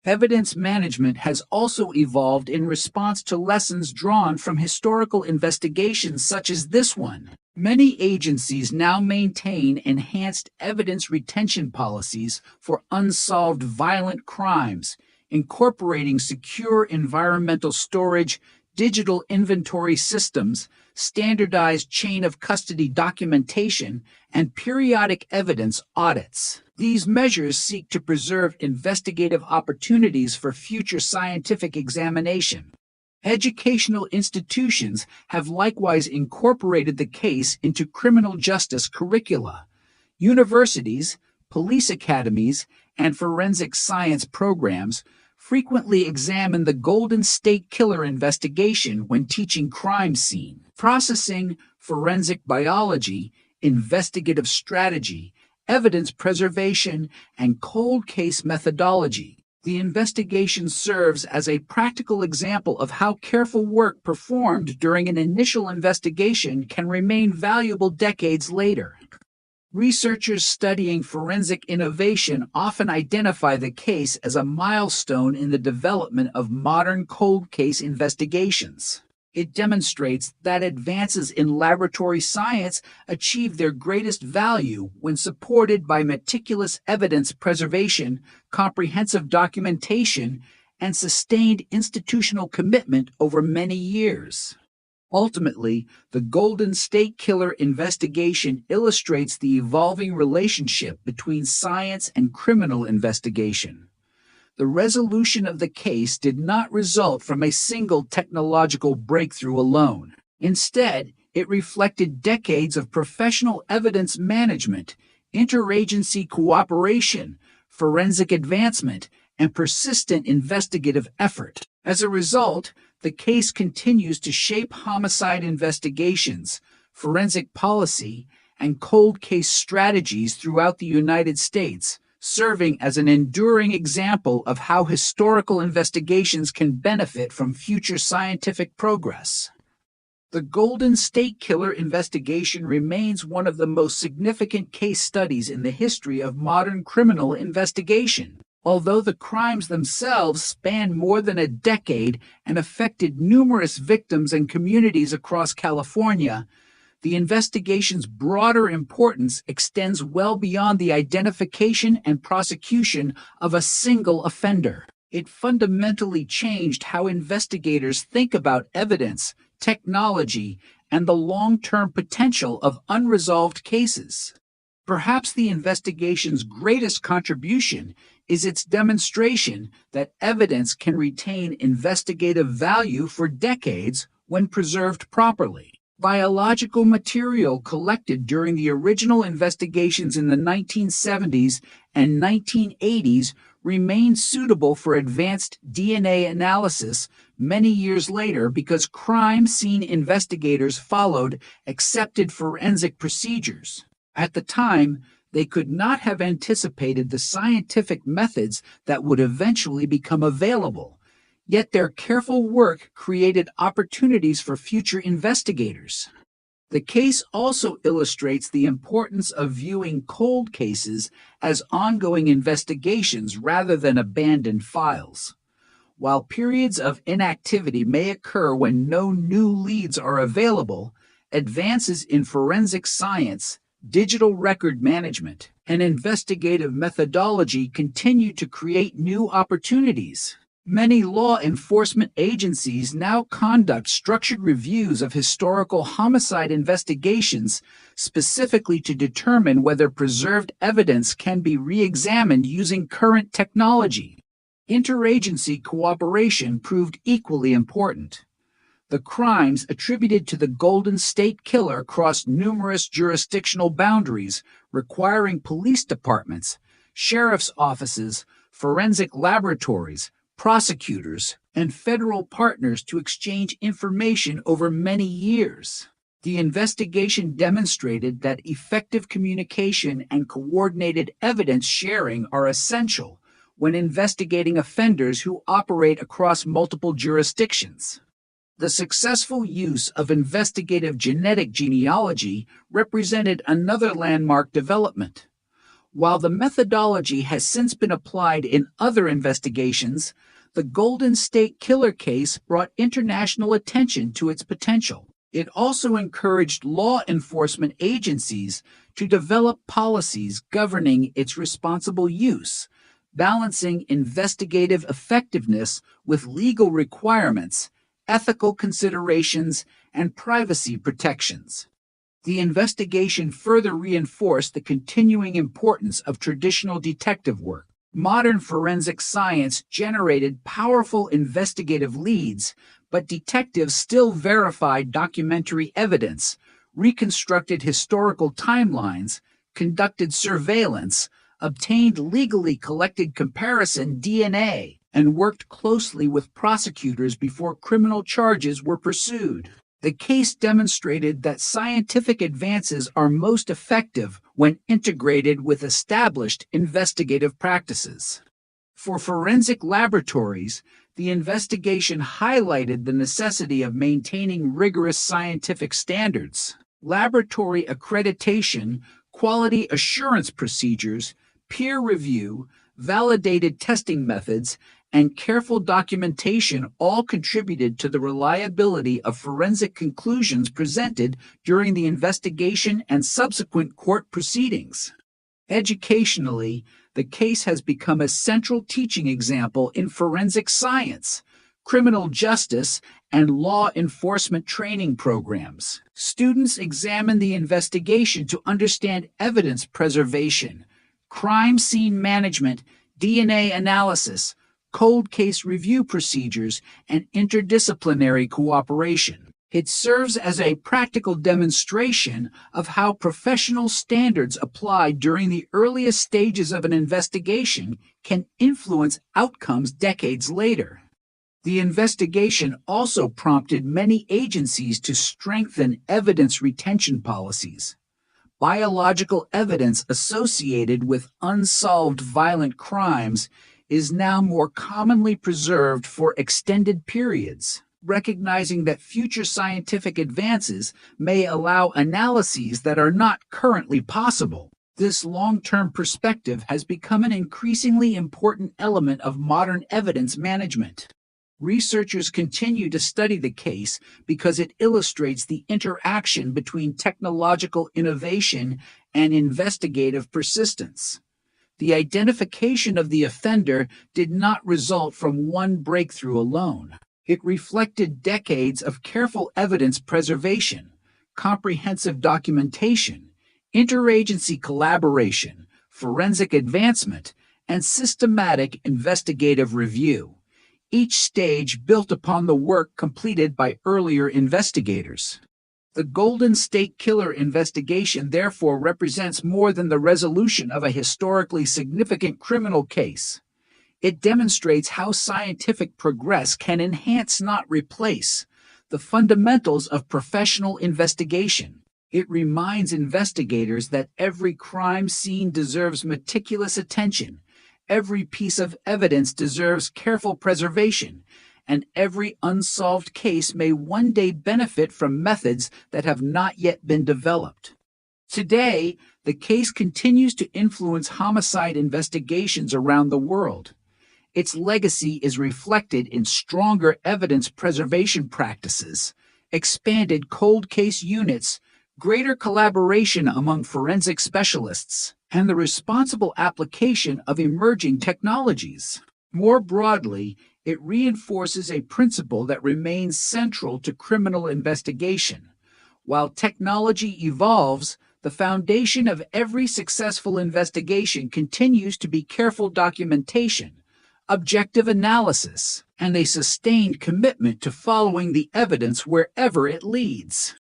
Evidence management has also evolved in response to lessons drawn from historical investigations such as this one. Many agencies now maintain enhanced evidence retention policies for unsolved violent crimes, incorporating secure environmental storage, digital inventory systems, standardized chain of custody documentation, and periodic evidence audits. These measures seek to preserve investigative opportunities for future scientific examination. Educational institutions have likewise incorporated the case into criminal justice curricula. Universities, police academies, and forensic science programs frequently examine the Golden State Killer investigation when teaching crime scene processing, forensic biology, investigative strategy, evidence preservation, and cold case methodology. The investigation serves as a practical example of how careful work performed during an initial investigation can remain valuable decades later. Researchers studying forensic innovation often identify the case as a milestone in the development of modern cold case investigations. It demonstrates that advances in laboratory science achieve their greatest value when supported by meticulous evidence preservation, comprehensive documentation, and sustained institutional commitment over many years. Ultimately, the Golden State Killer investigation illustrates the evolving relationship between science and criminal investigation. The resolution of the case did not result from a single technological breakthrough alone. Instead, it reflected decades of professional evidence management, interagency cooperation, forensic advancement, and persistent investigative effort. As a result, the case continues to shape homicide investigations, forensic policy, and cold case strategies throughout the United States, serving as an enduring example of how historical investigations can benefit from future scientific progress. The Golden State Killer investigation remains one of the most significant case studies in the history of modern criminal investigation. Although the crimes themselves span more than a decade and affected numerous victims and communities across California, the investigation's broader importance extends well beyond the identification and prosecution of a single offender. It fundamentally changed how investigators think about evidence, technology, and the long-term potential of unresolved cases. Perhaps the investigation's greatest contribution is its demonstration that evidence can retain investigative value for decades when preserved properly. Biological material collected during the original investigations in the 1970s and 1980s remained suitable for advanced DNA analysis many years later because crime scene investigators followed accepted forensic procedures. At the time, they could not have anticipated the scientific methods that would eventually become available. Yet their careful work created opportunities for future investigators. The case also illustrates the importance of viewing cold cases as ongoing investigations rather than abandoned files. While periods of inactivity may occur when no new leads are available, advances in forensic science, digital record management, and investigative methodology continue to create new opportunities. Many law enforcement agencies now conduct structured reviews of historical homicide investigations specifically to determine whether preserved evidence can be re-examined using current technology. Interagency cooperation proved equally important. The crimes attributed to the Golden State Killer crossed numerous jurisdictional boundaries, requiring police departments, sheriff's offices, forensic laboratories, prosecutors, and federal partners to exchange information over many years. The investigation demonstrated that effective communication and coordinated evidence sharing are essential when investigating offenders who operate across multiple jurisdictions. The successful use of investigative genetic genealogy represented another landmark development. While the methodology has since been applied in other investigations, the Golden State Killer case brought international attention to its potential. It also encouraged law enforcement agencies to develop policies governing its responsible use, balancing investigative effectiveness with legal requirements, ethical considerations, and privacy protections. The investigation further reinforced the continuing importance of traditional detective work. Modern forensic science generated powerful investigative leads, but detectives still verified documentary evidence, reconstructed historical timelines, conducted surveillance, obtained legally collected comparison DNA, and worked closely with prosecutors before criminal charges were pursued. The case demonstrated that scientific advances are most effective when integrated with established investigative practices. For forensic laboratories, the investigation highlighted the necessity of maintaining rigorous scientific standards. Laboratory accreditation, quality assurance procedures, peer review, validated testing methods, and careful documentation all contributed to the reliability of forensic conclusions presented during the investigation and subsequent court proceedings. Educationally, the case has become a central teaching example in forensic science, criminal justice, and law enforcement training programs. Students examine the investigation to understand evidence preservation, crime scene management, DNA analysis, cold case review procedures, and interdisciplinary cooperation. It serves as a practical demonstration of how professional standards applied during the earliest stages of an investigation can influence outcomes decades later. The investigation also prompted many agencies to strengthen evidence retention policies. Biological evidence associated with unsolved violent crimes is now more commonly preserved for extended periods, recognizing that future scientific advances may allow analyses that are not currently possible. This long-term perspective has become an increasingly important element of modern evidence management. Researchers continue to study the case because it illustrates the interaction between technological innovation and investigative persistence. The identification of the offender did not result from one breakthrough alone. It reflected decades of careful evidence preservation, comprehensive documentation, interagency collaboration, forensic advancement, and systematic investigative review, each stage built upon the work completed by earlier investigators. The Golden State Killer investigation therefore represents more than the resolution of a historically significant criminal case. It demonstrates how scientific progress can enhance, not replace, the fundamentals of professional investigation. It reminds investigators that every crime scene deserves meticulous attention, every piece of evidence deserves careful preservation, and every unsolved case may one day benefit from methods that have not yet been developed. Today, the case continues to influence homicide investigations around the world. Its legacy is reflected in stronger evidence preservation practices, expanded cold case units, greater collaboration among forensic specialists, and the responsible application of emerging technologies. More broadly, it reinforces a principle that remains central to criminal investigation. While technology evolves, the foundation of every successful investigation continues to be careful documentation, objective analysis, and a sustained commitment to following the evidence wherever it leads.